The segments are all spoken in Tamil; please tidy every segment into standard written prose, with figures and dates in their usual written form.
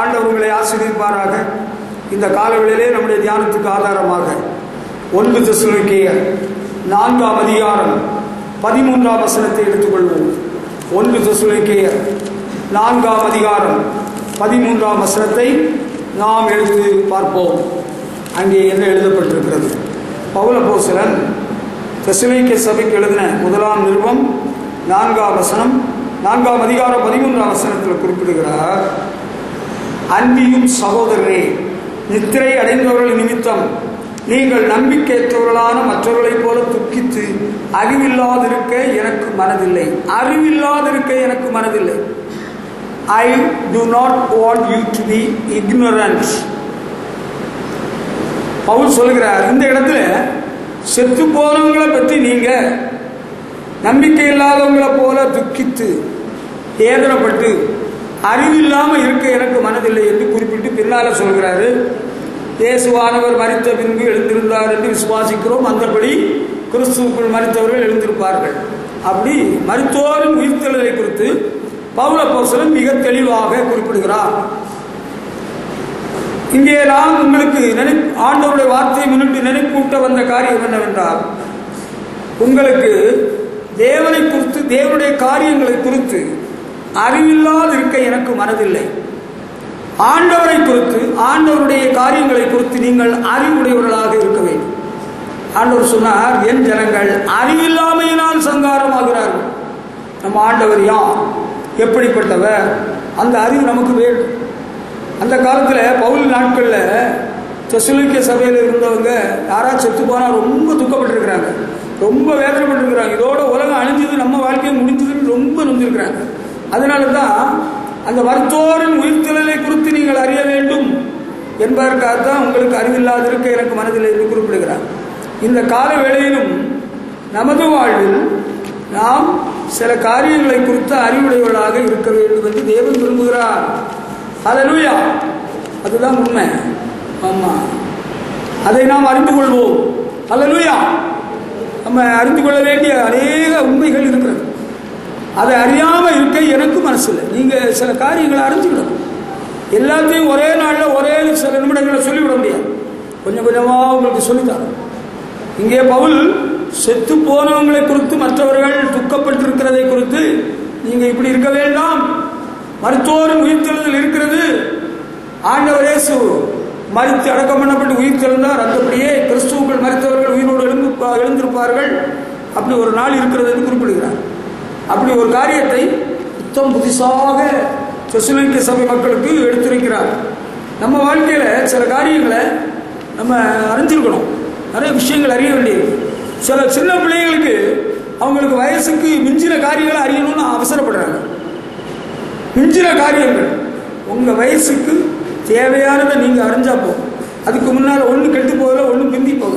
ஆண்டவர் உங்களை ஆசீர்வதிப்பாராக. இந்த காலவெளியிலே நம்முடைய தியானத்துக்கு ஆதாரமாக 1 தெசலோனிக்கேயர் 4ஆம் அதிகாரம் 13ஆம் வசனத்தை எடுத்துக்கொள்வோம். 1 தெசலோனிக்கேயர் 4ஆம் அதிகாரம் 13ஆம் வசனத்தை நாம் எடுத்து பார்ப்போம். அங்கே என்ன எழுதப்பட்டிருக்கிறது? பவுல் அப்போஸ்தலன் தெசலோனிக்கே சபைக்கு எழுதின முதலாம் நிருபம் 4ஆம் வசனம் 4ஆம் அதிகாரம் 13ஆம் வசனத்தில் குறிப்பிடுகிறார், அன்பியும் சகோதரரே, நித்திரை அடைந்தவர்கள் நிமித்தம் நீங்கள் நம்பிக்கையற்றவர்களான மற்றவர்களைப் போல துக்கித்து அறிவில்லாதிருக்க எனக்கு மனதில்லை. அறிவில்லாதிருக்க எனக்கு மனதில்லை. I do not want you to be ignorant. Pavul சொல்கிறார், இந்த இடத்துல செத்து போனவங்களை பற்றி நீங்க நம்பிக்கை இல்லாதவங்களை போல துக்கித்து வேதனைப்பட்டு அறிவில்லாமல் இருக்க எனக்கு மனதில்லை என்று குறிப்பிட்டு பின்னால சொல்கிறாரு, இயேசுவானவர் மரித்த பின்பு எழுந்திருந்தார் என்று விசுவாசிக்கிறோம், அந்தபடி கிறிஸ்துவுக்குள் மரித்தவர்கள் எழுந்திருப்பார்கள். அப்படி மரித்தோரின் உயிர்த்தெழுதலை குறித்து பவுல் அப்போஸ்தலன் மிக தெளிவாக குறிப்பிடுகிறார். இங்கே நான் உங்களுக்கு ஆண்டவருடைய வார்த்தையை முன்னிட்டு நினைப்பூட்ட வந்த காரியம் என்னவென்றால், உங்களுக்கு தேவனை குறித்து, தேவனுடைய காரியங்களை குறித்து அறிவில்லாது இருக்க எனக்கு மனதில்லை. ஆண்டவரை குறித்து, ஆண்டவருடைய காரியங்களை குறித்து நீங்கள் அறிவுடையவர்களாக இருக்க வேண்டும். ஆண்டவர் சொன்னார், என் ஜனங்கள் அறிவில்லாமையினால் சங்காரமாகிறார்கள். நம்ம ஆண்டவர் யார், எப்படிப்பட்டவர், அந்த அறிவு நமக்கு வேண்டும். அந்த காலத்தில் பவுல் நாட்களில் தெசலோனிக்கே சபையில் இருந்தவங்க யாராச்சும் செத்து போனால் ரொம்ப துக்கப்பட்டிருக்கிறாங்க, ரொம்ப வேதனைப்பட்டிருக்கிறாங்க. இதோட உலகம் அழிஞ்சது, நம்ம வாழ்க்கையை முடிஞ்சதுன்னு ரொம்ப நொந்திருக்கிறாங்க. அதனால தான் அந்த மருத்துவரின் உயிர்த்தெழுதலை குறித்து நீங்கள் அறிய வேண்டும் என்பதற்காக தான் உங்களுக்கு அறிவில்லாதிருக்க எனக்கு மனதில் என்று குறிப்பிடுகிறார். இந்த கால வேளையிலும் நமது வாழ்வில் நாம் சில காரியங்களை குறித்த அறிவுடையவர்களாக இருக்க வேண்டும் என்று தேவன் விரும்புகிறார். ஹல்லேலூயா, அதுதான் உண்மை. ஆமாம், அதை நாம் அறிந்து கொள்வோம். ஹல்லேலூயா, நம்ம அறிந்து கொள்ள வேண்டிய அநேக உண்மைகள் இருக்கிறது. அதை அறியாமல் இருக்க எனக்கு மனசு இல்லை. நீங்கள் சில காரியங்களை அறிஞ்சுக்கணும். எல்லாத்தையும் ஒரே நாளில் ஒரே சில நிமிடங்களை சொல்லிவிட முடியாது. கொஞ்சம் கொஞ்சமாக உங்களுக்கு சொல்லித்தரோம். இங்கே பவுல் செத்து போனவங்களை குறித்து, மற்றவர்கள் துக்கப்பட்டிருக்கிறதை குறித்து நீங்கள் இப்படி இருக்க வேண்டாம், மருத்துவரின் உயிர்த்தெழுதல் இருக்கிறது. ஆண்டவர் இயேசு மரித்து அடக்கம் பண்ணப்பட்டு உயிர்த்தெழுந்தார். அந்தபடியே கிறிஸ்துவுக்குள் மரித்தவர்கள் உயிரோடு எழுந்திருப்பார்கள். அப்படி ஒரு நாள் இருக்கிறது என்று குறிப்பிடுகிறார். அப்படி ஒரு காரியத்தை புத்தம் புதுசாக தெசலோனிக்கே சபை மக்களுக்கு எடுத்துரைக்கிறார். நம்ம வாழ்க்கையில் சில காரியங்களை நம்ம அறிஞ்சிருக்கணும். நிறைய விஷயங்கள் அறிய வேண்டியது. சில சின்ன பிள்ளைகளுக்கு அவங்களுக்கு வயசுக்கு மிஞ்சின காரியங்களை அறியணும்னு அவசரப்படுறாங்க. மிஞ்சின காரியங்கள் உங்கள் வயசுக்கு தேவையானதை நீங்கள் அறிஞ்சா போகும். அதுக்கு முன்னால் ஒன்று கெட்டு போகல, ஒன்று பிந்தி போக,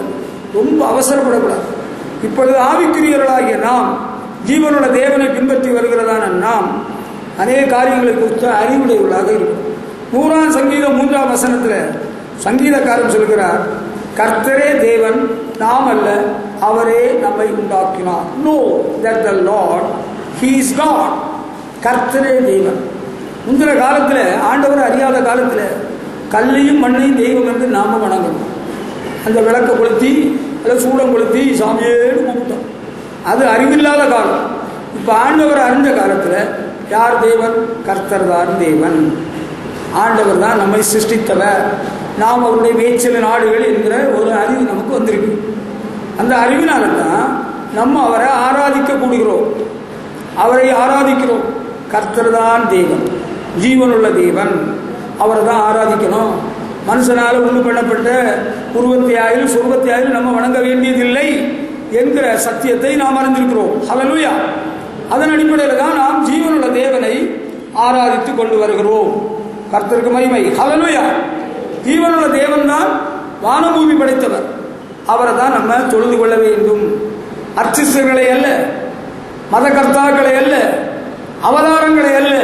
ரொம்ப அவசரப்படக்கூடாது. இப்பொழுது ஆவிக்குரியவர்களாகிய நாம், ஜீவனோட தேவனை பின்பற்றி வருகிறதான நாம் அநேக காரியங்களை குறித்து அறிவுடையவர்களாக இருக்கும். 100ஆம் சங்கீதம் 3ஆம் வசனத்தில் சங்கீதக்காரன் சொல்கிறார், கர்த்தரே தேவன், நாம் அல்ல, அவரே நம்மை உண்டாக்கினார். No that the Lord he is God. கர்த்தரே தேவன். முந்தின காலத்தில், ஆண்டவர் அறியாத காலத்தில் கல்லையும் மண்ணையும் தெய்வம் என்று நாம வணங்கணும். அந்த விளக்கை கொளுத்தி அல்லது சூடம் கொளுத்தி சாமியேன்னு கூப்பிட்டோம். அது அறிவில்லாத காலம். இப்போ ஆண்டவர் அறிந்த காலத்தில் யார் தேவன்? கர்த்தர் தான் தேவன். ஆண்டவர் தான் நம்மை சிருஷ்டித்தவர். நாம் அவருடைய மேய்ச்சல் நாடுகள் என்கிற ஒரு அறிவு நமக்கு வந்திருக்கு. அந்த அறிவினால தான் நம்ம அவரை ஆராதிக்க கூடுகிறோம், அவரை ஆராதிக்கிறோம். கர்த்தர் தான் தேவன், ஜீவனுள்ள தேவன், அவரை தான் ஆராதிக்கணும். மனுஷனால் உண்டு பண்ணப்பட்ட உருவத்தையாயிலும் சொர்வத்தையாயிலும் நம்ம வணங்க வேண்டியதில்லை என்கிற சத்தியத்தை நாம் அறிந்திருக்கிறோம். ஹல்லேலூயா. அதன் அடிப்படையில் தான் நாம் ஜீவனுள்ள தேவனை ஆராதித்து கொண்டு வருகிறோம். கர்த்தருக்கு மகிமை. ஹல்லேலூயா. ஜீவனுள்ள தேவன் தான் வானபூமி படைத்தவர். அவரை தான் நம்ம தொழுது கொள்ள வேண்டும். அர்ச்சிஸ்டர்களை அல்ல, மத கர்த்தாக்களை அல்ல, அவதாரங்களை அல்ல.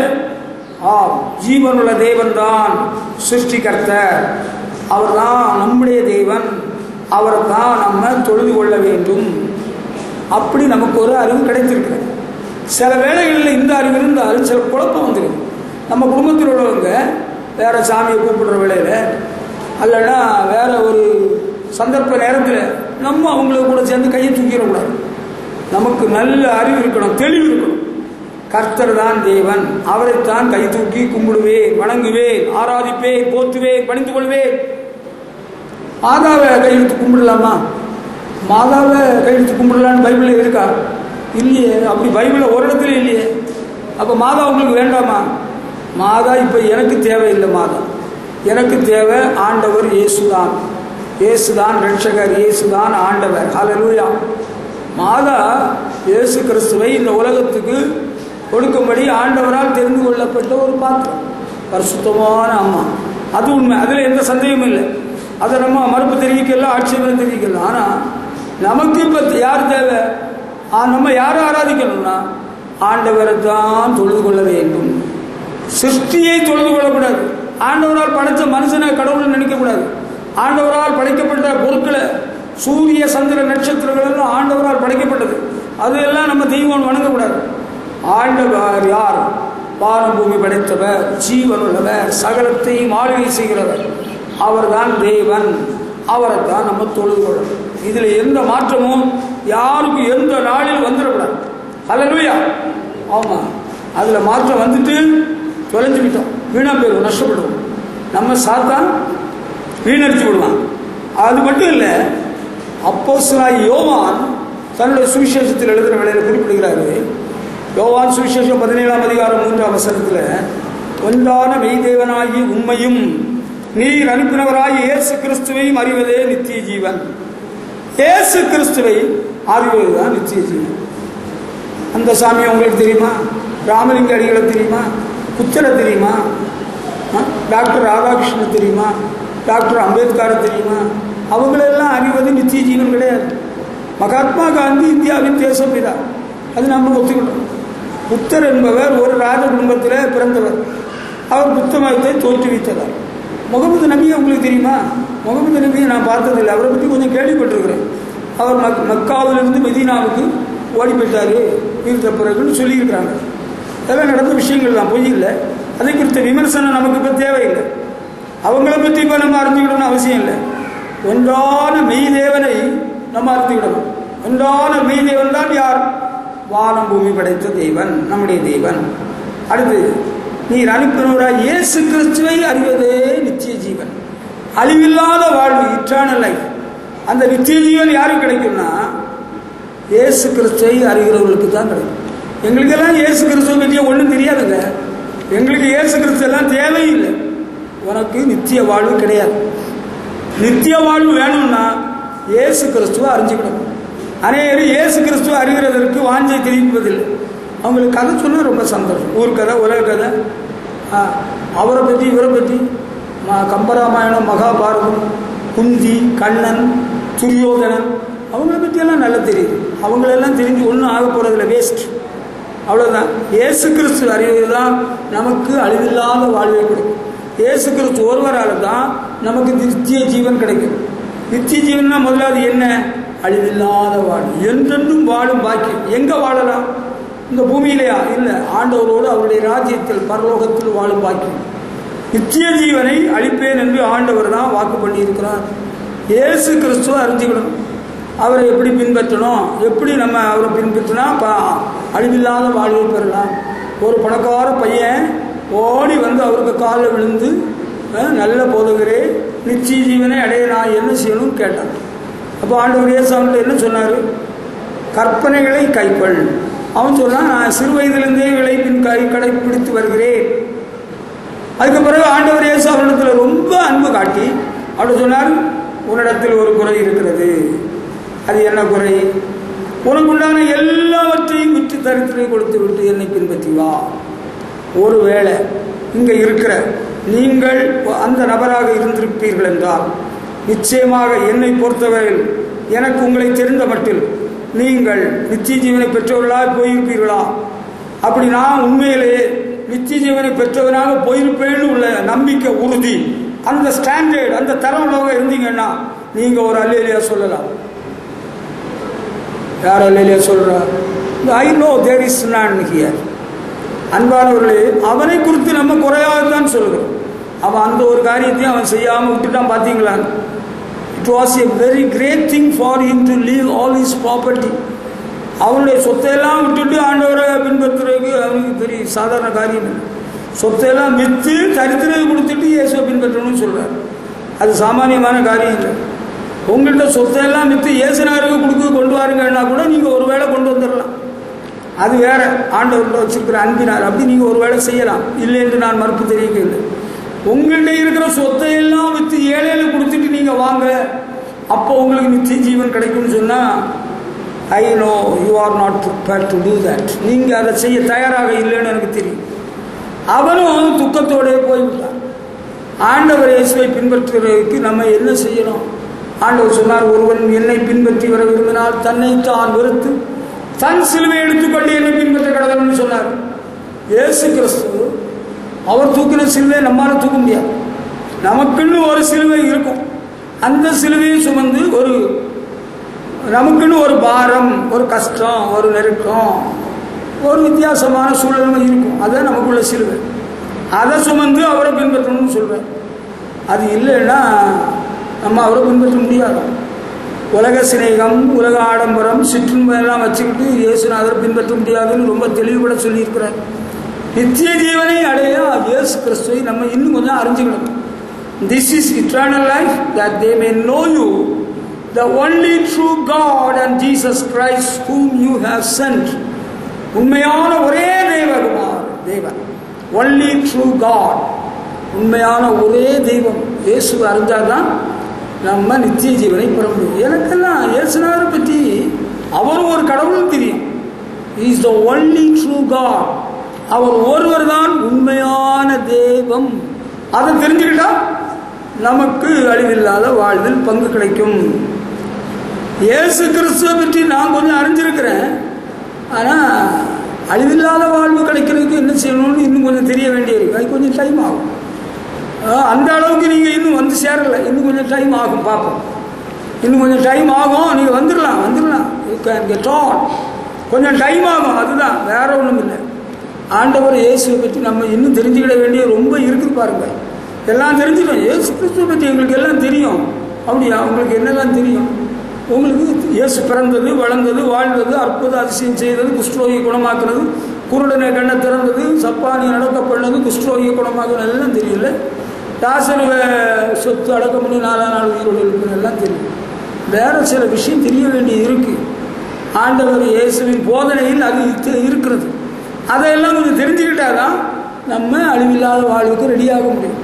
ஜீவனுள்ள தேவன் தான் சிருஷ்டிகர்த்தர். அவர் தான் நம்முடைய தேவன். அவரை தான் நம்ம தொழுது கொள்ள வேண்டும். அப்படி நமக்கு ஒரு அறிவு கிடைத்திருக்கிறது. சில வேளைகளில் இந்த அறிவு இருந்தாலும் சில குழப்பம் வந்துருக்கு. நம்ம குடும்பத்தில் உள்ளவங்க வேறு சாமியை கூப்பிடுற வேளையில் அல்லனா வேறு ஒரு சந்தர்ப்ப நேரத்தில் நம்ம அவங்கள கூட சேர்ந்து கையை தூக்கிடக்கூடாது. நமக்கு நல்ல அறிவு இருக்கணும், தெளிவு இருக்கணும். கர்த்தர் தான் தேவன், அவரைத்தான் கை தூக்கி கும்பிடுவேன், வணங்குவேன், ஆராதிப்பேன், போற்றுவேன், பணிந்து கொள்வேன். மாதாவை கையெழுத்து கும்பிடலாமா? மாதாவை கையெழுத்து கும்பிடலான்னு பைபிளில் இருக்கா? இல்லையே. அப்படி பைபிளில் ஒரு இடத்துல இல்லையே. அப்போ மாதா உங்களுக்கு வேண்டாமா? மாதா இப்போ எனக்கு தேவையில்லை. மாதா எனக்கு தேவை ஆண்டவர் இயேசுதான். இயேசுதான் ரட்சகர், இயேசுதான் ஆண்டவர். ஹல்லேலூயா. மாதா இயேசு கிறிஸ்துவை இந்த உலகத்துக்கு கொடுக்கும்படி ஆண்டவரால் தெரிந்து கொள்ளப்பட்ட ஒரு பாத்திரம், பரிசுத்தமான அம்மா. அது உண்மை, அதில் எந்த சந்தேகமும் இல்லை. அதை நம்ம மறுப்பு தெரிவிக்கலாம், ஆட்சேபம் தெரிவிக்கலாம். ஆனால் நமக்கு இப்போ யார் தேவை? நம்ம யாரை ஆராதிக்கணும்னா ஆண்டவரை தான் தொழுது கொள்ள வேண்டும். சிருஷ்டியை தொழுது கொள்ளக்கூடாது. ஆண்டவரால் படைத்த மனுஷனை கடவுளை நினைக்கக்கூடாது. ஆண்டவரால் படைக்கப்பட்ட பொருட்களை, சூரிய சந்திர நட்சத்திரங்கள் எல்லாம் ஆண்டவரால் படைக்கப்பட்டது. அதையெல்லாம் நம்ம தெய்வம் வணங்கக்கூடாது. ஆண்டவர் யார்? வானம் பூமி படைத்தவர், ஜீவன் உள்ளவர், சகலத்தையும் ஆளுகை செய்கிறவர். அவர் தான் தேவன். அவரை தான் நம்ம தொழுது கொள்ளணும். இதில் எந்த மாற்றமும் யாருக்கும் எந்த நாளில் வந்துடக்கூடாது. ஹல்லேலூயா. ஆமாம், அதில் மாற்றம் வந்துட்டு தொலைஞ்சுக்கிட்டோம், வீணாக போயிடும், நஷ்டப்படுவோம். நம்ம சாத்தான் வீணடிச்சு விடுவான். அது மட்டும் இல்லை, அப்போஸ்தலனாகிய யோவான் தன்னுடைய சுவிசேஷத்தில் எழுதுகிற வேளையில் குறிப்பிடுகிறாரு. யோவான் சுவிசேஷம் 17ஆம் அதிகாரம் 3ஆம் வசனத்தில், ஒன்றான மெய்தேவனாகி உம்மையும் நீர் அனுப்பினவராய் இயேசு கிறிஸ்துவையும் அறிவதே நித்திய ஜீவன். இயேசு கிறிஸ்துவை அறிவதுதான் நித்திய ஜீவன். அந்த சாமி உங்களுக்கு தெரியுமா? ராமலிங்க அடிகளை தெரியுமா? புத்தரை தெரியுமா? டாக்டர் ராதாகிருஷ்ணன் தெரியுமா? டாக்டர் அம்பேத்கரை தெரியுமா? அவங்களெல்லாம் அறிவது நித்திய ஜீவன் கிடையாது. மகாத்மா காந்தி இந்தியாவின் தேசப்பிதா, அது நம்ம ஒத்துக்கிட்டோம். புத்தர் என்பவர் ஒரு ராஜ குடும்பத்தில் பிறந்தவர். அவர் புத்த மதத்தை தோற்றுவித்தவர். முகமது நபியை உங்களுக்கு தெரியுமா? முகமது நபியை நான் பார்த்ததில்லை, அவரை பற்றி கொஞ்சம் கேள்விப்பட்டிருக்கிறேன். அவர் மக்காவிலிருந்து மெதீனாவுக்கு ஓடி போயிட்டார் இருந்த பிறகுன்னு சொல்லியிருக்கிறாங்க. அதெல்லாம் நடந்த விஷயங்கள் தான், பொய் இல்லை. அதை குறித்த விமர்சனம் நமக்கு இப்போ தேவையில்லை. அவங்கள பற்றி இப்போ நம்ம அறிஞ்சுக்கிடணும்னு அவசியம் இல்லை. ஒன்றான மெய்தேவனை நம்ம அறிந்துவிடணும். ஒன்றான மெய்தேவன் தான் யார்? வானம் பூமி படைத்த தேவன், நம்முடைய தேவன். அடுத்து, நீர் அனுப்பினவராய் இயேசு கிறிஸ்துவை அறிவதே நித்திய ஜீவன், அழிவில்லாத வாழ்வு, இட்டர்னல் லைஃப். அந்த நித்திய ஜீவன் யாருக்கு கிடைக்கும்னா இயேசு கிறிஸ்துவை அறிகிறவர்களுக்கு தான் கிடைக்கும். எங்களுக்கெல்லாம் இயேசு கிறிஸ்துவை பற்றிய ஒன்றும் தெரியாதுங்க. எங்களுக்கு இயேசு கிறிஸ்து எல்லாம் தேவையில்லை. உனக்கு நித்திய வாழ்வு கிடையாது. நித்திய வாழ்வு வேணும்னா இயேசு கிறிஸ்துவை அறிஞ்சுக்கணும். அனைவரும் இயேசு கிறிஸ்துவை அறிகிறதற்கு வாஞ்சை தெரிவிப்பதில்லை. அவங்களுக்கு கதை சொன்னால் ரொம்ப சந்தோஷம். ஊர் கதை, உலக கதை, அவரை பற்றி இவரை பற்றி, கம்பராமாயணம், மகாபாரதம், குந்தி, கண்ணன், துரியோதனன், அவங்கள பற்றியெல்லாம் நல்லா தெரியுது. அவங்களெல்லாம் தெரிஞ்சு ஒன்றும் ஆக போகிறதில்ல, வேஸ்ட். அவ்வளோதான். இயேசு கிறிஸ்து அறிவது தான் நமக்கு அழிவில்லாத வாழ்வை கொடுக்கும். இயேசு கிறிஸ்து ஒருவரால் தான் நமக்கு நித்திய ஜீவன் கிடைக்கும். நித்திய ஜீவன்னா முதலாவது என்ன? அழிவில்லாத வாழ்வு, என்றென்றும் வாழும் பாக்கியம். எங்கே வாழலாம்? இந்த பூமியிலையா? இல்லை, ஆண்டவரோடு அவருடைய ராஜ்யத்தில் பரலோகத்தில் வாழும் பாக்கியம். நித்திய ஜீவனை அளிப்பேன் என்று ஆண்டவர் தான் வாக்கு பண்ணியிருக்கிறார். இயேசு கிறிஸ்துவை அறிஞ்சுக்கணும். அவரை எப்படி பின்பற்றணும், எப்படி நம்ம அவரை பின்பற்றினா அழிவில்லாத வாழ்வை பெறலாம். ஒரு பணக்கார பையன் ஓடி வந்து அவருக்கு காலில் விழுந்து, நல்ல போதகரே, நித்திய ஜீவனை அடைய நான் என்ன செய்யணும்னு கேட்டான். அப்போ ஆண்டவர் இயேசு அவன்கிட்ட என்ன சொன்னார்? கற்பனைகளை கைக்கொள். அவன் சொன்னான், நான் சிறு வயதிலிருந்தே விளைப்பின் கடைப்பிடித்து வருகிறேன். அதுக்கு பிறகு ஆண்டவர் இயேசு அவனிடத்தில் ரொம்ப அன்பு காட்டி அப்படி சொன்னார், உன்னிடத்தில் ஒரு குறை இருக்கிறது. அது என்ன குறை? உனக்குண்டான எல்லாவற்றையும் விற்று தரித்திரை கொடுத்து விட்டு என்னை பின்பற்றி வா. ஒருவேளை இங்கே இருக்கிற நீங்கள் அந்த நபராக இருந்திருப்பீர்கள் என்றால் நிச்சயமாக என்னை பொறுத்தவரையில் எனக்கு உங்களை தெரிந்த மட்டில் நீங்கள் நித்திய ஜீவனை பெற்றவர்களாக போயிருப்பீர்களா? அப்படி நான் உண்மையிலேயே நித்திய ஜீவனை பெற்றவனாக போயிருப்பேன்னு உள்ள நம்பிக்கை, உறுதி, அந்த ஸ்டாண்டர்ட், அந்த தரம் உள்ளவங்க இருந்தீங்கன்னா நீங்கள் ஒரு அல்லேலியா சொல்லலாம். யார் அல்லேலியா சொல்கிறார்? ஐ நோ தேர் இஸ் நான் ஹியர். அன்பானவர்களே, அவனை குறித்து நம்ம குறையாகத்தான் சொல்கிறோம். அவன் அந்த ஒரு காரியத்தையும் அவன் செய்யாமல் விட்டுட்டான். பார்த்தீங்களா? It was a very great thing for him to leave all his property. அவனுடைய சொத்தையெல்லாம் விட்டுட்டு ஆண்டவரை பின்பற்றுறதுக்கு அவனுக்கு பெரிய சாதாரண காரியம் இல்லை. சொத்தையெல்லாம் விற்று தரித்திரத்தை கொடுத்துட்டு இயேசுவை பின்பற்றணும்னு சொல்கிறார். அது சாமானியமான காரியம் இல்லை. உங்கள்கிட்ட சொத்தையெல்லாம் விற்று இயேசுநாதருக்கு கொண்டு வாருங்கன்னா கூட நீங்கள் ஒரு வேளை கொண்டு வந்துடலாம். அது வேற, ஆண்டவர்கிட்ட வச்சிருக்கிற அன்பினார் அப்படி நீங்கள் ஒரு வேளை செய்யலாம். இல்லை என்று நான் மறுப்பு தெரிவிக்கவில்லை. உங்கள்கிட்ட இருக்கிற சொத்தையெல்லாம் விற்று ஏழையில கொடுத்துட்டு நீங்கள் வாங்க, அப்போ உங்களுக்கு நித்திய ஜீவன் கிடைக்கும்னு சொன்னால், I know you are not prepared to do that. நீங்கள் அதை செய்ய தயாராக இல்லைன்னு எனக்கு தெரியும். அவனும் துக்கத்தோடே போய்விட்டான். ஆண்டவர் இயேசுவை பின்பற்றுவதற்கு நம்ம என்ன செய்யணும்? ஆண்டவர் சொன்னார், ஒருவன் என்னை பின்பற்றி வர விரும்பினால் தன்னை தான் வெறுத்து தன் சிலுவை எடுத்துக்கொண்டு என்னை பின்பற்ற கடவுள்னு சொன்னார். இயேசு கிறிஸ்து அவர் தூக்கின சிலுவை நம்மளால தூக்க முடியாது. நமக்குன்னு ஒரு சிலுவை இருக்கும். அந்த சிலுவையை சுமந்து நமக்குன்னு ஒரு பாரம், ஒரு கஷ்டம், ஒரு நெருக்கம், ஒரு வித்தியாசமான சூழ்நிலை இருக்கும். அதுதான் நமக்குள்ள சிலுவை. அதை சுமந்து அவரை பின்பற்றணும்னு சொல்வேன். அது இல்லைன்னா நம்ம அவரை பின்பற்ற முடியாது. உலக சிநேகம், உலக ஆடம்பரம், சிற்றும்பெல்லாம் வச்சுக்கிட்டு இயேசுநாதரை பின்பற்ற முடியாதுன்னு ரொம்ப தெளிவுபட சொல்லியிருக்கிறார். நித்திய ஜீவனை அடைய இயேசு கிறிஸ்துவை நம்ம இன்னும் கொஞ்சம் அறிஞ்சுக்கணும். This is eternal life, that they may know you, the only true God and Jesus Christ whom you have sent. உண்மையான ஒரே தேவன், only true God, உண்மையான ஒரே தெய்வம் இயேசு அறிஞ்சாதான் நம்ம நித்திய ஜீவனை பெற முடியும். எனக்கெல்லாம் இயேசுநாதரை பற்றி அவரும் ஒரு கடவுளும் தெரியும். He is the only true God. அவர் ஒருவர் தான் உண்மையான தெய்வம். அதை தெரிஞ்சுக்கிட்டா நமக்கு அழிவில்லாத வாழ்வில் பங்கு கிடைக்கும். இயேசு கிறிஸ்துவை பற்றி நான் கொஞ்சம் அறிஞ்சிருக்கிறேன். ஆனால் அழிவில்லாத வாழ்வு கிடைக்கிறதுக்கு என்ன செய்யணும்னு இன்னும் கொஞ்சம் தெரிய வேண்டியிருக்கு. அது கொஞ்சம் டைம் ஆகும். அந்த அளவுக்கு நீங்கள் இன்னும் வந்து சேரலை. இன்னும் கொஞ்சம் டைம் ஆகும். பார்ப்போம். இன்னும் கொஞ்சம் டைம் ஆகும். நீங்கள் வந்துடலாம். You can get on. கொஞ்சம் டைம் ஆகும். அதுதான், வேற ஒன்றும் இல்லை. ஆண்டவர் இயேசுவை பற்றி நம்ம இன்னும் தெரிஞ்சுக்கிட வேண்டிய ரொம்ப இருக்குது பாருங்கள். எல்லாம் தெரிஞ்சுக்கணும். இயேசு கிறிஸ்துவை பற்றி எங்களுக்கு எல்லாம் தெரியும். அப்படியா? உங்களுக்கு என்னெல்லாம் தெரியும்? உங்களுக்கு இயேசு பிறந்தது, வளர்ந்தது, வாழ்ந்தது, அற்புத அதிசயம் செய்தது, குஷ்டரோகியை குணமாக்குறது, குருடனை கண்ணை திறந்தது, சப்பானியை நடக்கப்பட்டது, குஷ்டரோகியை குணமாக்குறது எல்லாம் தெரியல. லாசருவை சொத்து அடக்கம் பண்ணி 4 நாள் உயிரோடு இருக்கிறது எல்லாம் தெரியும். வேற சில விஷயம் தெரிய வேண்டியது இருக்குது. ஆண்டவர் இயேசுவின் போதனையில் அது இருக்கிறது. அதையெல்லாம் கொஞ்சம் தெரிஞ்சுக்கிட்டாதான் நம்ம அழிவில்லாத வாழ்வுக்கு ரெடியாக முடியும்.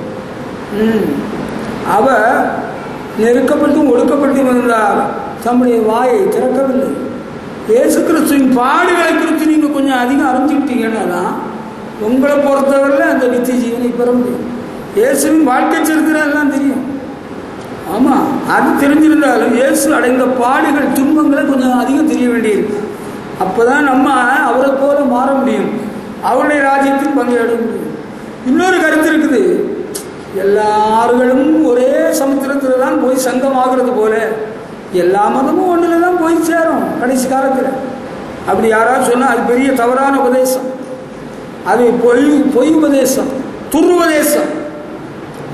அவர் நெருக்கப்பட்டும் ஒடுக்கப்பட்டும் இருந்தார், தம்முடைய வாயை திறக்கவில்லை. இயேசு கிறிஸ்துவின் பாடுகளை குறித்து நீங்கள் கொஞ்சம் அதிகம் அறிஞ்சுக்கிட்டீங்கன்னா தான் உங்களை பொறுத்தவரையில் அந்த நித்திய ஜீவனை பெற முடியும். இயேசுவின் வாழ்க்கை சரித்திரம் எல்லாம் தெரியும். ஆமாம், அது தெரிஞ்சிருந்தாலும் இயேசு அடைந்த பாடுகள், துன்பங்களை கொஞ்சம் அதிகம் தெரிய வேண்டியிருக்கு. அப்போ தான் நம்ம அவரை போல மாற முடியும், அவருடைய ராஜ்யத்தில் பங்கேற்க முடியும். இன்னொரு கருத்து இருக்குது. எல்லார்களும் ஒரே சமுத்திரத்தில் தான் போய் சங்கமாகிறது போல எல்லா மதமும் ஒன்றில் தான் போய் சேரும் கடைசி காலத்தில். அப்படி யாராவது சொன்னால் அது பெரிய தவறான உபதேசம். அது பொய் உபதேசம், துருபதேசம்.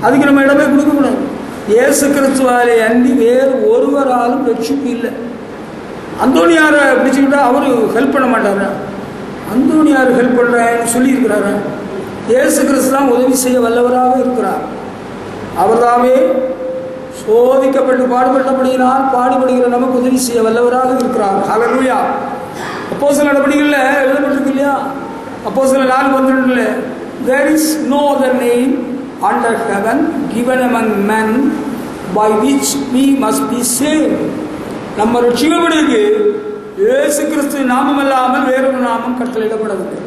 அதுக்கு நம்ம இடமே கொடுக்கக்கூடாது. இயேசு கிறிஸ்துவாலே அன்றி வேறு ஒருவராலும் ரட்சிப்பு இல்லை. அந்தோனியாரை பிடிச்சுக்கிட்டா அவரு ஹெல்ப் பண்ண மாட்டாரா? அந்தோனியார் ஹெல்ப் பண்ணுறேன்னு சொல்லியிருக்கிறாரா? இயேசு கிறிஸ்து தான் உதவி செய்ய வல்லவராக இருக்கிறார். அவர்தாமே சோதிக்கப்பட்டு பாடுபட்டபடியினால் பாடுபடுகிற நமக்கு உதவி செய்ய வல்லவராக இருக்கிறார். ஹல்லேலூயா. அப்போஸ்தலர் நடபடிகளில் எழுதப்பட்டிருக்கு இல்லையா? அப்போஸ்தலர் 4:12 there is no other name under heaven given among men by which we must be saved. நம்ம ரட்சிக்கப்படுவதற்கு இயேசு கிறிஸ்து நாமம் அல்லாமல் வேறொரு நாமம் கட்டளையிடப்படவில்லை.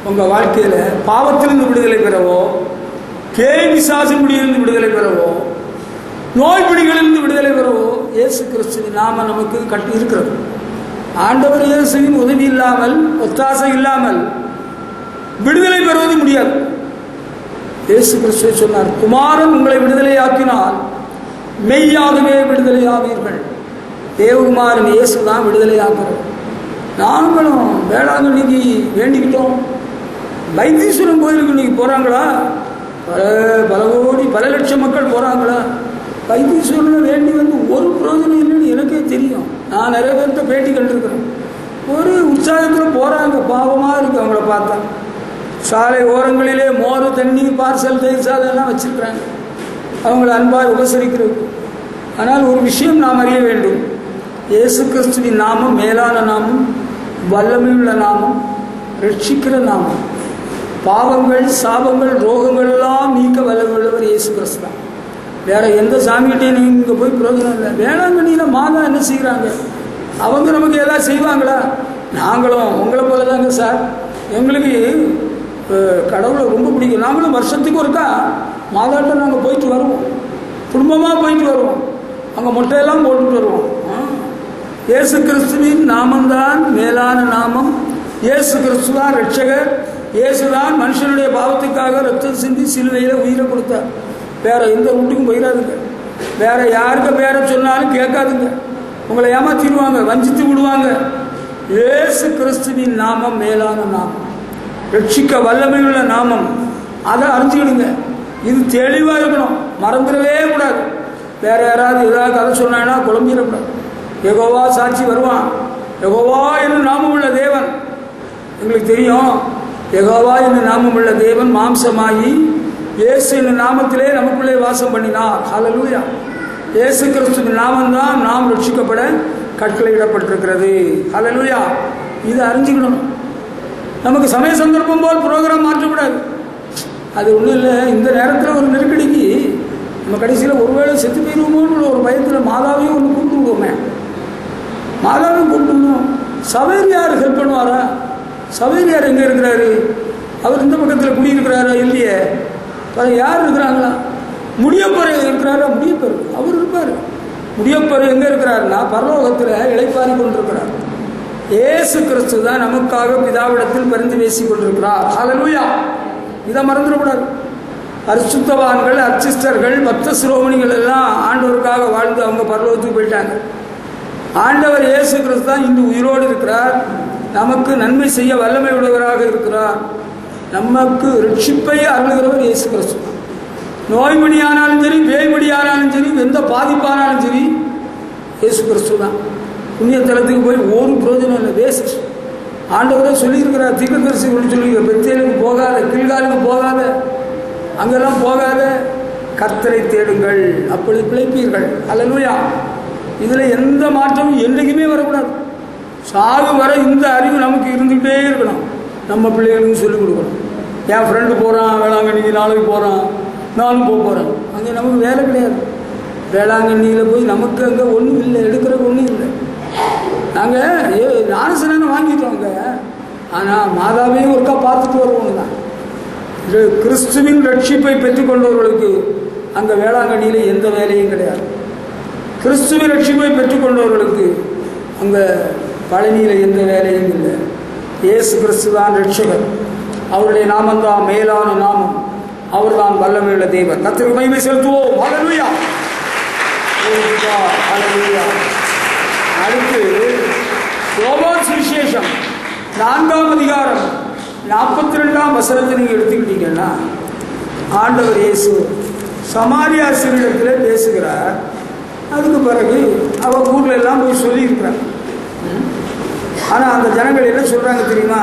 உங்கள் வாழ்க்கையில் பாவத்திலிருந்து விடுதலை பெறவோ, பேய் பிசாசின் பிடியிலிருந்து விடுதலை பெறவோ, நோய் பிடிகளிலிருந்து விடுதலை பெறவோ இயேசு கிறிஸ்துவின் நாமம் நமக்கு கட்டி இருக்கிறது. ஆண்டவர் இயேசுவின் உதவி இல்லாமல், ஒத்தாசை இல்லாமல் விடுதலை பெறுவது முடியாது. இயேசு கிறிஸ்து சொன்னார், குமாரன் உங்களை விடுதலையாக்கினால் மெய்யாகவே விடுதலையாவீர்கள். தேவகுமாரன் இயேசு தான் விடுதலையாக்குறது. நாங்களும் வேளாங்கண்ணிக்கு வேண்டிக்கிட்டோம். வைத்தீஸ்வரன் கோயிலுக்கு இன்னைக்கு போகிறாங்களா? பல கோடி பல லட்சம் மக்கள் போகிறாங்களா? வைத்தீஸ்வரனை வேண்டி வந்து ஒரு பிரயோஜனம் இல்லைன்னு எனக்கே தெரியும். நான் நிறைய பேர்கிட்ட பேட்டி கண்டிருக்கிறேன். ஒரு உற்சாகத்தில் போகிறாங்க. பாவமாக இருக்குது அவங்கள பார்த்தா. சாலை ஓரங்களிலே மோர், தண்ணி, பார்சல், தயிர் சாதம் எல்லாம் வச்சுருக்குறாங்க அவங்கள அன்பாக உபசரிக்கிறது. ஆனால் ஒரு விஷயம் நாம் அறிய வேண்டும். இயேசு கிறிஸ்துவின் நாமம் மேலான நாமம், வல்லமையுள்ள நாமம், ரட்சிக்கிற நாமம். பாவங்கள், சாபங்கள், ரோகங்கள் எல்லாம் நீக்க வல்லமையுள்ளவர் இயேசு கிறிஸ்து தான். வேற எந்த சாமிகிட்டையும் நீங்கள் இங்கே போய் பிரயோஜனம் இல்லை. வேளாங்கண்ணியில் மாதா என்ன செய்கிறாங்க? அவங்க நமக்கு ஏதாவது செய்வாங்களா? நாங்களும் உங்களை போல தாங்க சார். எங்களுக்கு கடவுளை ரொம்ப பிடிக்கும். நாங்களும் வருஷத்துக்கு ஒருக்கா மாதாட்ட நாங்கள் போயிட்டு வருவோம். குடும்பமாக போயிட்டு வருவோம். அங்கே மொட்டையெல்லாம் போட்டுட்டு வருவோம். இயேசு கிறிஸ்துவின் நாமம்தான் மேலான நாமம். இயேசு கிறிஸ்து தான் ரட்சகர். இயேசுதான் மனுஷனுடைய பாவத்துக்காக ரத்தம் சிந்தி சிலுவையில் உயிரை கொடுத்தார். வேற எந்த ரூட்டுக்கும் போயிடாதுங்க. வேற யாருக்கு பேரை சொன்னாலும் கேட்காதுங்க. உங்களை ஏமாத்திடுவாங்க, வஞ்சித்து விடுவாங்க. இயேசு கிறிஸ்துவின் நாமம் மேலான நாமம், ரட்சிக்க வல்லமையுள்ள நாமம். அதை அறிஞ்சுக்கிடுங்க. இது தெளிவாக இருக்கணும், மறந்துடவே கூடாது. வேற யாராவது ஏதாவது கதை சொன்னாங்கன்னா குழம்பிடக்கூடாது. யெகோவா சாட்சி வருவான். யெகோவா என்னும் நாமம் உள்ள தேவன் எங்களுக்கு தெரியும். யெகோவா என்னும் நாமம் உள்ள தேவன் மாம்சமாகி இயேசு என்னும் நாமத்திலே நமக்குள்ளே வாசம் பண்ணினார். ஹல்லேலூயா. இயேசு கிறிஸ்துவின் நாமம்தான் நாம் ரட்சிக்கப்பட கட்டளையிடப்பட்டிருக்கிறது. ஹல்லேலூயா. இதை அறிஞ்சுக்கணும். நமக்கு சமய சந்தர்ப்பம் போல் ப்ரோக்ராம் மாற்றக்கூடாது. அது ஒன்றும் இல்லை. இந்த நேரத்தில் ஒரு நெருக்கடிக்கு நம்ம கடைசியில் ஒருவேளை செத்து போயிடுவோமோன்னு ஒரு பயத்தில் மாதாவையும் ஒன்று கூப்பிட்டு விடுவோமே. மாதாவையும் கூப்பிட்டுணும். சவேரியார் ஹெல்ப் பண்ணுவாரா? சவேரியார் எங்கே இருக்கிறாரு? அவர் இந்த பக்கத்தில் குடியிருக்கிறாரா? இல்லையே. யார் இருக்கிறாங்களா? முடியப்பர் இருக்கிறாரா? முடியப்பர் அவர் இருப்பார். முடியப்பர் எங்கே இருக்கிறாருன்னா பரலோகத்தில் இளைப்பாரி கொண்டிருக்கிறார். இயேசு கிறிஸ்து தான் நமக்காக பிதாவிடத்தில் பரிந்து பேசி கொண்டிருக்கிறார். ஹல்லேலூயா. இதை மறந்துடக்கூடாது. பரிசுத்தவான்கள், அர்ச்சிஸ்டர்கள், பக்த சிரோமணிகள் எல்லாம் ஆண்டவருக்காக வாழ்ந்து அவங்க பரலோகத்துக்கு போயிட்டாங்க. ஆண்டவர் இயேசு கிறிஸ்து தான் இன்று உயிரோடு இருக்கிறார். நமக்கு நன்மை செய்ய வல்லமை உள்ளவராக இருக்கிறார். நமக்கு ரட்சிப்பை அருளுகிறவர் இயேசு கிறிஸ்து தான். நோய்மணியானாலும் சரி, பேய்மணியானாலும் சரி, எந்த பாதிப்பானாலும் சரி, இயேசு கிறிஸ்து தான். புண்ணியத்தலத்துக்கு போய் ஒரு பிரயோஜனம் இல்லை, வேஸ்ட். ஆண்டவரே சொல்லியிருக்கிறார், தீர்க்கதரிசி சொல்லியிருக்க, பெத்தேலுக்கு போகாத, கில்காலுக்கு போகாத, அங்கெல்லாம் போகாத, கர்த்தரை தேடுங்கள், அப்படி பிழைப்பீர்கள். ஹல்லேலூயா. இதில் எந்த மாற்றமும் என்றைக்குமே வரக்கூடாது. சாகு வர இந்த அறிவு நமக்கு இருந்துகிட்டே இருக்கணும். நம்ம பிள்ளைகளுக்கும் சொல்லிக் கொடுக்கணும். என் ஃப்ரெண்டு போகிறான் வேளாங்கண்ணிக்கு, நாளைக்கு போகிறான், நானும் போகிறேன். அங்கே நமக்கு வேலை கிடையாது. வேளாங்கண்ணியில் போய் நமக்கு அங்கே ஒன்றும் இல்லை, எடுக்கிறதுக்கு ஒன்றும் இல்லை. நாங்கள் ஞானசனனை வாங்கிட்டோம் அங்கே. ஆனால் மாதாவையும் ஒருக்கா பார்த்துட்டு வருவோம் தான். கிறிஸ்துவின் ரட்சிப்பை பெற்றுக்கொண்டவர்களுக்கு அங்கே வேளாங்கண்ணியில் எந்த வேலையும் கிடையாது. கிறிஸ்துவின் ரட்சிப்பை பெற்றுக்கொண்டவர்களுக்கு அங்கே பழனியில் எந்த வேலையும் இல்லை. இயேசு கிறிஸ்து தான் ரட்சகர். அவருடைய நாமந்தான் மேலான நாமம். அவர் தான் வல்லமையுள்ள தேவன். கர்த்தருக்கு மகிமை செலுத்துவோம். ஹல்லேலூயா. ஹல்லேலூயா. அடுத்து யோவான் சுவிசேஷம் 4ஆம் அதிகாரம் 42ஆம் வசனத்தை நீங்கள் எடுத்துக்கிட்டீங்கன்னா, ஆண்டவர் இயேசு சமாரியா ஸ்திரீயிடத்தில் பேசுகிறார். அதுக்கு பிறகு அவர் ஊரில் எல்லாம் போய் சொல்லியிருக்கிறார். ஆனால் அந்த ஜனங்கள் என்ன சொல்கிறாங்க தெரியுமா?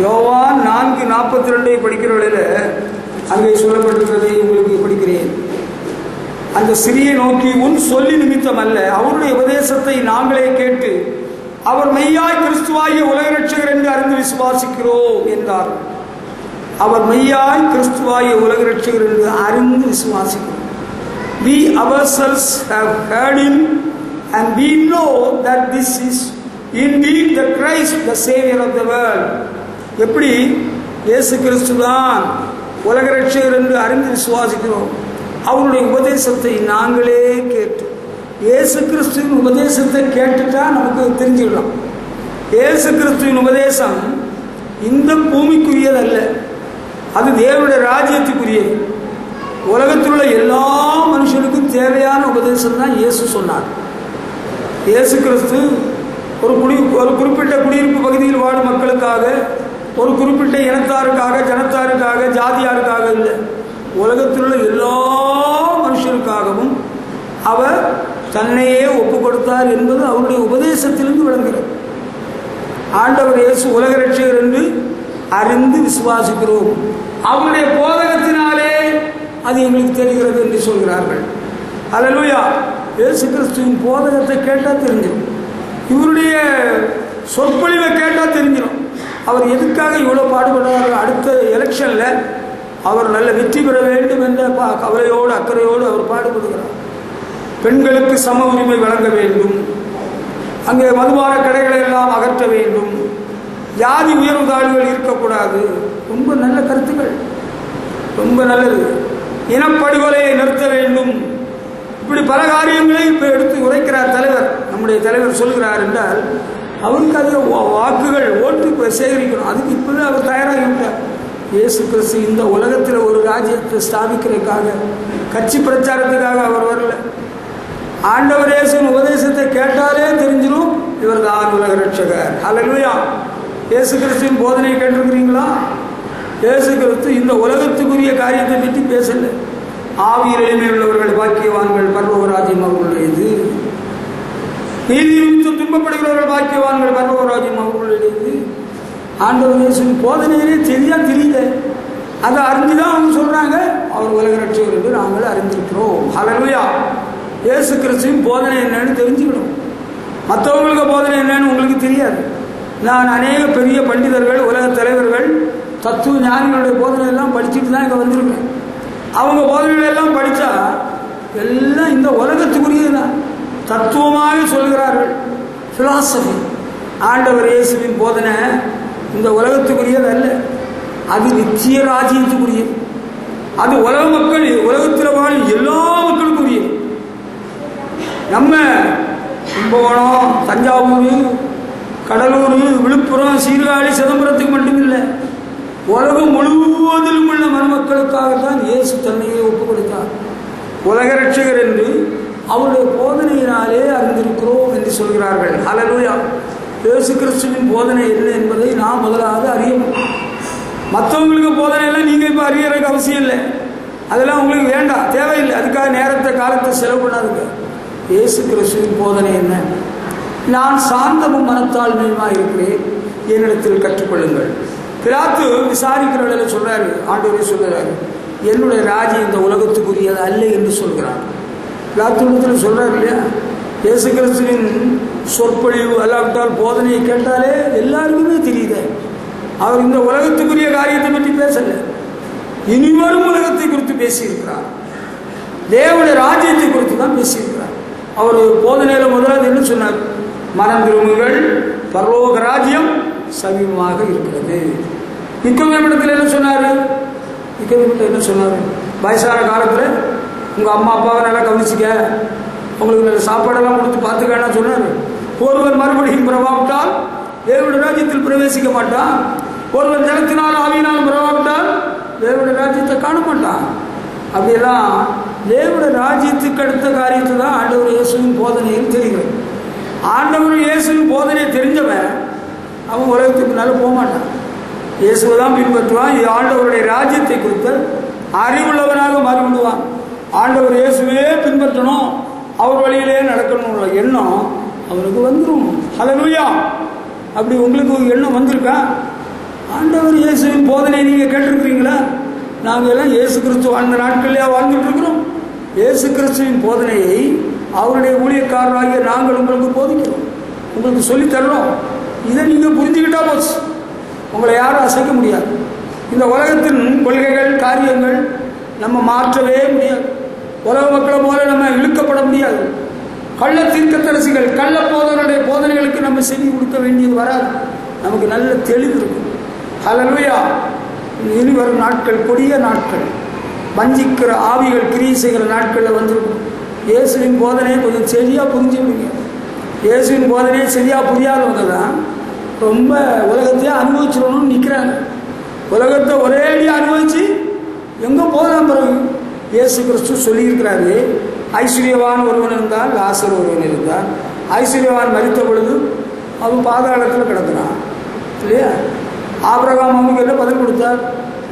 யோவான் 4:42 படிக்கிற வழியில் அங்கே சொல்லப்பட்டிருக்கிறதை உங்களுக்கு படிக்கிறேன். அந்த சிறியை நோக்கி, உன் சொல்லி நிமித்தம் அல்ல, அவருடைய உபதேசத்தை நாங்களே கேட்டு அவர் மெய்யாய் கிறிஸ்துவாகிய உலக ரட்சகர் என்று அறிந்து விசுவாசிக்கிறோம் என்றார். அவர் மெய்யாய் கிறிஸ்துவாகிய உலக ரட்சகர் என்று அறிந்து விசுவாசிக்கிறோம். We ourselves have heard him and we know that this is indeed the Christ, the Savior of the world. எப்படி? இயேசு கிறிஸ்து தான் உலக ரட்சகர் என்று அறிந்து விசுவாசிக்கிறோம். அவருடைய உபதேசத்தை நாங்களே கேட்டு, இயேசு கிறிஸ்துவின் உபதேசத்தை கேட்டுட்டா நமக்கு தெரிஞ்சுக்கலாம். இயேசு கிறிஸ்துவின் உபதேசம் இந்த பூமிக்குரியதல்ல, அது தேவனுடைய ராஜ்யத்துக்குரியது. உலகத்தில் உள்ள எல்லா மனுஷனுக்கும் தேவையான உபதேசம் தான் இயேசு சொன்னார். இயேசு கிறிஸ்து ஒரு குறிப்பிட்ட குடியிருப்பு பகுதியில் வாழும் மக்களுக்காக, ஒரு குறிப்பிட்ட இனத்தாருக்காக, ஜனத்தாருக்காக, ஜாதியாருக்காக இல்லை. உலகத்தில் உள்ள எல்லா மனுஷருக்காகவும் அவர் தன்னையே ஒப்பு கொடுத்தார் என்பது அவருடைய உபதேசத்திலிருந்து விளங்குகிறது. ஆண்டவர் இயேசு உலக ரட்சகர் என்று அறிந்து விசுவாசிக்கிறோம், அவருடைய போதகத்தினாலே அது எங்களுக்கு தெரிகிறது என்று சொல்கிறார்கள். அல்லேலூயா. இயேசு கிறிஸ்துவின் போதகத்தை கேட்டால் தெரிஞ்சிடும், இவருடைய சொற்பொழிவை கேட்டால் தெரிஞ்சிடும் அவர் எதுக்காக இவ்வளோ பாடுபடுறாரு. அடுத்த எலெக்ஷனில் அவர் நல்ல வெற்றி பெற வேண்டும் என்ற கவலையோடு அக்கறையோடு அவர் பாடுபடுகிறார். பெண்களுக்கு சம உரிமை வழங்க வேண்டும், அங்கே மதுபான கடைகளை எல்லாம் அகற்ற வேண்டும், ஜாதி உயர்வு தாழ்வுகள் இருக்கக்கூடாது. ரொம்ப நல்ல கருத்துக்கள், ரொம்ப நல்லது. இனப்படுகொலையை நிறுத்த வேண்டும், இப்படி பல காரியங்களை இப்போ எடுத்து உரைக்கிறார் தலைவர். நம்முடைய தலைவர் சொல்கிறார் என்றால் அவருக்கு அது வாக்குகள் ஓட்டு சேகரிக்கணும். அதுக்கு இப்போவே அவர் தயாராகிவிட்டார். இயேசு கிறிஸ்து இந்த உலகத்தில் ஒரு ராஜ்யத்தை ஸ்தாபிக்கிறதுக்காக, கட்சி பிரச்சாரத்துக்காக அவர் வரல. ஆண்டவர் இயேசுவின் உபதேசத்தை கேட்டாலே தெரிஞ்சிடும் இவர் தான் உலக ரட்சகர். அல்லேலூயா. இயேசு கிறிஸ்துவின் போதனையை கேட்டிருக்கிறீங்களா? இயேசு கிறிஸ்து இந்த உலகத்துக்குரிய காரியத்தை பற்றி பேசல. ஆவியில் எளிமை உள்ளவர்கள் பாக்கியவான்கள், பரலோக ராஜ்யம் அவர்களுடையது. நீதி நிமித்தம் துன்பப்படுகிறவர்கள் பாக்கியவான்கள், பரலோக ராஜ்யம் அவர்களுடையது. ஆண்டவர் இயேசுவின் போதனையிலே தெரியல, அதை அறிஞ்சுதான் அவங்க சொல்றாங்க அவர் உலக ரட்சகர் என்று நாங்கள் அறிந்திருக்கிறோம். அல்லேலூயா. இயேசு கிறிஸ்துவின் போதனை என்னன்னு தெரிஞ்சுக்கணும். மற்றவங்களுக்கு போதனை என்னன்னு உங்களுக்கு தெரியாது. நான் அநேக பெரிய பண்டிதர்கள், உலக தலைவர்கள், தத்துவ ஞானிகளுடைய போதனை எல்லாம் படிச்சுட்டு தான் இங்கே வந்திருக்கேன். அவங்க போதனைகள் எல்லாம் படித்தா எல்லாம் இந்த உலகத்துக்குரியதுதான், தத்துவமாக சொல்கிறார்கள். பிலாசபி. ஆண்டவர் இயேசுவின் போதனை இந்த உலகத்துக்குரியது அல்ல, அது நித்திய ராஜ்யத்துக்குரியது. அது உலக மக்கள், உலகத்தில் வாழும் எல்லா மக்களுக்குரியது. நம்ம கும்பகோணம், தஞ்சாவூர், கடலூர், விழுப்புரம், சீர்காழி, சிதம்பரத்துக்கு மட்டுமில்லை, உலகம் முழுவதிலும் உள்ள மருமக்களுக்காகத்தான் இயேசு தன்னையே ஒப்புக் கொடுத்தார். உலக ரட்சகர் என்று அவருடைய போதனையினாலே அறிந்திருக்கிறோம் என்று சொல்கிறார்கள். அல்லேலூயா. இயேசு கிறிஸ்துவின் போதனை என்ன என்பதை நாம் முதலாவது அறியணும். மற்றவங்களுக்கு போதனையெல்லாம் நீங்கள் இப்போ அறியறதுக்கு அவசியம் இல்லை, அதெல்லாம் உங்களுக்கு வேண்டாம், தேவையில்லை. அதுக்காக நேரத்தை காலத்தை செலவு பண்ணாதுங்க. இயேசு கிறிஸ்துவின் போதனை என்ன? நான் சாந்தமும் மனத்தாழ்மையுமாக இருக்கிறேன், என்னிடத்தில் கற்றுக்கொள்ளுங்கள். பிலாத்து விசாரிக்கிறவர்கள சொல்றாரு, ஆண்டவரே சொல்கிறாரு, என்னுடைய ராஜ்யம் இந்த உலகத்துக்குரியது அல்ல என்று சொல்கிறார். பிலாத்து சொல்றாரு இல்லையா? இயேசு கிறிஸ்துவின் சொற்பொழிவு அல்லாவிட்டால் போதனையை கேட்டாலே எல்லாருக்குமே தெரியுது அவர் இந்த உலகத்துக்குரிய காரியத்தை பற்றி பேசல, இனிவரும் உலகத்தை குறித்து பேசியிருக்கிறார். தேவனுடைய ராஜ்யத்தை குறித்து தான் பேசியிருக்கிறார். அவர் போதனையில முதலாவது என்ன சொன்னார்? மனம் திரும்புங்கள், பரலோக ராஜ்யம் சமீபமாக இருக்கிறது. நிக்கோதேமிடத்தில் என்ன சொன்னாரு? நிக்கோதேமிடத்தில் என்ன சொன்னாரு? வயசான காலத்தில் உங்க அம்மா அப்பாவை நல்லா கவனிச்சுக்க, உங்களுக்கு நல்ல சாப்பாடெல்லாம் கொடுத்து பார்த்துக்கன்னு சொன்னாரு. ஒருவர் மறுபடியும் பிறவாவிட்டால் தேவனுடைய ராஜ்யத்தில் பிரவேசிக்க மாட்டான். ஒருவர் ஜலத்தினால் ஆவியினாலும் பிறவாவிட்டால் தேவனுடைய ராஜ்யத்தை காண மாட்டான். அப்படியெல்லாம் தேவனுடைய ராஜ்யத்துக்கு அடுத்த காரியத்தை தான் ஆண்டவர் இயேசுவின் போதனையில் தெரிகிறது. ஆண்டவர் இயேசுவின் போதனையை தெரிஞ்சவன் அவன் உலகத்துக்கு மேலே போக மாட்டான், இயேசுவை தான் பின்பற்றுவான். ஆண்டவருடைய ராஜ்யத்தை குறித்து அறிவுள்ளவனாக மாறிவிடுவான். ஆண்டவர் இயேசுவே பின்பற்றணும், அவர் வழியிலே நடக்கணும்ன்ற எண்ணம் அவனுக்கு வந்துடும். ஹல்லேலூயா. அப்படி உங்களுக்கு ஒரு எண்ணம் வந்திருக்கா? ஆண்டவர் இயேசுவின் போதனை நீங்கள் கேட்டிருக்கிறீங்களா? நாங்கள் எல்லாம் இயேசு கிறிஸ்து வாழ்ந்த நாட்கள்லேயே வாழ்ந்துட்டு இருக்கிறோம். இயேசு கிறிஸ்துவின் போதனையை அவருடைய ஊழியக்காரராகிய நாங்கள் உங்களுக்கு போதிக்கிறோம், உங்களுக்கு சொல்லித்தர்றோம். இதை நீங்கள் புரிஞ்சுக்கிட்டா போச்சு, உங்களை யாரும் அசைக்க முடியாது. இந்த உலகத்தின் கொள்கைகள், காரியங்கள் நம்ம மாற்றவே முடியாது. உலக மக்களை போல நம்ம இழுக்கப்பட முடியாது. கள்ள தீர்க்கதரிசிகள், கள்ள போதனுடைய போதனைகளுக்கு நம்ம செவி கொடுக்க வேண்டியது வராது. நமக்கு நல்ல தெளிவு இருக்கும். ஹல்லேலூயா. இனி வரும் நாட்கள் கொடிய நாட்கள், வஞ்சிக்கிற ஆவிகள் கிரியை செய்கிற நாட்களில் வந்திருக்கும். இயேசுவின் போதனையை கொஞ்சம் சரியாக புரிஞ்சுவிடுங்க. இயேசுவின் போதனையை சரியாக புரியாதவங்க தான் ரொம்ப உலகத்தையே அனுபவிச்சிடணும்னு நிற்கிறாங்க. உலகத்தை ஒரேடியாக அனுபவித்து எங்கே போகலாம்? பிறகு இயேசு கிறிஸ்து சொல்லியிருக்கிறாரு, ஐஸ்வர்யவான் ஒருவன் இருந்தால், லாசர் ஒருவன் இருந்தால். ஐஸ்வர்யவான் மரித்த பொழுது அவன் பாதாளத்தில் கிடக்கிறான் இல்லையா? ஆபிரகாம் அவனுக்கு என்ன பதில் கொடுத்தார்?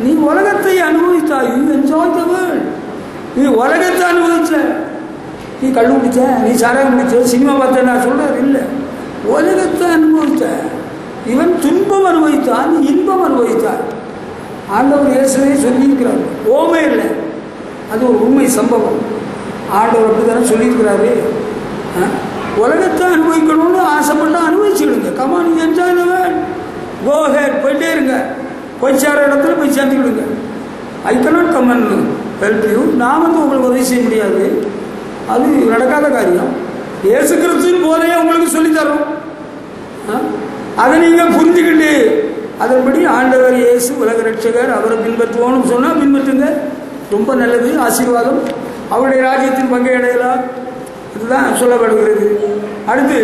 நீ உலகத்தை அனுபவித்தாய். You enjoy the world. நீ உலகத்தை அனுபவிச்ச. நீ கள்ளு குடிச்ச, நீ சாராயம் குடிச்ச, சினிமா பார்த்த நான் சொல்றாரு இல்லை. உலகத்தை அனுபவித்த. இவன் துன்பம் அனுபவித்தான், நீ இன்பம் அனுபவித்தார். ஆண்டவர் இயேசுவே சொல்லியிருக்கிறார். ஓமை இல்லை, அது ஒரு உண்மை சம்பவம். ஆண்டவர் அப்படி தானே சொல்லியிருக்கிறாரு. உலகத்தை அனுபவிக்கணும்னு ஆசைப்பட்டா அனுபவிச்சுடுங்க. கமான், நீ enjoy the world. Go head, போயிட்டே இருங்க. போய் சேர இடத்துல போய் சேர்ந்துக்கிடுங்க. I cannot come and help you. நான் வந்து உங்களுக்கு உதவி செய்ய முடியாது, அது நடக்காத காரியம். இயேசு கிறிஸ்துவின் போதையே உங்களுக்கு சொல்லித்தரோம். அதை நீங்கள் புரிஞ்சுக்கிட்டு அதன்படி ஆண்டவர் இயேசு உலக ரட்சகர், அவரை பின்பற்றுவோம்னு சொன்னால் பின்பற்றுங்க. ரொம்ப நல்லது, ஆசீர்வாதம். அவருடைய ராஜ்யத்தின் பங்கை அடையலாம். இதுதான் சொல்லப்படுகிறது. அடுத்து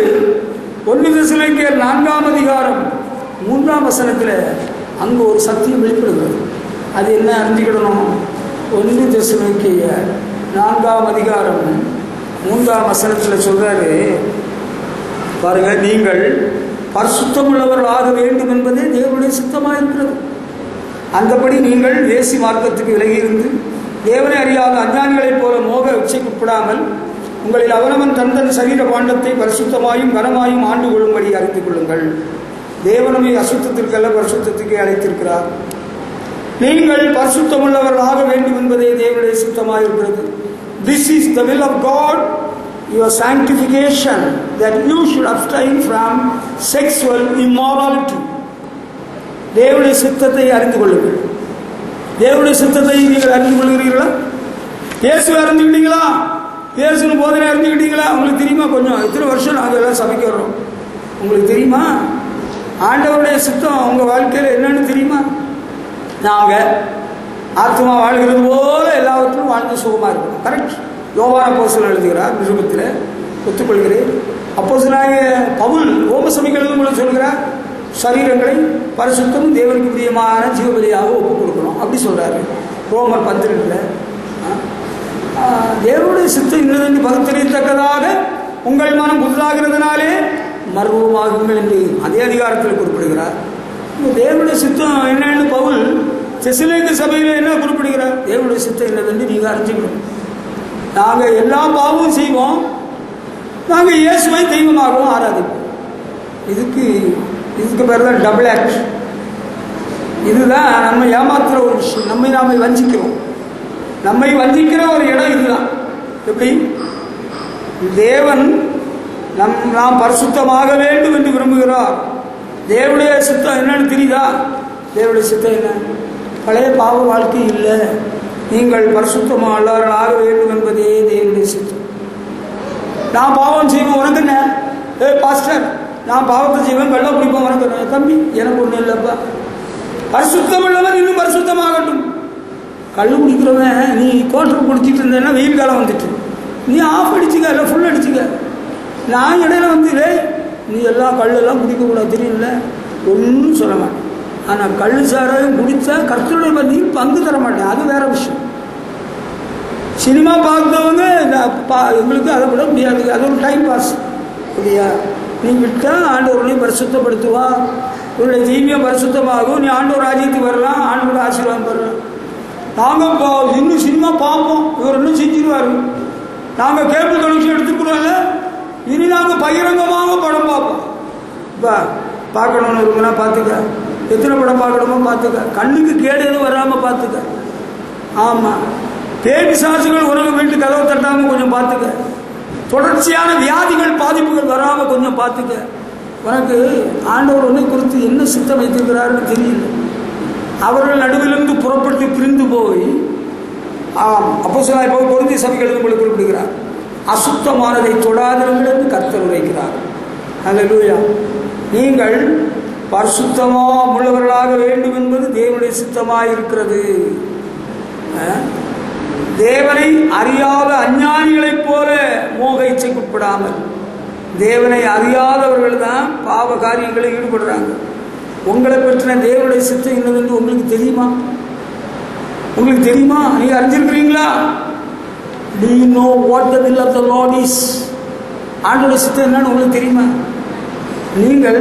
1 தெசலோனிக்கேயர் 4ஆம் அதிகாரம் 3ஆம் வசனத்தில் அங்கே ஒரு சத்தியம் வெளிப்படுகிறது. அது என்ன அறிஞ்சிக்கிடணும்? 1 தெசலோனிக்கேயர் 4ஆம் அதிகாரம் 3ஆம் வசனத்தில் சொல்றாரு பாருங்க, நீங்கள் பரிசுத்தமுள்ளவர்கள் ஆக வேண்டும் என்பதே தேவனுடைய சித்தமாக இருக்கிறது. அந்தபடி நீங்கள் வேசி மார்க்கத்துக்கு விலகியிருந்து தேவனை அறியாத அஞ்ஞானிகளைப் போல மோக இச்சைக்குட்படாமல் உங்களில் அவனவன் தன் சரீர பாண்டத்தை பரிசுத்தமாயும் கனமாயும் ஆண்டு கொள்ளும்படி அறிந்து கொள்ளுங்கள். தேவனமே அசுத்தத்திற்கல்ல பரிசுத்தத்துக்கே அழைத்திருக்கிறார். நீங்கள் பரிசுத்தமுள்ளவர்களாக வேண்டும் என்பதே தேவனுடைய சித்தமாக இருக்கிறது. This is the will of God, your sanctification, that you should abstain from sexual immorality. தேவனுடைய சித்தத்தை அறிந்து கொள்ளுங்கள். தேவனுடைய சித்தத்தை நீங்கள் அறிந்து கொள்கிறீர்களா? இயேசுவை அறிஞ்சுக்கிட்டீங்களா? இயேசுன்னு போதனை அறிஞ்சுக்கிட்டீங்களா? உங்களுக்கு தெரியுமா? கொஞ்சம் எத்தனை வருஷம் நாங்கள் எல்லாம் சபைக்கு வர்றோம், உங்களுக்கு தெரியுமா? ஆண்டவருடைய சித்தம் உங்கள் வாழ்க்கையில் என்னன்னு தெரியுமா? நாங்கள் ஆத்மா வாழ்கிறது போல எல்லாவற்றிலும் வாழ்ந்து சுகமாக இருக்கணும். கரெக்ட். யோவான் அப்போஸ்தலன் எழுதுகிறார், நிருபத்தில் ஒத்துக்கொள்கிறேன். அப்போஸ்தலனாகிய பவுல் ரோம சபைக்கு எழுதும்போது சொல்கிறார், சரீரங்களை பரிசுத்தமும் தேவனுக்கு பிரியமான ஜீவபலியாக ஒப்புக் கொடுக்கணும் அப்படி சொல்கிறாரு ரோமர் 12. தேவனுடைய சித்தம் இன்னதென்று பகுத்தறியத்தக்கதாக உங்கள் மனம் புதிதாகிறதுனாலே மர்வமாகுங்கள் என்று அதே அதிகாரத்தில் குறிப்பிடுகிறார். தேவனுடைய சித்தம் என்னன்னு பவுல் தெசலோனிக்கே சபையில் என்ன குறிப்பிடுகிறார்? தேவனுடைய சித்தம் என்னதென்று நீங்கள் அறிஞ்சுக்கணும். நாங்கள் எல்லா பாவமும் செய்வோம், நாங்கள் இயேசுவை தெய்வமாகவும் ஆராதிப்போம். இதுக்கு பேர் தான் டபுள் ஆக்ட். இதுதான் நம்ம ஏமாத்துற ஒரு விஷயம். நம்மை வஞ்சிக்கிறோம். நம்மை வஞ்சிக்கிற ஒரு இடம் இதுதான். எப்படி? தேவன் நாம் பரிசுத்தமாக வேண்டும் என்று விரும்புகிறார். தேவனுடைய சித்தம் என்னன்னு தெரியுதா? தேவனுடைய சித்தம் என்ன? பழைய பாவ வாழ்க்கை இல்லை, நீங்கள் பரிசுத்தமாக எல்லாரும் ஆக வேண்டும் என்பதே தேவனுடைய சித்தம். நான் பாவம் செய்வேன், உனக்கு என்ன? பாஸ்டர், நான் பாவத்தை செய்வேன், வெள்ளம் குடிப்போம், உனக்கு என்ன? தம்பி, எனக்கு ஒன்றும் இல்லைப்பா. பரிசுத்தம் உள்ளவன் இன்னும் பரிசுத்தமாகட்டும். கல் குடிக்கிறவன் நீ கோட்டர் குடிச்சிட்டு இருந்தேன்னா வெயில் காலம் வந்துட்டு நீ ஆஃப் அடிச்சுக்க, இல்லை ஃபுல் அடிச்சுக்க. நான் இடையில வந்து நீ எல்லாம் கல்லெல்லாம் குடிக்கக்கூடாது தெரியல, ஒன்றும் சொல்ல மாட்டேன். ஆனால் கல் சாராயம் குடித்தா கர்த்தருடைய பந்தியில் பங்கு தர மாட்டேன், அது வேற விஷயம். சினிமா பார்த்தவங்க எங்களுக்கு அதை விட முடியாது, அது ஒரு டைம் பாஸ் இல்லையா? நீ விட்டால் ஆண்டவரை பரிசுத்தப்படுத்துவா, உன்னுடைய ஜீவியம் பரிசுத்தமாகும், நீ ஆண்டவர் ராஜ்யத்துக்கு வரலாம், ஆண்டோட ஆசீர்வாதம் பெறலாம். நாங்கள் இன்னும் சினிமா பார்ப்போம், இவர் இன்னும் செஞ்சிருவார். நாங்கள் கேபிள் கனெக்ஷன் எடுத்துக்கிறோம்ல, இனி நாங்கள் பகிரங்கமாக படம் பார்ப்போம். இப்போ பார்க்கணுன்னு இருக்குன்னா பார்த்துக்க, எத்தனை படம் பார்க்கணுமோ பார்த்துக்க, கண்ணுக்கு கேடு எதுவும் வராமல் பார்த்துக்க. ஆமாம், பேபி சாசுகள் உனக்கு வீட்டு கதவை தட்டாமல் கொஞ்சம் பார்த்துக்க. தொடர்ச்சியான வியாதிகள் பாதிப்புகள் வராமல் கொஞ்சம் பார்த்துக்க. உனக்கு ஆண்டவர் ஒன்றை குறித்து என்ன சித்தம் வைத்திருக்கிறாருன்னு தெரியல. அவர்கள் நடுவிலிருந்து புறப்பட்டு பிரிந்து போய் அப்போஸ்தலனாகிய பவுல் கொரிந்திய சபைக்கு எழுதும்போது குறிப்பிடுகிறார், அசுத்தமானதை தொடாதிருங்கள் என்று கர்த்தர் உரைக்கிறார். அல்லேலூயா. நீங்கள் பரிசுத்தமாக உள்ளவர்களாக வேண்டும் என்பது தேவனுடைய சித்தமாக இருக்கிறது. தேவனை அறியாத அஞ்ஞானிகளைப் போல மோக இச்சைக்குட்படாமல், தேவனை அறியாதவர்கள் தான் பாவ காரியங்களில் ஈடுபடுறாங்க. உங்களை பற்றின தேவனுடைய சித்தம் என்னவென்று உங்களுக்கு தெரியுமா? உங்களுக்கு தெரியுமா? நீங்க அறிஞ்சிருக்கிறீங்களா? Do you know what the will of the Lord is? ஆண்டவருடைய சித்தம் என்னன்னு உங்களுக்கு தெரியுமா? நீங்கள்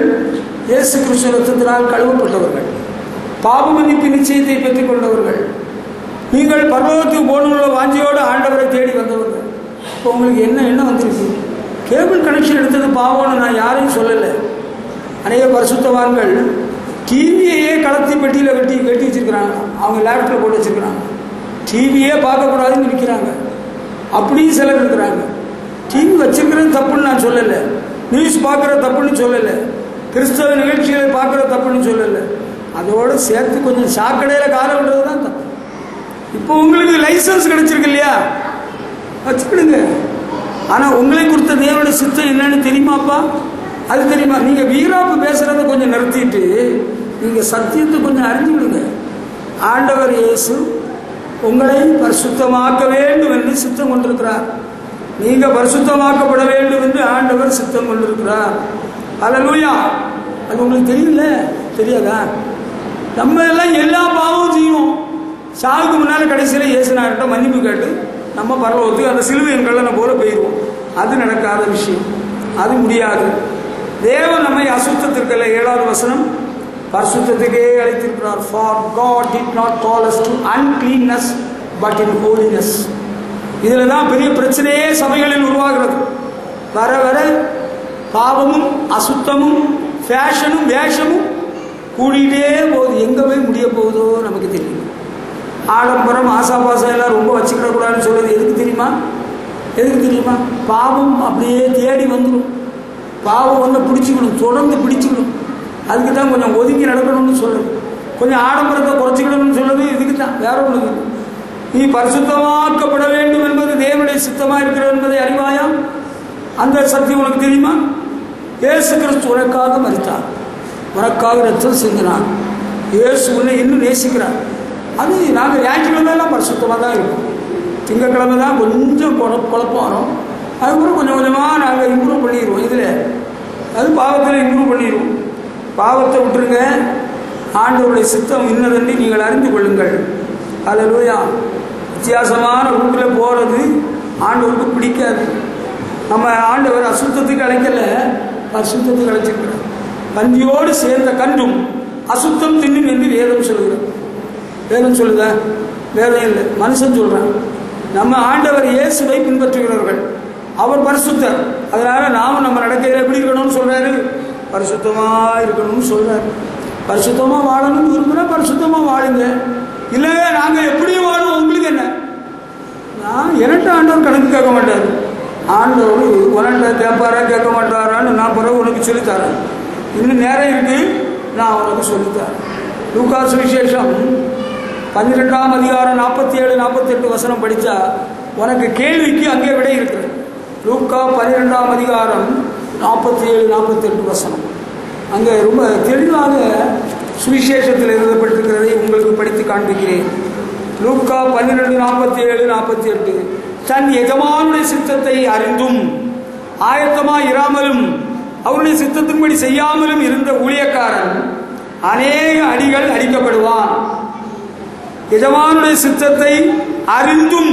இயேசு கிறிஸ்து ரத்தத்தினால் கழுவப்பட்டவர்கள். பாவ மன்னிப்பு நிச்சயத்தை பெற்றுக் கொண்டவர்கள். நீங்கள் பரலோகத்துக்கு போகணுள்ள வாஞ்சியோடு ஆண்டவரை தேடி வந்தவர்கள். இப்போ உங்களுக்கு என்ன எண்ணம் வந்திருக்கு? கேபிள் கனெக்ஷன் எடுத்தது பாவம்னு நான் யாரையும் சொல்லலை. அநேக பரிசுத்தவான்கள் டிவியையே கலத்தி பெட்டியில் வெட்டி வச்சுருக்கிறாங்க. அவங்க லேப்டாப்பில் போட்டு வச்சுருக்கிறாங்க. டிவியே பார்க்கக்கூடாதுன்னு நிற்கிறாங்க. அப்படியும் சிலர் இருக்கிறாங்க. டிவி வச்சுருக்கிறது தப்புன்னு நான் சொல்லலை, நியூஸ் பார்க்குற தப்புன்னு சொல்லலை, கிறிஸ்தவ நிகழ்ச்சிகளை பார்க்குற தப்புன்னு சொல்லலை. அதோடு சேர்த்து கொஞ்சம் சாக்கடையில் காலம் விடுறது தான் தப்பு. இப்போ உங்களுக்கு லைசன்ஸ் கிடைச்சிருக்கு இல்லையா, வச்சுக்கிடுங்க. ஆனால் உங்களை கொடுத்த தேவனுடைய சித்தம் என்னன்னு தெரியுமாப்பா? அது தெரியுமா? நீங்கள் வீராப்பு பேசுகிறத கொஞ்சம் நிறுத்திட்டு நீங்கள் சத்தியத்தை கொஞ்சம் அறிஞ்சு விடுங்க. ஆண்டவர் இயேசு உங்களை பரிசுத்தமாக்க வேண்டும் என்று சித்தம் கொண்டிருக்கிறார். நீங்கள் பரிசுத்தமாக்கப்பட வேண்டும் என்று ஆண்டவர் சித்தம் கொண்டிருக்கிறார். அல்லேலூயா. அது உங்களுக்கு தெரியல, தெரியாதா? நம்ம எல்லாம் எல்லா பாவமும் செய்வோம். சாவுக்கு முன்னால் கடைசியில் இயேசுநாதர்கிட்ட மன்னிப்பு கேட்டு நம்ம பரலோகத்துக்கு அந்த சிலுவையின் கல்லனை போல போயிடுவோம். அது நடக்காத விஷயம், அது முடியாது. தேவன் நம்மை அசுத்தத்திற்கல்ல, 7வது வசனம், பரிசுத்தத்துக்கே அழைத்திருக்கிறார். For God did not call us to uncleanness but in holiness. இதில் தான் பெரிய பிரச்சனையே சபைகளில் உருவாகிறது. வர வர பாவமும் அசுத்தமும் ஃபேஷனும் வேஷமும் கூடிகிட்டே போகுது. எங்கே போய் முடிய போகுதோ நமக்கு தெரியும். ஆடம்பரம் ஆசாபாசம் எல்லாம் ரொம்ப வச்சுக்கிடக்கூடாதுன்னு சொல்கிறது எதுக்கு தெரியுமா? எதுக்கு தெரியுமா? பாவம் அப்படியே தேடி வந்துடும். பாவம் வந்து பிடிச்சிக்கணும், தொடர்ந்து பிடிச்சிக்கணும். அதுக்கு தான் கொஞ்சம் ஒதுங்கி நடக்கணும்னு சொல்லுது. கொஞ்சம் ஆடம்பரத்தை குறைச்சிக்கணும்னு சொல்லுது. இதுக்கு தான், வேற ஒன்று. நீ பரிசுத்தமாக்கப்பட வேண்டும் என்பது தேவனுடைய சித்தமாக இருக்கிறது என்பதை அறிவாயா? அந்த சக்தி உனக்கு தெரியுமா? இயேசு கிறிஸ்து உனக்காக மரித்தார், உனக்காக ரத்தம் சிந்தினார். இயேசு உன்னை இன்னும் நேசிக்கிறார். அது நாங்கள் ஞாயிற்றுக்கிழமையெல்லாம் பரிசுத்தமாக தான் இருக்கோம். திங்கக்கிழமை தான் கொஞ்சம் குழப்பம் வரும். அதுக்கப்புறம் கொஞ்சம் கொஞ்சமாக நாங்கள் இம்ப்ரூவ் பண்ணிடுவோம். இதில் அது பாவத்தில் இம்ப்ரூவ் பண்ணிடுவோம். பாவத்தை விட்டுருங்க. ஆண்டவருடைய சித்தம் இன்னதென்று நீங்கள் அறிந்து கொள்ளுங்கள். அல்லேலூயா. வித்தியாசமான ரூட்டில் போகிறது ஆண்டவருக்கு பிடிக்காது. நம்ம ஆண்டவர் அசுத்தத்துக்கு அழைக்கலை, அசுத்தத்துக்கு அழைச்சிருக்கிறார். பந்தியோடு சேர்ந்த கன்றும் அசுத்தம் தின்னும் என்று வேதம் சொல்லுகிறார். வேதம் சொல்லுங்க, வேதம் இல்லை, மனுஷன் சொல்கிறான். நம்ம ஆண்டவர் இயேசுவை பின்பற்றுகிறவர்கள், அவர் பரிசுத்தர். அதனால நாமும் நம்ம நடக்கையில் எப்படி இருக்கணும்னு சொல்றாரு? பரிசுத்தமாக இருக்கணும்னு சொல்றாரு. பரிசுத்தமாக வாழணும்னு விரும்புனா பரிசுத்தமாக வாழுங்க. இல்லை நாங்கள் எப்படி வாழுவோம் உங்களுக்கு என்ன? நான் என்கிட்ட ஆண்டவர் கணக்கு கேட்க மாட்டார். ஆண்டவர் உன்கிட்ட கேட்பாரா கேட்க மாட்டாரான்னு நான் பிறகு உனக்கு சொல்லித்தரேன். இன்னும் நேரம் இருக்கு, நான் உனக்கு சொல்லித்தரேன். லூக்கா சுவிசேஷம் 12ஆம் அதிகாரம் 47, 48 வசனம் படித்தா உனக்கு கேள்விக்கு அங்கே விடை இருக்கிறது. லூக்கா 12ஆம் அதிகாரம் 47, 48 வசனம் அங்கே ரொம்ப தெளிவாக சுவிசேஷத்தில் எழுதப்பட்டிருக்கிறதை உங்களுக்கு படித்து காண்பிக்கிறேன். லூக்கா 12, 47, 48. தன் எஜமானுடைய சித்தத்தை அறிந்தும் ஆயத்தமாக இராமலும் அவருடைய சித்தத்தின்படி செய்யாமலும் இருந்த ஊழியக்காரன் அநேக அடிகள் அடிக்கப்படுவான். எஜமானுடைய சித்தத்தை அறிந்தும்,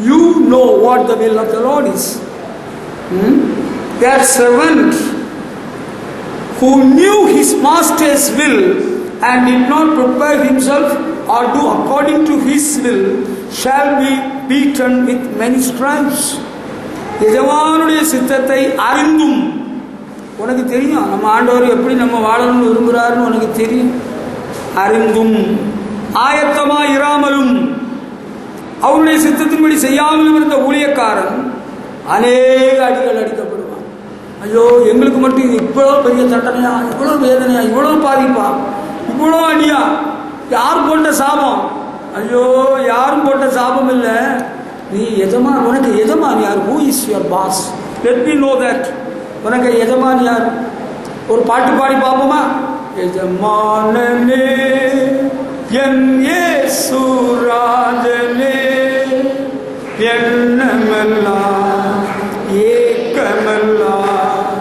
you know what the will of the Lord is. That servant who knew his master's will and did not prepare himself or do according to his will shall be beaten with many stripes. எஜமானுடைய சித்தத்தை அறிந்தும், உனக்கு தெரியும் நம்ம ஆண்டவர் எப்படி நம்ம வாழணும்னு விரும்புகிறாருன்னு உனக்கு தெரியும். அறிந்தும் ஆயத்தமாக இராமலும் அவருடைய சித்தத்தின்படி செய்யாமலும் இருந்த ஊழியக்காரன் அநேக அடிகள் அடிக்கப்படுவான். ஐயோ எங்களுக்கு மட்டும் இது இவ்வளோ பெரிய தண்டனையா, இவ்வளோ வேதனையா, இவ்வளோ பாதிப்பா, இவ்வளோ அடியா, யார் போட்ட சாபம்? ஐயோ யாரும் போட்ட சாபம் இல்லை. நீ எஜமான், உனக்கு எஜமான் யார்? Who is your boss? Let me know that. உனக்கு எஜமான் யார்? ஒரு பாட்டு பாடி பார்ப்போமா? எஜமானனே என் இயேசு ராஜனே எண்ணமெல்லாம் ஏக்கமெல்லாம்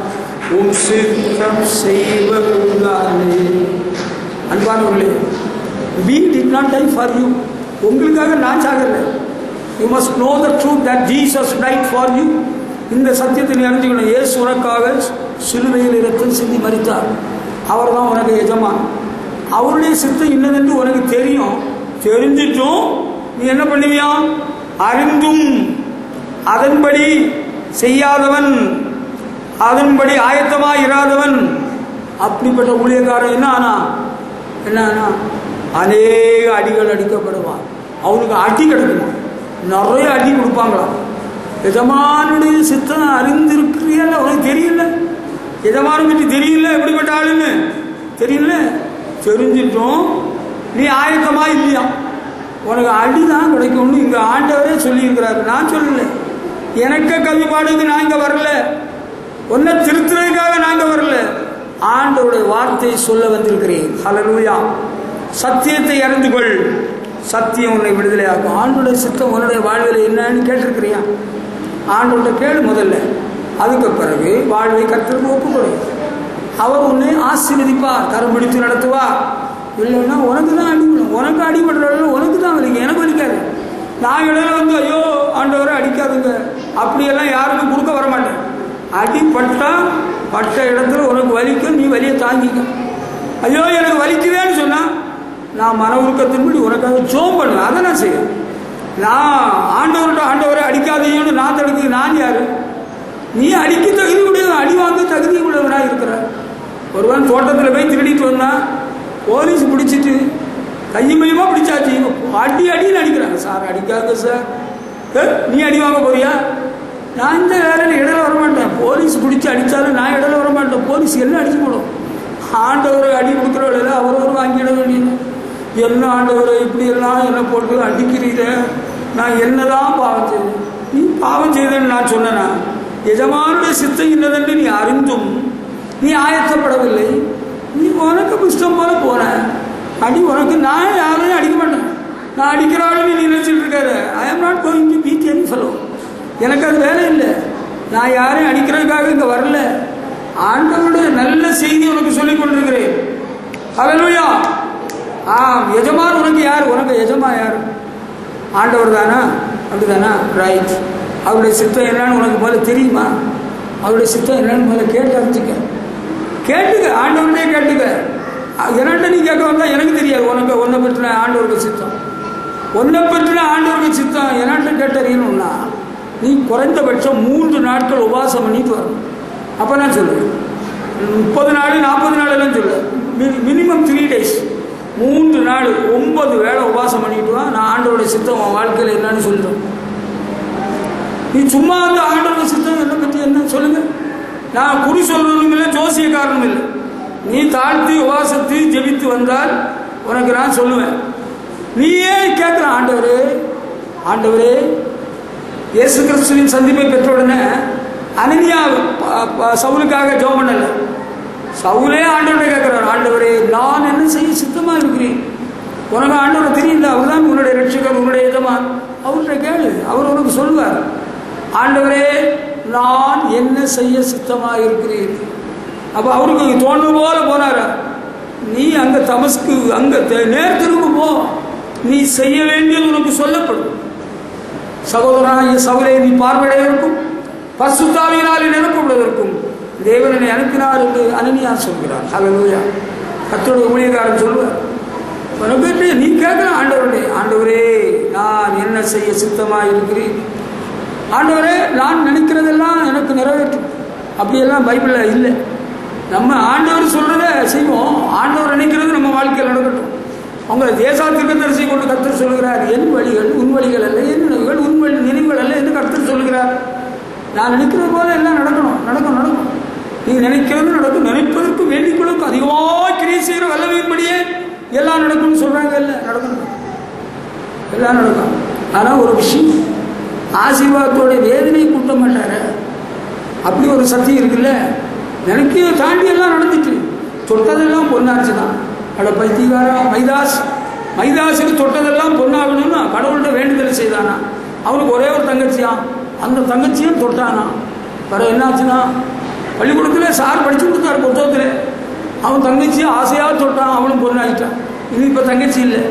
உம் சித்தம் செய்வதாலே. அன்பானவர்களே, we did not die for you. உங்களுக்காக நான் சாகல. You must know the truth that Jesus died for you. இந்த சத்தியத்தை நீ அறிஞ்சுக்கணும். இயேசு உனக்காக சிலுவையில் இரத்தம் சிந்தி மரித்தார். அவர் தான் உனக்கு எஜமான். அவருடைய சித்தம் இன்னதென்று உனக்கு தெரியும். தெரிஞ்சிட்டும் நீ என்ன பண்ணுவியா? அறிந்தும் அதன்படி செய்யாதவன், அதன்படி ஆயத்தமாக இராதவன், அப்படிப்பட்ட ஊழியக்காரன் என்ன ஆனா அநேக அடிகள் அடிக்கப்படுவான். அவனுக்கு அடி கிடைக்குமா? நிறைய அடி கொடுப்பாங்களாம். எஜமானுடைய சித்தம் அறிந்திருக்கிறியல்ல, உனக்கு தெரியல. எஜமான பற்றி தெரியல, எப்படிப்பட்ட ஆளுன்னு தெரியல. தெரிஞ்சிட்டும் நீ ஆயத்தமா இல்லையா, உனக்கு அடிதான் கிடைக்கும்னு இங்க ஆண்டவரே சொல்லியிருக்கிறாரு. நான் சொல்லல, எனக்கு கவி பாடுக்கு நான் இங்க வரல, உன்னை திருத்துறதுக்காக நான் இங்க வரல, ஆண்டவருடைய வார்த்தையை சொல்ல வந்திருக்கிறேன். ஹல்லேலூயா. சத்தியத்தை அறிந்து கொள், சத்தியம் உன்னை விடுதலையாகும். ஆண்டோட சித்தம் உன்னுடைய வாழ்வில் என்னன்னு கேட்டிருக்கிறியா? ஆண்டோட கேளு முதல்ல. அதுக்கு பிறகு வாழ்வை கர்த்தருக்கு ஒப்புக்கொடு. அவர் உன்னை ஆசீர்வதிப்பார், கரம் பிடித்து நடத்துவார். இல்லைன்னா உனக்கு தான் அடிபடும். உனக்கு அடிபடுறதுல உனக்கு தான் வலிக்கும், எனக்கு வலிக்காது. நான் இடையில வந்து ஐயோ ஆண்டவரை அடிக்காதுங்க அப்படியெல்லாம் யாருக்கும் கொடுக்க வர மாட்டேன். அடிப்பட்டா பட்ட இடத்துல உனக்கு வலிக்கும், நீ வலியை தாங்கிக்க. ஐயோ எனக்கு வலிக்குவேன்னு சொன்னா நான் மன உருக்கத்தின்படி உனக்காக ஜோம் பண்ணுவேன். அதை நான் செய்வேன். நான் ஆண்டவரை அடிக்காதையோன்னு நான் தடுக்க நான் யாரு? நீ அடிக்க தகுதி உடையவன், அடி வாங்க தகுதி உடையவனாக இருக்கிற. ஒருவன் தோட்டத்தில் போய் திருடிட்டு வந்தான், போலீஸ் பிடிச்சிட்டு கையமையமா பிடிச்சாச்சு, அடின்னு அடிக்கிறாங்க. சார் அடிக்காங்க சார், நீ அடி வாங்க போறியா? நான் இந்த வேலையில் இடையில வரமாட்டேன். போலீஸ் பிடிச்சி அடித்தாலும் நான் இடையில வரமாட்டேன். போலீஸ் என்ன அடிச்சு போடும். ஆண்டவரை அடி கொடுக்குறவங்கள அவரவர் வாங்கிட வேண்டியது. என்ன ஆண்டவரை இப்படி எல்லாம் என்ன போட்டு அடிக்கிறீங்க, நான் என்னதான் பாவம் செய்தேன்? நீ பாவம் செய்தேன்னு நான் சொன்னேன்னா? எஜமானுடைய சித்தம் என்னதென்று நீ அறிந்தும் நீ ஆயத்தப்படவில்லை. நீ உனக்கு புஷ்டம் போல போன அடி. உனக்கு நான் யாரையும் அடிக்க மாட்டேன். நான் அடிக்கிறாள் நீ நினைச்சிட்டு இருக்காரு. I am not going to beat any fellow. எனக்கு அது வேலை இல்லை. நான் யாரையும் அடிக்கிறதுக்காக இங்கே வரல. ஆண்டவருடைய நல்ல செய்தி உனக்கு சொல்லிக் கொண்டிருக்கிறேன். ஹல்லேலூயா. எஜமான் உனக்கு யார்? உனக்கு எஜமா யார்? ஆண்டவர் தானா? அப்படிதானா? ரைட். அவருடைய சித்தம் என்னன்னு உனக்கு முதல்ல தெரியுமா? அவருடைய சித்தம் என்னன்னு முதல்ல கேட்டு கேட்டுக்க. ஆண்டவருடைய கேட்டுக்க. என்கிட்ட நீ கேட்க வந்தா எனக்கு தெரியாது. உனக்கு ஒன்றை பற்றின ஆண்டவருக்கு சித்தம், ஒன்றை பற்றின ஆண்டவருக்கு சித்தம் என்கிட்ட கேட்டறியணும்னா நீ குறைந்தபட்சம் 3 நாட்கள் உபவாசம் பண்ணிட்டு வரணும். அப்போ நான் சொல்லுவேன் 30 நாள் 40 நாள் எல்லாம் சொல்ல, மினிமம் 3 days, 3 நாள் 9 வேளை உபவாசம் பண்ணிட்டு வா. நான் ஆண்டவருடைய சித்தம் உன் வாழ்க்கையில் என்னன்னு சொல்லிட்டோம். நீ சும்மா வந்து ஆண்டவருடைய சித்தம் என்னை பற்றி என்ன சொல்லுங்க. நான் குறி சொல்றதும் இல்லை, ஜோசிய காரணம் இல்லை. நீ தாழ்த்தி உபவாசத்து ஜெபித்து வந்தால் உனக்கு நான் சொல்லுவேன். நீயே கேட்கல, ஆண்டவரே இயேசு கிறிஸ்துவின் சந்திப்பை பெற்ற உடனே அனனியா சவுலுக்காக ஜெபம் பண்ணல. சவுலே ஆண்டவரை கேட்கிறார், ஆண்டவரே நான் என்ன செய்ய சித்தமா இருக்கிறேன்? உனக்கு ஆண்டவரை தெரியல, அவர் தான் உன்னுடைய ரட்சகர், உன்னுடைய எஜமான். அவர்கிட்ட கேளு, அவர் உனக்கு சொல்வார். ஆண்டவரே நான் என்ன செய்ய சித்தமா இருக்கிறேன். அப்ப அவருக்கு தோன்று போல போனார. நீ அங்க தமஸ்கு அங்க நேர் திரும்ப போ, நீ செய்ய வேண்டியது உனக்கு சொல்லப்படும். சகோதரனாகிய சவுலை நீ பார்வையிடுவதற்கும் பரிசுத்த ஆவியினாலே நிரப்பப்படுவதற்கும் தேவன் என்னை அனுப்பினார் என்று அனனியா சொல்கிறார். ஹல்லேலூயா. கர்த்தருடைய ஊழியக்காரன் சொல்வார், உனக்கு நீ கேட்கிற ஆண்டவரே நான் என்ன செய்ய சித்தமாக இருக்கிறேன். ஆண்டவரே நான் நினைக்கிறதெல்லாம் எனக்கு நிறைவேற்றும். அப்படியெல்லாம் பைபிளில் இல்லை. நம்ம ஆண்டவர் சொல்றத செய்வோம். ஆண்டவர் நினைக்கிறது நம்ம வாழ்க்கையில் நடக்கட்டும். அவங்க தேசாத்திற்கதரிசி கொண்டு கர்த்தர் சொல்கிறார், என் வழிகள் உன் வழிகள் அல்ல, என் நினைவுகள் உன் நினைவுகள் அல்ல என்று கர்த்தர் சொல்கிறார். நான் நினைக்கிறது போல எல்லாம் நடக்கும். நீ நினைக்கிறது நடக்கும். நினைப்பதற்கு வேண்டிக்கொள்ளுக்கு அதிகமாக கிரியை செய்கிற வல்லமையின்படியே எல்லாம் நடக்கும்னு சொல்றாங்க. எல்லாம் நடக்கும். ஆனால் ஒரு விஷயம், ஆசீர்வாதத்தோட வேதனை கூட்ட மாட்டாரு. அப்படி ஒரு சக்தி இருக்குல்ல. எனக்கு தாண்டி எல்லாம் நடந்துட்டு தொட்டதெல்லாம் பொண்ணாச்சு தான். அட பைத்தியகாரா மைதாசுக்கு தொட்டதெல்லாம் பொண்ணாகணும்னு கடவுள்கிட்ட வேண்டுதல் செய்தானா. அவனுக்கு ஒரே ஒரு தங்கச்சியா, அந்த தங்கச்சியும் தொட்டானா. வேற என்னாச்சுன்னா பள்ளிக்கூடத்தில் சார் படிச்சு கொடுத்தாரு புத்தகத்தில். அவன் தங்கச்சியும் ஆசையாக தொட்டான், அவனும் பொண்ணாகிட்டான். இனி இப்போ தங்கச்சி இல்லை.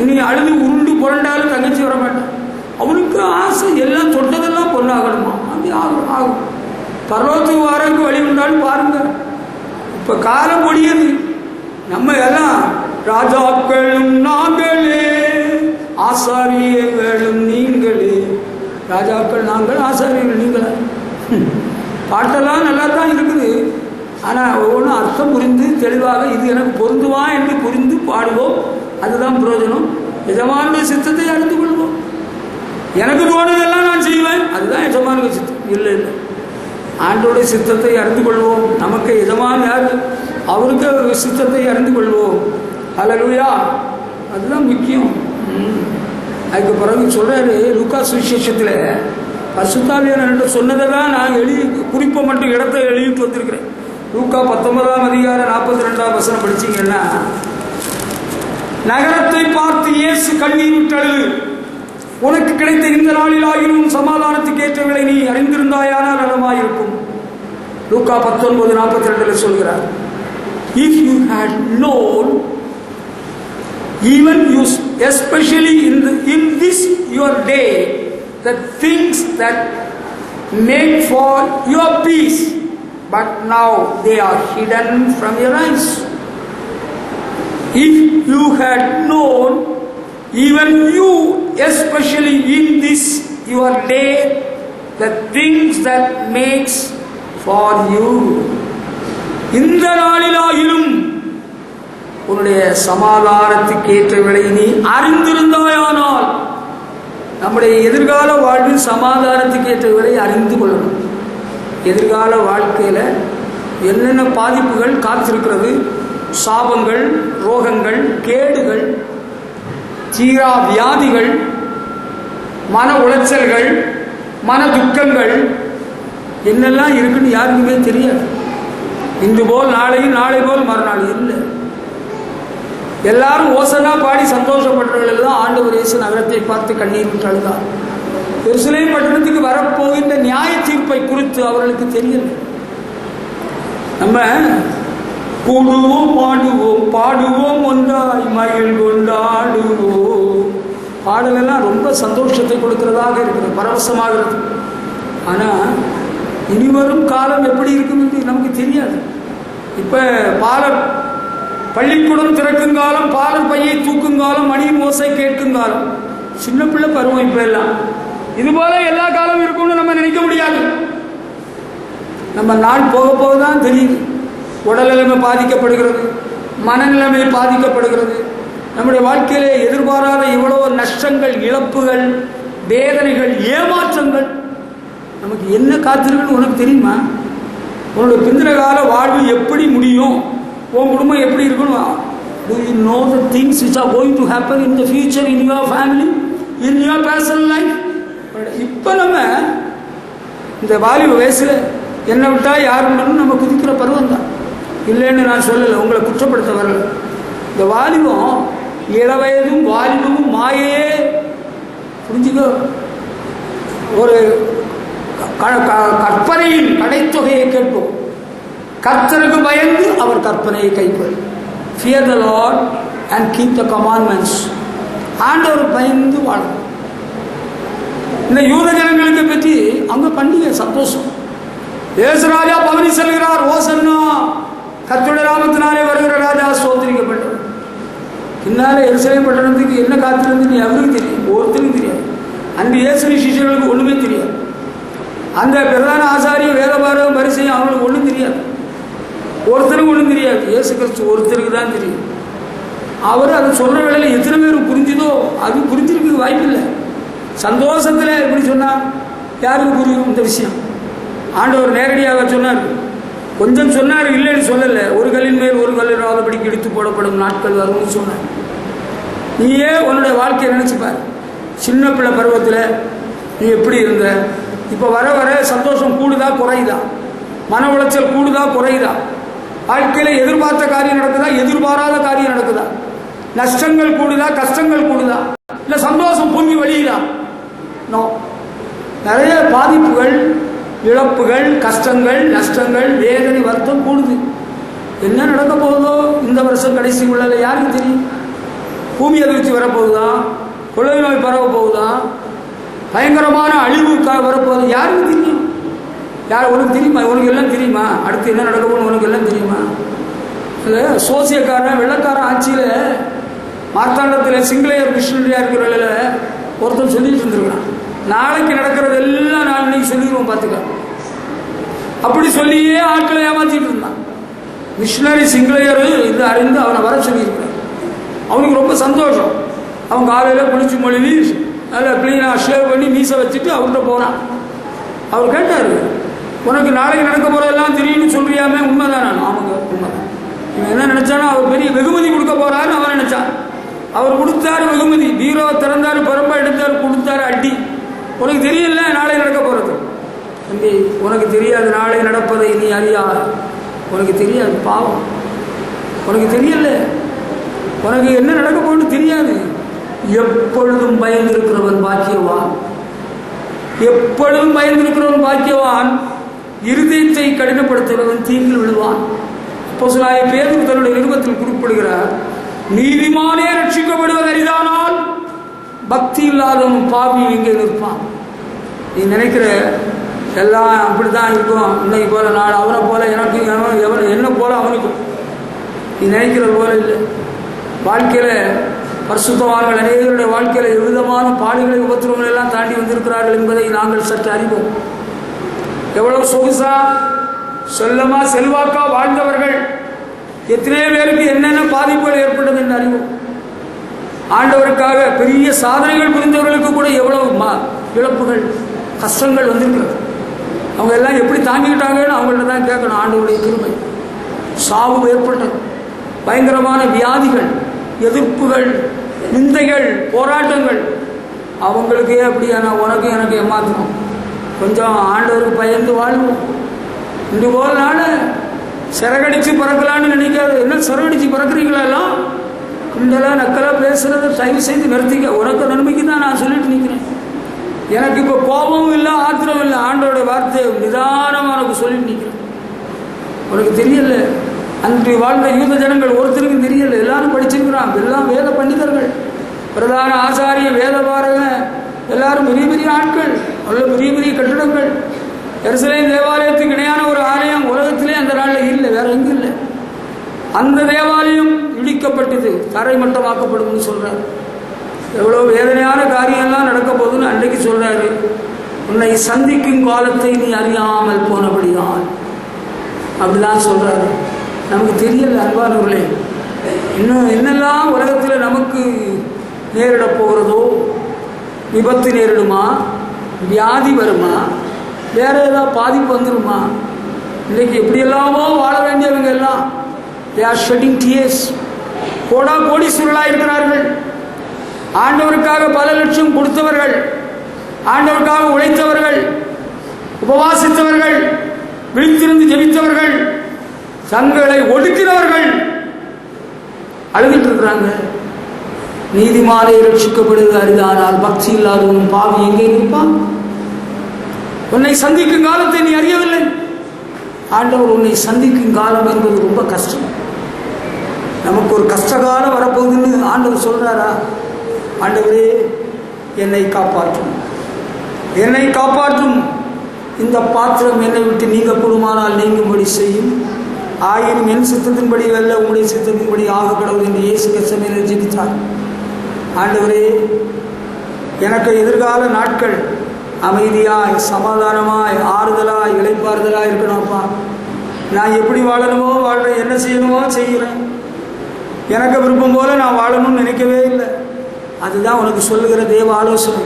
இனி அழுது உருண்டு புரண்டாலும் தங்கச்சி வர மாட்டான். அவனுக்கு ஆசை எல்லாம் தொட்டதெல்லாம் பொண்ணாகணுமா. அப்படி ஆகும். பர்வத்துக்கு வாரத்துக்கு வழி உண்டாலும் பாருங்க. இப்போ காலம் பொடியது. நம்ம எல்லாம் ராஜாக்களும் நாங்களே, ஆசாரியர்களும் நீங்களே. ராஜாக்கள் நாங்கள், ஆசாரியர்கள் நீங்களா? பாட்டெல்லாம் நல்லா தான் இருக்குது. ஆனால் ஒவ்வொன்றும் அர்த்தம் புரிந்து தெளிவாக இது எனக்கு பொருந்துவா என்று புரிந்து பாடுவோம். அதுதான் பிரயோஜனம். எஜமானுடைய சித்தத்தை அறிந்து கொள்வோம். எனக்கு தோணுதெல்லாம் நான் செய்வேன், அதுதான் எஜமானுடைய சித்தம். இல்லை இல்லை, ஆண்டோடைய சித்தத்தை அறிந்து கொள்வோம். நமக்கு எஜமான் யார்? அவருக்கு சித்தத்தை அறிந்து கொள்வோம். ஹல்லேலூயா, அதுதான் முக்கியம். அதுக்கு பிறகு சொல்றாரு லூக்கா சுவிசேஷத்தில், பரிசுத்தாவியானவர் சொன்னதெல்லாம் நான் குறிப்பை மட்டும் இடத்தை எழுதிட்டு வந்திருக்கிறேன். லூக்கா 19ஆம் அதிகாரம் 42ஆம் வசனம் படிச்சீங்கன்னா, நகரத்தை பார்த்து இயேசு கண்ணீர் விட்டு அழுது, உனக்கு கிடைத்த இந்த நாளில் ஆகியும் சமாதானத்துக்கு ஏற்றவர்களை நீ அறிந்திருந்தாயானால் நலமாயிருக்கும். லூக்கா 19:42 சொல்கிறார், if you had known, even you, especially in this your day, the things that make for your peace, but now they are hidden from your eyes. If you had known, even you, especially in this your day, the things that makes for you. இந்த நாளிலாகிலும் உன்னுடைய சமாதானத்துக்கு ஏற்றவர்களை நீ அறிந்திருந்தாயானால், நம்முடைய எதிர்கால வாழ்வில் சமாதானத்துக்கு ஏற்றவர்களை அறிந்து கொள்ளணும். எதிர்கால வாழ்க்கையில் என்னென்ன பாதிப்புகள் காத்திருக்கிறது, சாபங்கள், ரோகங்கள், கேடுகள், தீரா வியாதிகள், மன உளைச்சல்கள், மன துக்கங்கள் என்னெல்லாம் இருக்குன்னு யாருக்குமே தெரியாது. இன்று போல் நாளையும், நாளை போல் மறுநாள் இல்லை. எல்லாரும் ஓசனா பாடி சந்தோஷப்பட்டவர்கள் தான் ஆண்டவர் இயேசு நகரத்தை பார்த்து கண்ணீர் விட்டு அழுதார். எருசலேம் பட்டணத்துக்கு வரப்போகின்ற நியாய தீர்ப்பை குறித்து அவர்களுக்கு தெரியல. நம்ம கூடுவோம், பாடுவோம், பாடுவோம், ஒன்றாய் மகிழ் கொண்டாடுவோம். பாடலெல்லாம் ரொம்ப சந்தோஷத்தை கொடுக்கிறதாக இருக்கிறது, பரவசமாகிறது. ஆனால் இனிவரும் காலம் எப்படி இருக்கும் என்று நமக்கு தெரியாது. இப்போ பாலர் பள்ளிக்கூடம் திறக்கும் காலம், பாலர் பையை தூக்கும் காலம், மணியின் ஓசை கேட்கும் காலம், சின்ன பிள்ளை பருவம். இப்போ எல்லாம் இதுபோல எல்லா காலம் இருக்கும்னு நம்ம நினைக்க முடியாது. நம்ம நாள் போக போக தான் தெரியுது. உடல் நிலைமை பாதிக்கப்படுகிறது, மனநிலைமை பாதிக்கப்படுகிறது. நம்முடைய வாழ்க்கையிலே எதிர்பாராத இவ்வளோ நஷ்டங்கள், இழப்புகள், வேதனைகள், ஏமாற்றங்கள் நமக்கு என்ன காத்திருக்குன்னு உனக்கு தெரியுமா? உன்னோட பிந்திர கால வாழ்வு எப்படி முடியும், உன் குடும்பம் எப்படி இருக்கணும்? Do you know the things which are going to happen in the future in your family, in your personal life? இப்போ நம்ம இந்த வாலிப வயசில் என்னை விட்டால் யாருன்னு நம்ம குதிக்கிற பருவம் தான். இல்லைன்னு நான் சொல்லலை, உங்களை குற்றப்படுத்த வரல. இந்த வாலிபம், இளவயதும் வாலிபமும் மாயையே. புரிஞ்சுக்கோ, ஒரு கற்பனையின் கடைத்தொகையை கேட்போம். கர்த்தருக்கு பயந்து அவர் கற்பனையை கைப்பொள். Fear the Lord and keep the commandments. ஆண்டவர் பயந்து வாழும். இந்த யூத ஜனங்களுக்கு பற்றி அங்கே பண்டிகை, சந்தோஷம். இயேசு ராஜா பவனி செல்கிறார், ஓசன்னா, கர்த்தருடைய நாமத்தினாலே வருகிற ராஜா சோதரிக்கப்பட்டவர். பின்னாலே எருசலேம் பட்டணத்துக்கு என்ன காத்திருந்து அவருக்கு தெரியும், ஒருத்தருக்கும் தெரியாது. அன்று இயேசுவின் சிஷ்யர்களுக்கு ஒன்றுமே தெரியாது. அந்த பிரதான ஆசாரியும் வேதபாரகம் பரிசையும் அவங்களுக்கு ஒன்றும் தெரியாது. ஒருத்தருக்கு ஒன்றும் தெரியாது. இயேசு கிறிஸ்து ஒருத்தருக்கு தான் தெரியும். அவர் அதை சொல்கிற வேளையில் எத்தனை பேர் புரிஞ்சுதோ அது புரிஞ்சிருக்கு வாய்ப்பில்லை. சந்தோஷத்தில் இப்படி சொன்னால் யாருக்கு புரியும் இந்த விஷயம்? ஆண்டவர் நேரடியாக சொன்னார், கொஞ்சம் சொன்னார், இல்லைன்னு சொல்லலை. ஒரு கல்லின் மேல் ஒரு கல் இராதபடிக்கு இடித்து போடப்படும் நாட்கள் வரும்னு சொன்னார். நீயே உன்னுடைய வாழ்க்கையை நினச்சிப்பார். சின்ன பிள்ளை பருவத்தில் நீ எப்படி இருந்த, இப்போ வர வர சந்தோஷம் கூடுதா குறையுதா, மன உளைச்சல் கூடுதா குறையுதா, வாழ்க்கையில் எதிர்பார்த்த காரியம் நடக்குதா, எதிர்பாராத காரியம் நடக்குதா, நஷ்டங்கள் கூடுதா, கஷ்டங்கள் கூடுதா, இல்லை சந்தோஷம் பொங்கி வழியுதா? நோ. நிறைய பாதிப்புகள், இழப்புகள், கஷ்டங்கள், நஷ்டங்கள், வேதனை, வருத்தம் கூடுது. என்ன நடக்க போகுதோ இந்த வருஷம் கடைசி உள்ளது யாருக்கு தெரியும்? பூமி அதிர்ச்சி வரப்போகுதா, கொள்ளை நோய் பரவ போகுதா, பயங்கரமான அழிவு வரப்போகுது, யாருக்கு தெரியும்? யார் உனக்கு தெரியுமா? உனக்கு எல்லாம் தெரியுமா? அடுத்து என்ன நடக்க போகணும் உனக்கு எல்லாம் தெரியுமா? இல்லை சோசியக்காரன் வெள்ளக்காரன் ஆட்சியில் மார்த்தாண்டத்தில் சிங்களேயர் மிஷனரியாக இருக்கிறவங்கள ஒருத்தர் சொல்லிட்டு இருந்திருக்கிறான், நாளைக்கு நடக்கிறது எல்லாம் நான் இன்னைக்கு சொல்லிடுவோம் பார்த்துக்க. அப்படி சொல்லியே ஆட்களை ஏமாற்றிட்டு இருந்தான். மிஷனரி சிங்களேயர் இது அறிந்து அவனை வர சொல்லியிருக்கிறான். அவனுக்கு ரொம்ப சந்தோஷம். அவன் காலையில் குளிச்சு மொழிவி நல்லா க்ளீனாக ஷேவ் பண்ணி மீசை வச்சுட்டு அவர்கிட்ட போனான். அவர் கேட்டார், உனக்கு நாளைக்கு நடக்க போகிறதெல்லாம் தெரியும்னு சொல்றியாமே, உண்மைதானே? ஆமாங்க உண்மைதான். இவன் என்ன நினைச்சானோ அவர் பெரிய வெகுமதி கொடுக்க போறாருன்னு அவன் நினைச்சான். அவர் கொடுத்தாரு வெகுமதி, பீரோ திறந்தாரு, பரம்பா எடுத்தாரு, கொடுத்தாரு அடி. உனக்கு தெரியல நாளை நடக்க போறது. தம்பி உனக்கு தெரியாது நாளை நடப்பதை நீ அறியா, உனக்கு தெரியாது, பாவம் உனக்கு தெரியல, உனக்கு என்ன நடக்க போன்னு தெரியாது. எப்பொழுதும் பயந்திருக்கிறவன் பாக்கியவான், எப்பொழுதும் பயந்திருக்கிறவன் பாக்கியவான். இருதயத்தை கடினப்படுத்துகிறவன் தீங்கில் விழுவான். அப்போஸ்தலனாகிய பேதுரு தன்னுடைய நிருபத்தில் குறிப்பிடுகிறார், நீதிமானே ரட்சிக்கப்படுவது அரிதானால் பக்தி இல்லாதவன் பாவி எங்கே நிற்பான். நீ நினைக்கிற எல்லாம் அப்படித்தான் இருக்கும், இன்னைக்கு போல நான் அவனை போல எனக்கு என்ன போல அவனுக்கும், நீ நினைக்கிறது போல இல்லை. வாழ்க்கையில் பரிசுத்தவான்கள் அநேகருடைய வாழ்க்கையில் எவ்விதமான பாடுகளை உபத்திரவங்கள் எல்லாம் தாண்டி வந்திருக்கிறார்கள் என்பதை நாங்கள் சற்று அறிவோம். எவ்வளவு சொகுசா செல்லமா செல்வாக்கா வாழ்ந்தவர்கள், எத்தனை பேருக்கு என்னென்ன பாதிப்புகள் ஏற்பட்டது என்று அறிவோம். ஆண்டவருக்காக பெரிய சாதனைகள் புரிந்தவர்களுக்கு கூட எவ்வளவு இழப்புகள் கஷ்டங்கள் வந்திருக்கிறது. அவங்க எல்லாம் எப்படி தாங்கிக்கிட்டாங்கன்னு அவங்கள்ட்ட தான் கேட்கணும். ஆண்டவருடைய கிருபை. சாவு ஏற்பட்டது, பயங்கரமான வியாதிகள், எதிர்ப்புகள், நிந்தைகள், போராட்டங்கள். அவங்களுக்கே அப்படியான உனக்கு எனக்கு ஏமாற்றணும். கொஞ்சம் ஆண்டவருக்கு பயந்து வாழ்வோம். இன்று போல நாள் சிறகடிச்சு பறக்கலான்னு நினைக்காது. என்ன சிறகடிச்சு பறக்குறீங்களா எல்லாம்? கிண்டலா நக்கலா பேசுறதை தயவு செய்து நிறுத்திக்க. உனக்கு நன்மைக்கு தான் நான் சொல்லிட்டு நிற்கிறேன். எனக்கு இப்போ கோபமும் இல்லை, ஆத்திரம் இல்லை. ஆண்டோட வார்த்தையை நிதானமாக உனக்கு சொல்லிட்டு நிற்கிறேன். உனக்கு தெரியல, அன்று வாழ்ந்த யூத ஜனங்கள் ஒருத்தருக்கும் தெரியல. எல்லாரும் படிச்சிருக்கிறான், எல்லாம் வேத பண்டிதர்கள், பிரதான ஆசாரிய வேத பாரக, எல்லாரும் பெரிய பெரிய ஆட்கள், அவ்வளோ பெரிய பெரிய கட்டிடங்கள். எருசலேம் தேவாலயத்துக்கு இணையான ஒரு ஆலயம் உலகத்திலே அந்த நாளில் இல்லை, வேற எங்கும் இல்லை. அந்த தேவாலயம் இடிக்கப்பட்டது, தரைமட்டமாக்கப்படும் சொல்றாரு. எவ்வளோ வேதனையான காரியம்லாம் நடக்க போகுதுன்னு அன்றைக்கு சொல்றாரு. உன்னை சந்திக்கும் காலத்தை நீ அறியாமல் போனபடியால், அப்படிதான் சொல்றாரு. நமக்கு தெரியல அன்பானவர்களே, இன்னும் என்னெல்லாம் உலகத்தில் நமக்கு நேரிட போகிறதோ. விபத்து நேரிடுமா, வியாதி வருமா, வேற ஏதாவது பாதிப்பு வந்துருமா? இன்னைக்கு எப்படியெல்லாமோ வாழ வேண்டியவங்க எல்லாம் they are shedding tears. கோடா கோடீஸ்வரர்களாக இருக்கிறார்கள். ஆண்டவருக்காக பல லட்சம் கொடுத்தவர்கள், ஆண்டவருக்காக உழைத்தவர்கள், உபவாசித்தவர்கள், விழித்திருந்து ஜெபித்தவர்கள், தங்களை ஒடுக்கிறவர்கள் அழுதுட்டு இருக்கிறாங்க. நீதிமானே ரட்சிக்கப்படுவது அரிதானால் பக்தி இல்லாதவனும் பாவி எங்கே இருப்பான்? உன்னை சந்திக்கும் காலத்தை நீ அறியவில்லை. ஆண்டவர் உன்னை சந்திக்கும் காலம் என்பது ரொம்ப கஷ்டம். நமக்கு ஒரு கஷ்டகாலம் வரப்போகுதுன்னு ஆண்டவர் சொல்றாரா? ஆண்டவரே என்னை காப்பாற்றும், என்னை காப்பாற்றும். இந்த பாத்திரம் என்னை விட்டு நீங்க கூடுமானால் நீங்கும்படி செய்யும். ஆயினும் என் சித்தத்தின்படி அல்ல உங்களுடைய சித்தத்தின்படி ஆக கடவுள் என்று இயேசு கிறிஸ்து ஜெபித்தார். ஆண்டவரே எனக்கு எதிர்கால நாட்கள் அமைதியாய், சமாதானமாய், ஆறுதலாய், இளைப்பாறுதலாய் இருக்கணும்ப்பா. நான் எப்படி வாழணுமோ வாழ்றேன், என்ன செய்யணுமோ செய்கிறேன். எனக்கு விருப்பம் போல நான் வாழணும்னு நினைக்கவே இல்லை. அதுதான் உனக்கு சொல்லுகிற தேவ ஆலோசனை.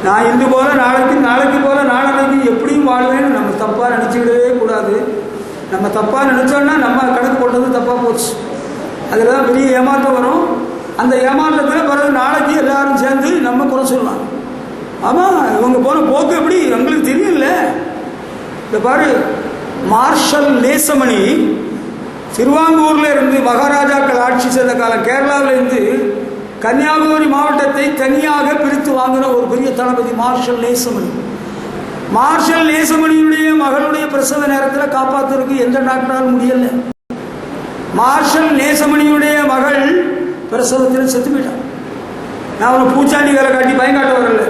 நான் இன்று போல நாளைக்கு, நாளைக்கு போல நாளைக்கு எப்படியும் வாழ்வேன்னு நம்ம தப்பாக நினச்சிக்கிடவே கூடாது. நம்ம தப்பாக நினச்சோன்னா நம்ம கணக்கு போட்டது தப்பாக போச்சு. அதில் தான் பெரிய ஏமாற்றம் வரும். அந்த ஏமாற்றத்தில் பிறகு நாளைக்கு எல்லாரும் சேர்ந்து நம்ம குறை சொல்லலாம். ஆமாம், இவங்க போன போக்கு எப்படி எங்களுக்கு தெரியல. இந்த பாரு, மார்ஷல் நேசமணி திருவாங்கூரில் இருந்து மகாராஜாக்கள் ஆட்சி செய்த காலம் கேரளாவில் இருந்து கன்னியாகுமரி மாவட்டத்தை தனியாக பிரித்து வாங்கின ஒரு பெரிய தளபதி மார்ஷல் நேசமணி. மார்ஷல் நேசமணியுடைய மகளுடைய பிரசவ நேரத்தில் காப்பாற்றுறதுக்கு எந்த டாக்டராலும் முடியல. மார்ஷல் நேசமணியுடைய மகள் பிரசவத்தில் செத்து போயிட்டான். நான் அவனை பூச்சாண்டி வேலை காட்டி பயங்காட்ட வரல.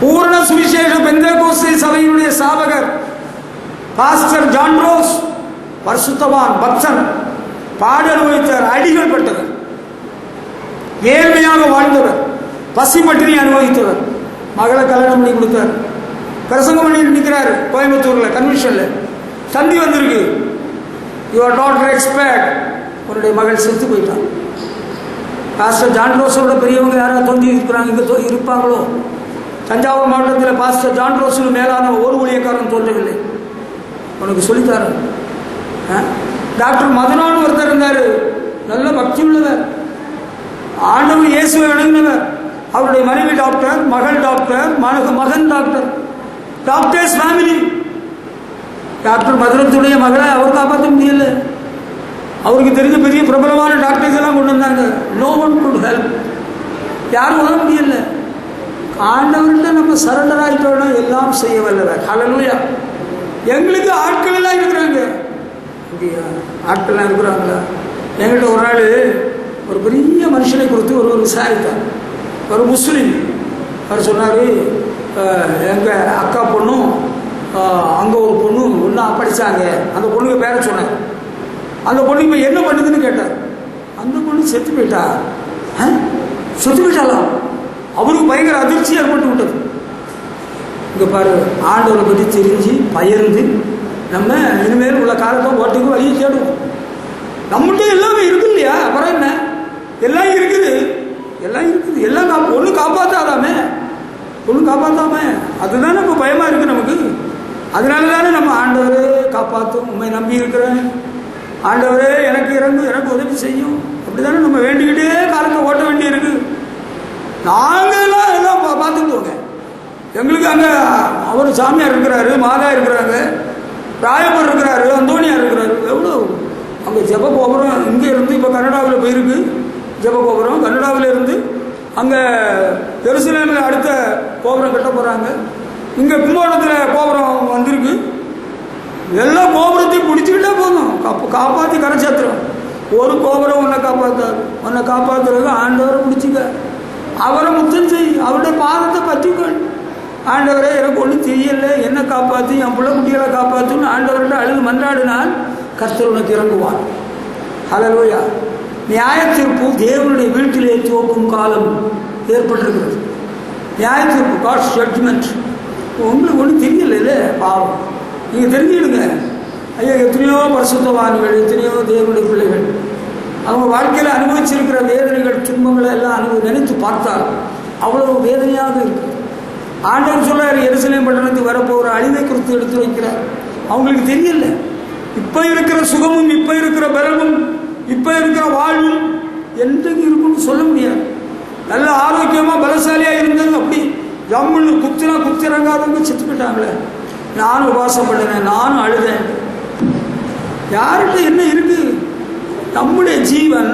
பூரண சுவிசேஷ பெந்தேகோஸ்தே சபையினுடைய சாபகர் பாஸ்டர் ஜான் ரோஸ் பரிசுத்தவான், பக்தன், பாடு அனுபவித்தவர், அடிகள் பட்டவர், ஏழ்மையாக வாழ்ந்தவர், பசி பட்டினி அனுபவித்தவர், மகளை கல்யாணம் பண்ணி கொடுத்தார். பிரசங்கம் பண்ணி நிற்கிறார் கோயம்புத்தூர்ல கன்வென்ஷன்ல. தந்தி வந்திருக்கு, யுவர் டாட்டர் எக்ஸ்பயர்ட், உன்னுடைய மகள் செத்து போயிட்டான். பாஸ்டர் ஜான் ரோஸோட பெரியவங்க யாராவது தோண்டி இருக்கிறாங்க, இங்கே இருப்பாங்களோ? தஞ்சாவூர் மாவட்டத்தில் பாஸ்டர் ஜான் ரோஸுக்கு மேலான ஒரு ஊழியக்காரன் தோன்றவில்லை. உனக்கு சொல்லித்தாரு. டாக்டர் மதனான்னு ஒருத்தர் இருந்தார், நல்ல பக்தி உள்ளவர், ஆண்டவர் இயேசுவை வணங்கினவர். அவருடைய மனைவி டாக்டர், மகள் டாக்டர், மகன் டாக்டர், டாக்டர்ஸ் ஃபேமிலி. டாக்டர் மதுரத்துடைய மகளை அவர் காப்பாற்ற முடியல. அவருக்கு தெரிஞ்ச பெரிய பிரபலமான டாக்டர்ஸ் எல்லாம் கொண்டு வந்தாங்க. No one could help. யாரும் உதவ முடியல. ஆண்டவர்கிட்ட நம்ம சரண்டர் ஆகிட்டோம்னா எல்லாம் செய்ய வல்லவர். ஹல்லேலூயா. எங்களுக்கு ஆட்கள் எல்லாம் இருக்கிறாங்க. ஆட்கள்லாம் இருக்கிறாங்களா? என்கிட்ட ஒரு நாள் ஒரு பெரிய மனுஷனை குறித்து ஒரு விசாரித்தார். ஒரு முஸ்லீம். அவர் சொன்னார், எங்கள் அக்கா பொண்ணும் அங்கே ஒரு பொண்ணும் ஒன்றா படித்தாங்க. அந்த பொண்ணுக்கு பேர சொன்னார். அந்த பொண்ணு இப்போ என்ன பண்ணுதுன்னு கேட்டார். அந்த பொண்ணு செத்து போயிட்டா. செத்து போயிட்டாலாம். அவருக்கு பயங்கர அதிர்ச்சி ஏற்பட்டு விட்டது. இங்கே பாரு, ஆண்டவரை பற்றி தெரிஞ்சு பயந்து நம்ம இனிமேல் உள்ள காலத்தை ஓட்டுக்கு வழியை தேடுவோம். நம்மகிட்ட எல்லாமே இருக்கு இல்லையா? அப்புறம் என்ன? எல்லாம் இருக்குது, எல்லாம் இருக்குது. எல்லாம் ஒன்று காப்பாற்றாதாமே, ஒன்று காப்பாற்றாமே. அதுதானே இப்போ பயமாக இருக்குது நமக்கு. அதனால தானே நம்ம ஆண்டவரே காப்பாற்றும், உண்மை நம்பி இருக்கிறேன், ஆண்டவரே எனக்கு இறங்கு, எனக்கு உதவி செய்யும், அப்படிதானே நம்ம வேண்டிக்கிட்டே காலத்தை ஓட்ட வேண்டி இருக்கு. நாங்கெல்லாம் எல்லாம் பார்த்துக்கிட்டோங்க. எங்களுக்கு அங்கே அவர் சாமியார் இருக்கிறாரு, மாதா இருக்கிறாங்க, ராயப்பர் இருக்கிறாரு, அந்தோனியார் இருக்கிறாரு. எவ்வளோ அங்கே ஜெப கோபுரம் இங்கே இருந்து இப்போ கனடாவில் போயிருக்கு. ஜெப கோபுரம் கனடாவில் இருந்து அங்கே எருசலேமில் அடுத்த கோபுரம் கட்ட போகிறாங்க. இங்கே கும்பகோணத்தில் கோபுரம் வந்திருக்கு. எல்லா கோபுரத்தையும் பிடிச்சிக்கிட்டே போதும், காப்பாற்றி கரை சேர்த்துறோம். ஒரு கோபுரம் உன்னை காப்பாற்றாது. உன்னை காப்பாற்றுறது ஆண்டவரை பிடிச்சிக்க, அவரை முத்தம் செய், அவருடைய பாதத்தை பற்றிக்கொள். ஆண்டவரே எனக்கு ஒன்றும் தெரியல, என்ன காப்பாற்றி என் பிள்ளை குட்டிகளை காப்பாற்றுன்னு ஆண்டவர்கிட்ட அழுது மன்றாடினால் கர்த்தர் உனக்கு இறங்குவார். ஹல்லேலூயா. நியாய தீர்ப்பு தேவனுடைய வீட்டிலே துவக்கும் காலம் ஏற்பட்டிருக்கிறது. நியாய தீர்ப்பு, காட்ஸ் ஜட்ஜ்மெண்ட். உங்களுக்கு ஒன்றும் தெரியல, பாவம். நீங்கள் தெரிஞ்சுடுங்க. ஐயா, எத்தனையோ பரிசுத்தவான்கள், எத்தனையோ தேவனுடைய பிள்ளைகள் அவங்க வாழ்க்கையில் அனுபவிச்சிருக்கிற வேதனைகள், துன்பங்களை எல்லாம் நினைத்து பார்த்தால் அவ்வளவு வேதனையாக இருக்கு. ஆண்டவர் சொல்றாரு, எருசலேம் பட்டணத்துக்கு வரப்போகிற அழிவை குறித்து எடுத்து வைக்கிறார். அவங்களுக்கு தெரியல. இப்ப இருக்கிற சுகமும், இப்ப இருக்கிற பலமும், இப்ப இருக்கிற வாழ்வும் என்றைக்கு இருக்குன்னு சொல்ல முடியாது. நல்ல ஆரோக்கியமா பலசாலியா இருந்தது அப்படி ஜம்முன்னு குத்தினா குத்திறங்காதவங்க செத்து போயிட்டாங்களே. நானும் உபாசம் பண்ணினேன், நானும் அழுதேன். யார்கிட்ட என்ன இருக்கு? நம்முடைய ஜீவன்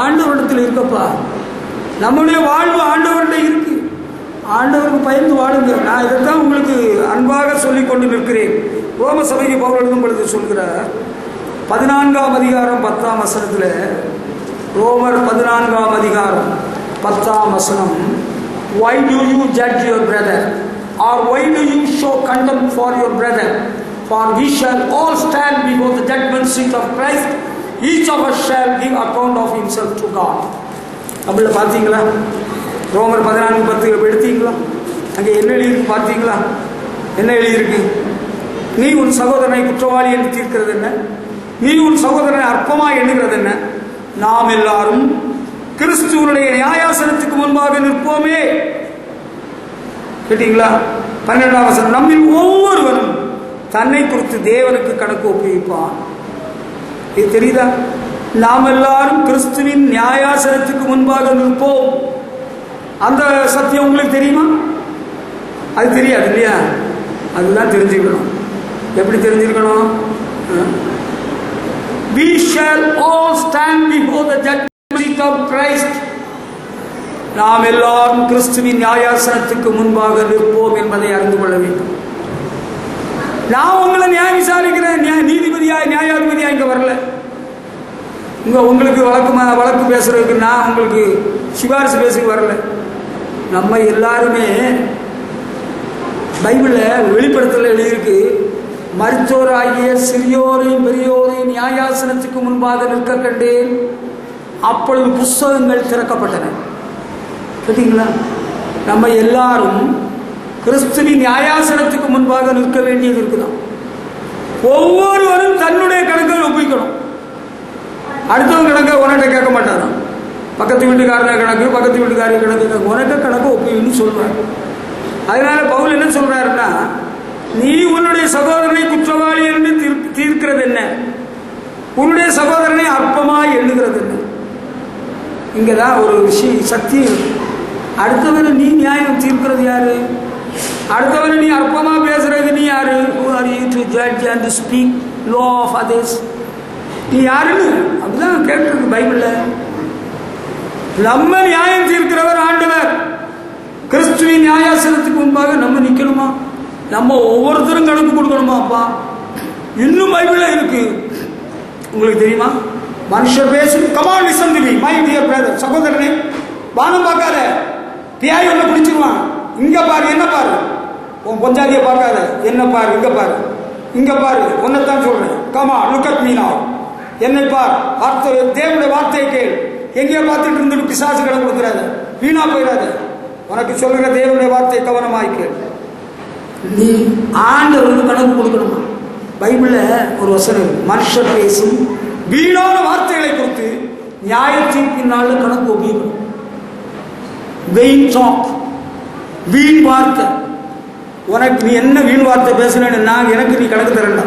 ஆண்டவரிடத்தில் இருக்கப்பா. நம்முடைய வாழ்வு ஆண்டவர்கிட்ட இருக்கு. ஆண்டவருக்கு பயந்து வாழுங்க. நான் இதைத்தான் உங்களுக்கு அன்பாக சொல்லிக் கொண்டு நிற்கிறேன். ரோம சபைக்கு பவுல் எழுதும் பொழுது சொல்கிறார், 14ஆம் அதிகாரம் 10ஆம் வசனத்தில், ரோமர் 14ஆம் அதிகாரம் 10ஆம் வசனம், why do you judge your brother, or why do you show contempt for your brother, for we shall all stand before the judgment seat of Christ, each of us shall give account of himself to God. நம்மள பார்த்தீங்களா? ரோமர் 14:10 எடுத்தீங்களா? அங்கே என்ன எழுதியிருக்கு பார்த்தீங்களா? என்ன எழுதியிருக்கு? நீ உன் சகோதரனை குற்றவாளி என்று தீர்க்கிறது என்ன? நீ உன் சகோதரனை அற்பமா எண்ணுகிறது என்ன? நாம் எல்லாரும் கிறிஸ்துவனுடைய நியாயாசனத்துக்கு முன்பாக நிற்போமே. கேட்டீங்களா? 12ஆம் வசனம், நம்மில் ஒவ்வொருவரும் தன்னை குறித்து தேவனுக்கு கணக்கு ஒப்புவிப்பான். இது தெரியுதா? நாம் எல்லாரும் கிறிஸ்துவின் நியாயாசனத்துக்கு முன்பாக நிற்போம். அந்த சத்தியம் உங்களுக்கு தெரியுமா? அது தெரியாது இல்லையா? அதுதான் தெரிஞ்சுக்கணும். எப்படி தெரிஞ்சிருக்கணும்? We shall all stand before the judgment seat of Christ. நாம் எல்லாரும் கிறிஸ்துவின் நியாயாசனத்துக்கு முன்பாக நிற்போம் என்பதை அறிந்து கொள்ள வேண்டும். நான் உங்களை நியாயம் விசாரிக்கிறேன், நீதிபதியா நியாயாதிபதியா இங்க வரல. உங்களுக்கு வழக்கு பேசுறதுக்கு நான் உங்களுக்கு சிபாரிசு பேசுக்கு வரல. நம்ம எல்லாருமே பைபிளில் வெளிப்படுத்தல எழுதியிருக்கு, மரித்தோராகிய சிறியோரையும் பெரியோரையும் நியாயாசனத்துக்கு முன்பாக நிற்க கண்டேன். அப்பொழுது புஸ்தகங்கள் திறக்கப்பட்டன. கேட்டீங்களா? நம்ம எல்லாரும் கிறிஸ்துவின் நியாயாசனத்துக்கு முன்பாக நிற்க வேண்டியது இருக்குதான். ஒவ்வொருவரும் தன்னுடைய கணக்கை ஒப்பிக்கணும். அடுத்தவங்க கணக்கை உனட்ட கேட்க மாட்டாராம். பக்கத்து வீட்டுக்காரன கணக்கு, பக்கத்து வீட்டுக்காரி கணக்கு, உனக்க கணக்கு ஒப்பின்னு சொல்றாரு. அதனால பவுல் என்ன சொல்றாருன்னா, நீ உன்னுடைய சகோதரனை குற்றவாளி என்று தீர்க்கிறது என்ன? உன்னுடைய சகோதரனை அற்பமாய் எண்ணுகிறது என்ன? இங்கதான் ஒரு விஷயம் சக்தி. அடுத்தவரை நீ நியாயம் தீர்க்கிறது யாரு? அடுத்தவரை நீ அற்பமா பேசுறது நீ யாரு? Who are you to judge and to speak law of others? நீ யாருன்னு அப்படிதான் கேட்டிருக்கு பைபிள்ல. நம்ம நியாயம் தீர்க்கிறவர் ஆண்டவர். கிறிஸ்துவின் நியாயாசனத்துக்கு முன்பாக நம்ம நிக்கணுமா? நம்ம ஒவ்வொருத்தரும் கணக்கு கொடுக்கணுமா? அப்பா இன்னும் பைபிள்ல இருக்கு. உங்களுக்கு தெரியுமா? மனுஷர் பேசு. Come on, listen to me, my dear brother. சகோதரனே, வானம் பார்க்காத, பியாய் ஒன்று பிடிச்சிருவான். இங்க பாரு, என்ன பாரு, உன் பொஞ்சாதியை பார்க்காத, என்ன பாரு, இங்க பாரு, இங்க பாரு, ஒன்னதான் சொல்றேன். Come on, look at me now. என்னை பார், வார்த்தை, தேவனுடைய வார்த்தையை கேள். எங்கேயோ பார்த்துட்டு இருந்துட்டு பிசாசு கடன் கொடுக்குறாத, வீணா போயிடாத. உனக்கு சொல்லுகிற தேவனுடைய வார்த்தையை கவனமாய் கேள். நீ ஆண்டவருக்கு கணக்கு கொடுக்கணுமா? பைபிள்ல ஒரு வசனம், மனுஷர் பேசும் வீணான வார்த்தைகளை கொடுத்து நியாயத்தின் பின்னால கணக்கு ஒப்பிக்கணும். வெயின் டாக், வீண் வார்த்தை. உனக்கு நீ என்ன வீண் வார்த்தை பேசுனேன்னு நான் எனக்கு நீ கணக்கு தரேன்டா.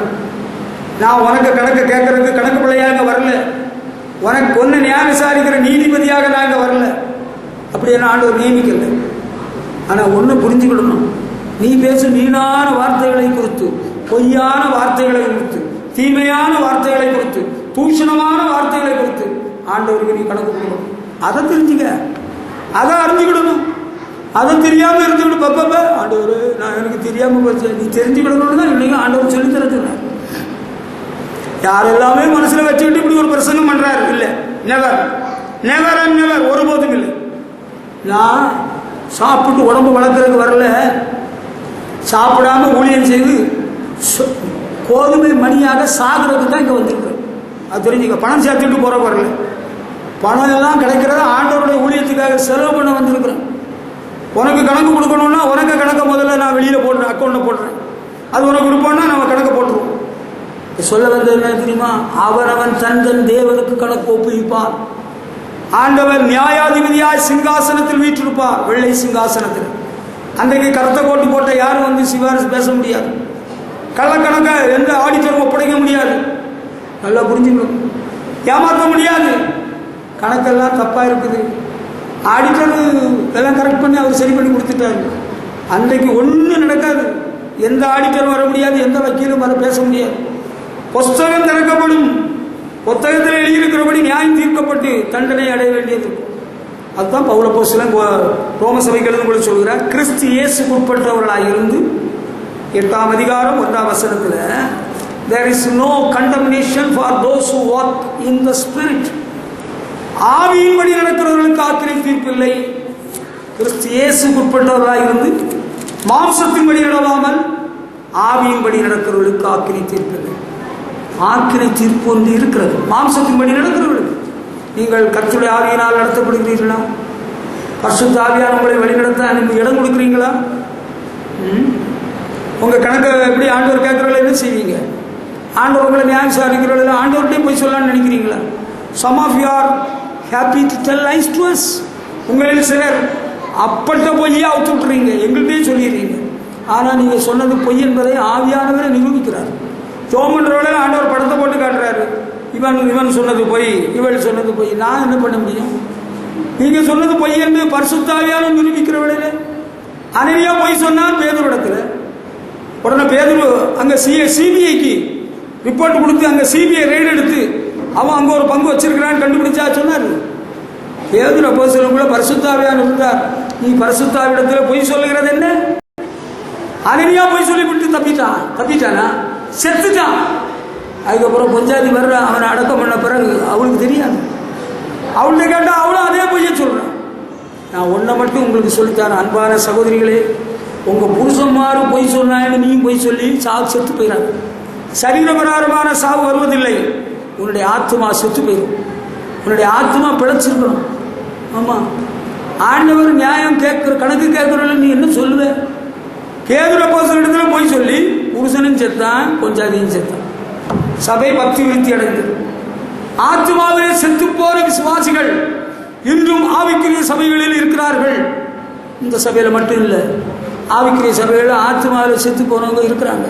நான் உனக்கு கணக்கு கேட்கறதுக்கு கணக்கு பிள்ளையாக வரல. உனக்கு ஒன்று நியாயம் விசாரிக்கிற நீதிபதியாக நான் இங்கே வரல. அப்படி என்ன ஆண்டவர் நியமிக்கல. ஆனால் ஒன்று புரிஞ்சுக்கிடணும், நீ பேசும் வீணான வார்த்தைகளை குறித்து, பொய்யான வார்த்தைகளை குறித்து, தீமையான வார்த்தைகளை குறித்து, தூஷணமான வார்த்தைகளை குறித்து ஆண்டவருக்கு நீ கணக்கு கொடுக்கணும். அதை தெரிஞ்சுக்க, அதை அறிஞ்சுக்கிடணும். அதை தெரியாமல் இருந்துக்கிட்டு பப்ப ஆண்டவர் நான் எனக்கு தெரியாமல் போச்சு, நீ தெரிஞ்சுக்கிடணும்னு தான் இல்லைங்க ஆண்டவர் சொல்லித்தரத்துனார். யார் எல்லாமே மனசுல வச்சுக்கிட்டு இப்படி ஒரு பிரசங்கம் பண்றாரு இல்லை. நெவர் நெவர் அண்ட் நெவர், ஒருபோதும் இல்லை. நான் சாப்பிட்டு உடம்பு வளர்க்கறதுக்கு வரல, சாப்பிடாம ஊழியம் செய்து கோதுமை மணியாக சாகிறதுக்கு தான் இங்கே வந்திருக்கிறேன். அது தெரிஞ்சுக்க. பணம் சேர்த்துட்டு போற வரல. பணம் எல்லாம் கிடைக்கிறத ஆண்டவருடைய ஊழியத்துக்காக செலவு பண்ண வந்திருக்கிறேன். உனக்கு கணக்கு கொடுக்கணும்னா உனக்கு கணக்கை முதல்ல நான் வெளியில போடுறேன், அக்கௌண்ட்ல போடுறேன். அது உனக்கு விருப்பம்னா நம்ம கணக்கை போட்டுருவோம். சொல்ல வந்தது என்ன தெரியுமா? அவன் தன் தேவனுக்கு கணக்கு ஒப்புவிப்பார். ஆண்டவர் நியாயாதிபதியாய் சிங்காசனத்தில் வீற்றிருப்பார், வெள்ளை சிங்காசனத்தில். அன்றைக்கு கருத்த கோட்டு போட்ட யாரும் வந்து சிபாரிசு பேச முடியாது. கள்ளக்கணக்க எந்த ஆடிட்டரும் ஒப்படைக்க முடியாது. நல்லா புரிஞ்சுக்கணும். ஏமாற்ற முடியாது. கணக்கெல்லாம் தப்பா இருக்குது. ஆடிட்டர் எல்லாம் கரெக்ட் பண்ணி அவர் சரி பண்ணி கொடுத்துட்டாரு. அன்றைக்கு ஒன்றும் நடக்காது. எந்த ஆடிட்டரும் வர முடியாது, எந்த வக்கீலும் வர பேச முடியாது. புஸ்தகம் திறக்கப்படும். புத்தகத்தில் எழுதியிருக்கிறபடி நியாயம் தீர்க்கப்பட்டு தண்டனை அடைய வேண்டியது. அதுதான் பவுல் அப்போஸ்தலன் ரோம சபைக்கு எழுதும்போது சொல்கிறார், கிறிஸ்து இயேசுக்கு உட்பட்டவர்களாக இருந்து 8ஆம் அதிகாரம் 1ஆம் வசனத்தில், there is no condemnation for those who walk in the spirit. ஆவியின்படி நடக்கிறவர்களுக்கு ஆக்கினை தீர்ப்பில்லை. கிறிஸ்து இயேசுக்கு உட்பட்டவர்களாக இருந்து மாம்சத்தின்படி நடவாமல் ஆவியின்படி நடக்கிறவர்களுக்கு ஆக்கினை தீர்ப்பில்லை. ஆக்கினை தீர்ப்பு ஒன்று இருக்கிறது மாம்சத்தின்படி நடக்கிறவர்களுக்கு. நீங்கள் கர்த்தருடைய ஆவியினால் நடத்தப்படுகிறீர்களா? பரிசுத்த ஆவியார் உங்களை வழிநடத்த நீங்கள் இடம் கொடுக்குறீங்களா? உங்க கணக்கை எப்படி ஆண்டவர் கேட்கறவங்கள என்ன செய்வீங்க? ஆண்டவர் உங்களை நியாயம் விசாரிக்கிறவங்கள ஆண்டவர்கிட்டே போய் சொல்லலாம்னு நினைக்கிறீங்களா? Some of you are happy to tell lies to us. உங்களில் சிலர் அப்பட்ட பொய்யா அவுத்து விட்டுறீங்க, எங்கள்கிட்டே சொல்லிடுறீங்க. ஆனால் நீங்கள் சொன்னது பொய் என்பதை ஆவியானவரை நிரூபிக்கிறார். ஜோமன்றவள ஆண்டவர் படத்தை போட்டு காட்டுறாரு. இவன் சொன்னது பொய், இவள் சொன்னது பொய். நான் என்ன பண்ண முடியும்? நீங்க சொன்னது பொய் என்று பரிசுத்த ஆவியானவர் நிரூபிக்கிறவளே. அனனியா பொய் சொன்னான் பேதுருவிடத்துல. உடனே பேதுரு அங்க சிபிஐக்கு ரிப்போர்ட் கொடுத்து அங்க சிபிஐ ரெய்டு எடுத்து அவன் அங்க ஒரு பங்கு வச்சிருக்கிறான்னு கண்டுபிடிச்சா சொன்னாரு. பேதுரு அப்போஸ்தலனுக்குள்ள பரிசுத்த ஆவியானவர் இருந்தார். நீ பரிசுத்த ஆவியிடத்துல பொய் சொல்லுகிறது என்ன? அனனியா பொய் சொல்லிவிட்டு தப்பிட்டானா? செத்துட்டான். அதுக்கப்புறம் பொஞ்சாதி வர்ற அவனை அடக்கம் பண்ண பிறகு அவளுக்கு தெரியாது. அவள்கிட்ட கேட்டா அவளும் அதே பொய்ய சொல்றான். நான் ஒன்றை மட்டும் உங்களுக்கு சொல்லித்தரேன் அன்பான சகோதரிகளே, உங்க புருஷன்மாரும் பொய் சொன்னான்னு நீயும் பொய் சொல்லி செத்து போயிடாது. சரீரபிரகாரமான சாவு வருவதில்லை. உன்னுடைய ஆத்மா செத்து போயிடும். உன்னுடைய ஆத்மா பிழைச்சிருக்கணும். ஆமா, ஆண்டவர் நியாயம் கேட்கிற கணக்கு கேட்கறல நீ என்ன சொல்லுவ? பேதுரு அப்போஸ்தலனிடத்துல போய் சொல்லி புருஷனும் செத்தான், கொஞ்சாதியும் செத்தான். சபை பக்தி விருத்தி அடைந்தது. ஆத்மாவிலே செத்து போன விசுவாசிகள் இன்றும் ஆவிக்குரிய சபைகளில் இருக்கிறார்கள். இந்த சபையில மட்டும் இல்லை, ஆவிக்குரிய சபைகள் ஆத்மாவில் செத்து போனவங்க இருக்கிறாங்க.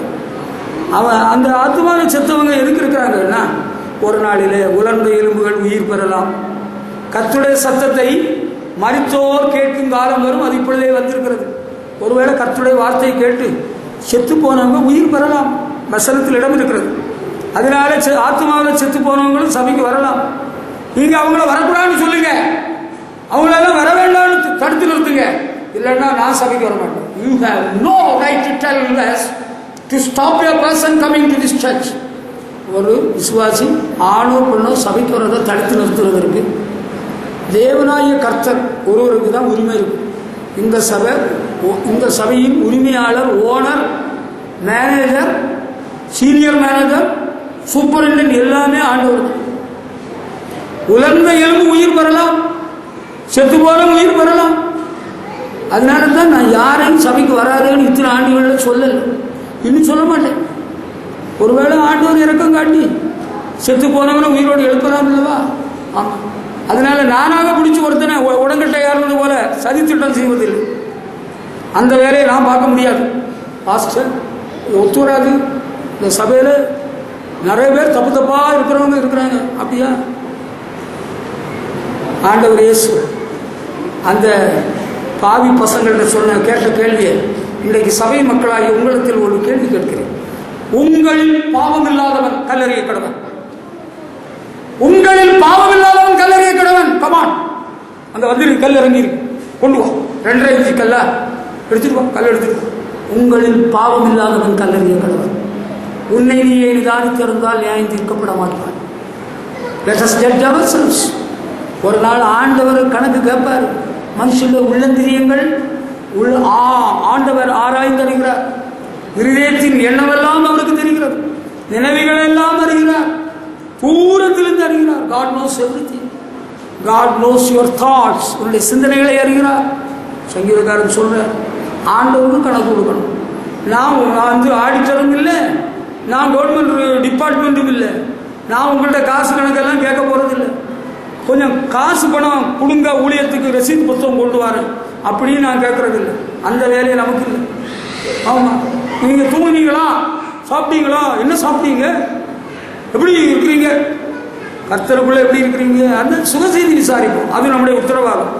அவன் அந்த ஆத்மாவில் செத்தவங்க எதுக்கு இருக்கிறாங்கன்னா, ஒரு நாளிலே உலர்ந்த எலும்புகள் உயிர் பெறலாம். கர்த்தருடைய சத்தத்தை மரித்தோர் கேட்கும் காலம் வரும். அது இப்பொழுதே வந்திருக்கிறது. ஒருவேளை கர்த்தருடைய வார்த்தையை கேட்டு செத்து போனவங்க உயிர் பெறலாம். வசனத்தில் இடம் இருக்கிறது. அதனால ஆத்மாவில் செத்து போனவங்களும் சபைக்கு வரலாம். நீங்க அவங்கள வரக்கூடாதுன்னு சொல்லுங்க, அவங்களெல்லாம் வர வேண்டாம்னு தடுத்து நிறுத்துங்க. இல்லைன்னா நான் சபைக்கு வர மாட்டேன். You have no right to tell us to stop your person coming to this church. ஒரு விசுவாசி ஆணோ பெண்ணோ சபைக்கு வரதை தடுத்து நிறுத்துவதற்கு தேவனாகிய கர்த்தர் ஒருவருக்கு தான் உரிமை இருக்கு. இந்த சபையின் உரிமையாளர், owner, manager, senior manager, superintendent எல்லாமே ஆண்டவர். உலர்ந்த எலும்பு உயிர் பெறலாம், செத்து போன உயிர் பெறலாம். அதனால தான் நான் யாரையும் சபைக்கு வராதுன்னு இத்தனை ஆண்டுகளில் சொல்லலை, இன்னும் சொல்ல மாட்டேன். ஒருவேளை ஆண்டவர் இறக்கம் காட்டி செத்து போனவன உயிரோடு எழுப்பலாம் இல்லவா? ஆமாம். அதனால நானாக பிடிச்சி ஒருத்தனை உடங்கட்டை யாருவது போல சதித்திட்டம் செய்வதில்லை. அந்த வேலையை நான் பார்க்க முடியாது. பாஸ்டர் ஒத்து வராது. இந்த சபையில் நிறைய பேர் தப்பு தப்பாக இருக்கிறவங்க இருக்கிறாங்க. அப்படியா? ஆண்டவர் இயேசு அந்த பாவி பசங்கள்ட்ட கேட்ட கேள்வியை இன்றைக்கு சபை மக்களாகி உங்களிடத்தில் ஒரு கேள்வி கேட்கிறேன். உங்களில் பாவம் இல்லாதவன் கல்லறிய கடவன். உங்களில் பாவம் இல்லாதவன் கல்லறிய கடவன். கமான், அந்த வந்து கல் இறங்கி கொண்டு வா, 2.5 இன்ச்சு கல்லா எடுத்துட்டு வா, கல் எடுத்துட்டு வா. உங்களில் பாவம் இல்லாதவன் கல்லறிய கடவன். உன்னை நீயே நிதானித்திருந்தால் நியாயம் தீர்க்கப்பட மாட்டான். Let us judge ourselves. ஒரு நாள் ஆண்டவர் கணக்கு கேட்பார். மனுஷனுடைய உள்ளந்திரியங்கள் ஆண்டவர் ஆராய்ந்து அறிகிறார். இருதயத்தின் எண்ணமெல்லாம் அவருக்கு தெரிகிறது, நினைவுகள் எல்லாம் அறிகிறார், தூரத்திலிருந்து அறிகிறார். God knows everything. God knows your thoughts. உன்னுடைய சிந்தனைகளை அறிகிறார். சங்கீதக்காரன் சொல்றார், ஆண்டவருக்கு கணக்கு கொடுக்கணும். நான் வந்து ஆடிட்டரும் இல்லை, நான் கவர்மெண்ட் டிபார்ட்மெண்ட்டும் இல்லை, நான் உங்கள்கிட்ட காசு கணக்கெல்லாம் கேட்க போறதில்லை. கொஞ்சம் காசு பணம் கொடுங்க, ஊழியத்துக்கு ரசீது புத்தகம் கொண்டு வரேன் அப்படின்னு நான் கேட்கறதில்லை. அந்த வேலையை நமக்கு இல்லை. ஆமாம், நீங்க தூங்குனீங்களா, சாப்பிட்டீங்களா, என்ன சாப்பிட்டீங்க, எப்படி இருக்கிறீங்க, கர்த்தருக்குள்ள எப்படி இருக்கிறீங்க, அந்த சுகசெய்தி விசாரிப்போம். அது நம்முடைய உத்தரவாதம்.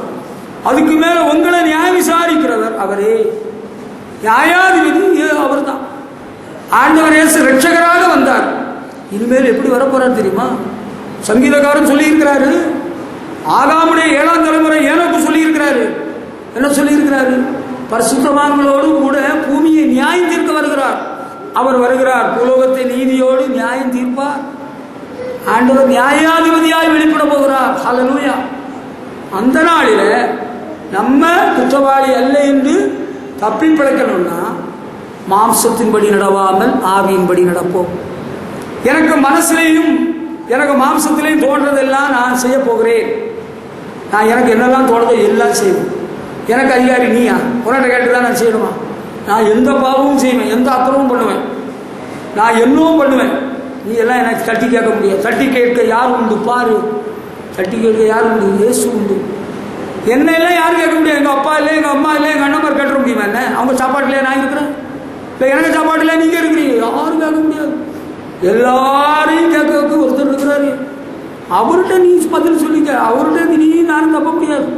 அதுக்கு மேல உங்களை நியாயம் விசாரிக்கிறவர் அவரே. நியாயாதிபதி அவர் தான். ஆண்டவர் இயேசு ரட்சகராக வந்தார். இனிமேல் எப்படி வரப்போறார் தெரியுமா? சங்கீதக்காரன் சொல்லி இருக்கிறாரு. ஆகாமுடைய 7ஆம் தலைமுறை ஏனோக்கு சொல்லி இருக்கிறாரு. என்ன சொல்லி இருக்கிறாரு? பரிசுத்தவான்களோடு கூட பூமியை நியாயம் தீர்க்க வருகிறார். அவர் வருகிறார், பூலோகத்தை நீதியோடு நியாயம் தீர்ப்பார். ஆண்டவர் நியாயாதிபதியாய் வெளிப்பட போகிறார். ஹல்லேலூயா. அந்த நாளில நம்ம குற்றவாளி அல்ல என்று தப்பி பிழைக்கணும்னா மாம்சத்தின்படி நடவாமல் ஆவியின்படி நடப்போம். எனக்கு மனசிலையும் எனக்கு மாம்சத்திலையும் தோன்றதெல்லாம் நான் செய்ய போகிறேன். நான் எனக்கு என்னெல்லாம் தோன்றதோ எல்லாம் செய்வேன். எனக்கு அதிகாரி நீயா? உன்கிட்ட கேட்டுதான் நான் செய்யணுமா? நான் எந்த பாவமும் செய்வேன், எந்த அக்கிரமும் பண்ணுவேன், நான் என்னவும் பண்ணுவேன். நீ எல்லாம் எனக்கு தட்டி கேட்க முடியாது. தட்டி கேட்க யார் உண்டு பாரு. தட்டி கேட்க யார் உண்டு? இயேசு உண்டு. என்ன எல்லாம் யாரும் கேட்க முடியாது. எங்கள் அப்பா இல்லை, எங்கள் அம்மா இல்லை, எங்கள் அண்ணன் கேட்ட முடியுமா? என்ன அவங்க சாப்பாட்டுல நான் இருக்கிறேன், இல்லை எனக்கு சாப்பாட்டுல நீங்கள் இருக்கிறீங்க, யாரும் கேட்க முடியாது. எல்லாரையும் கேட்க ஒருத்தர் இருக்கிறாரு. அவர்கிட்ட நீ பதில் சொல்லிக்க. அவர்கிட்ட நீ நானும் தப்ப முடியாது.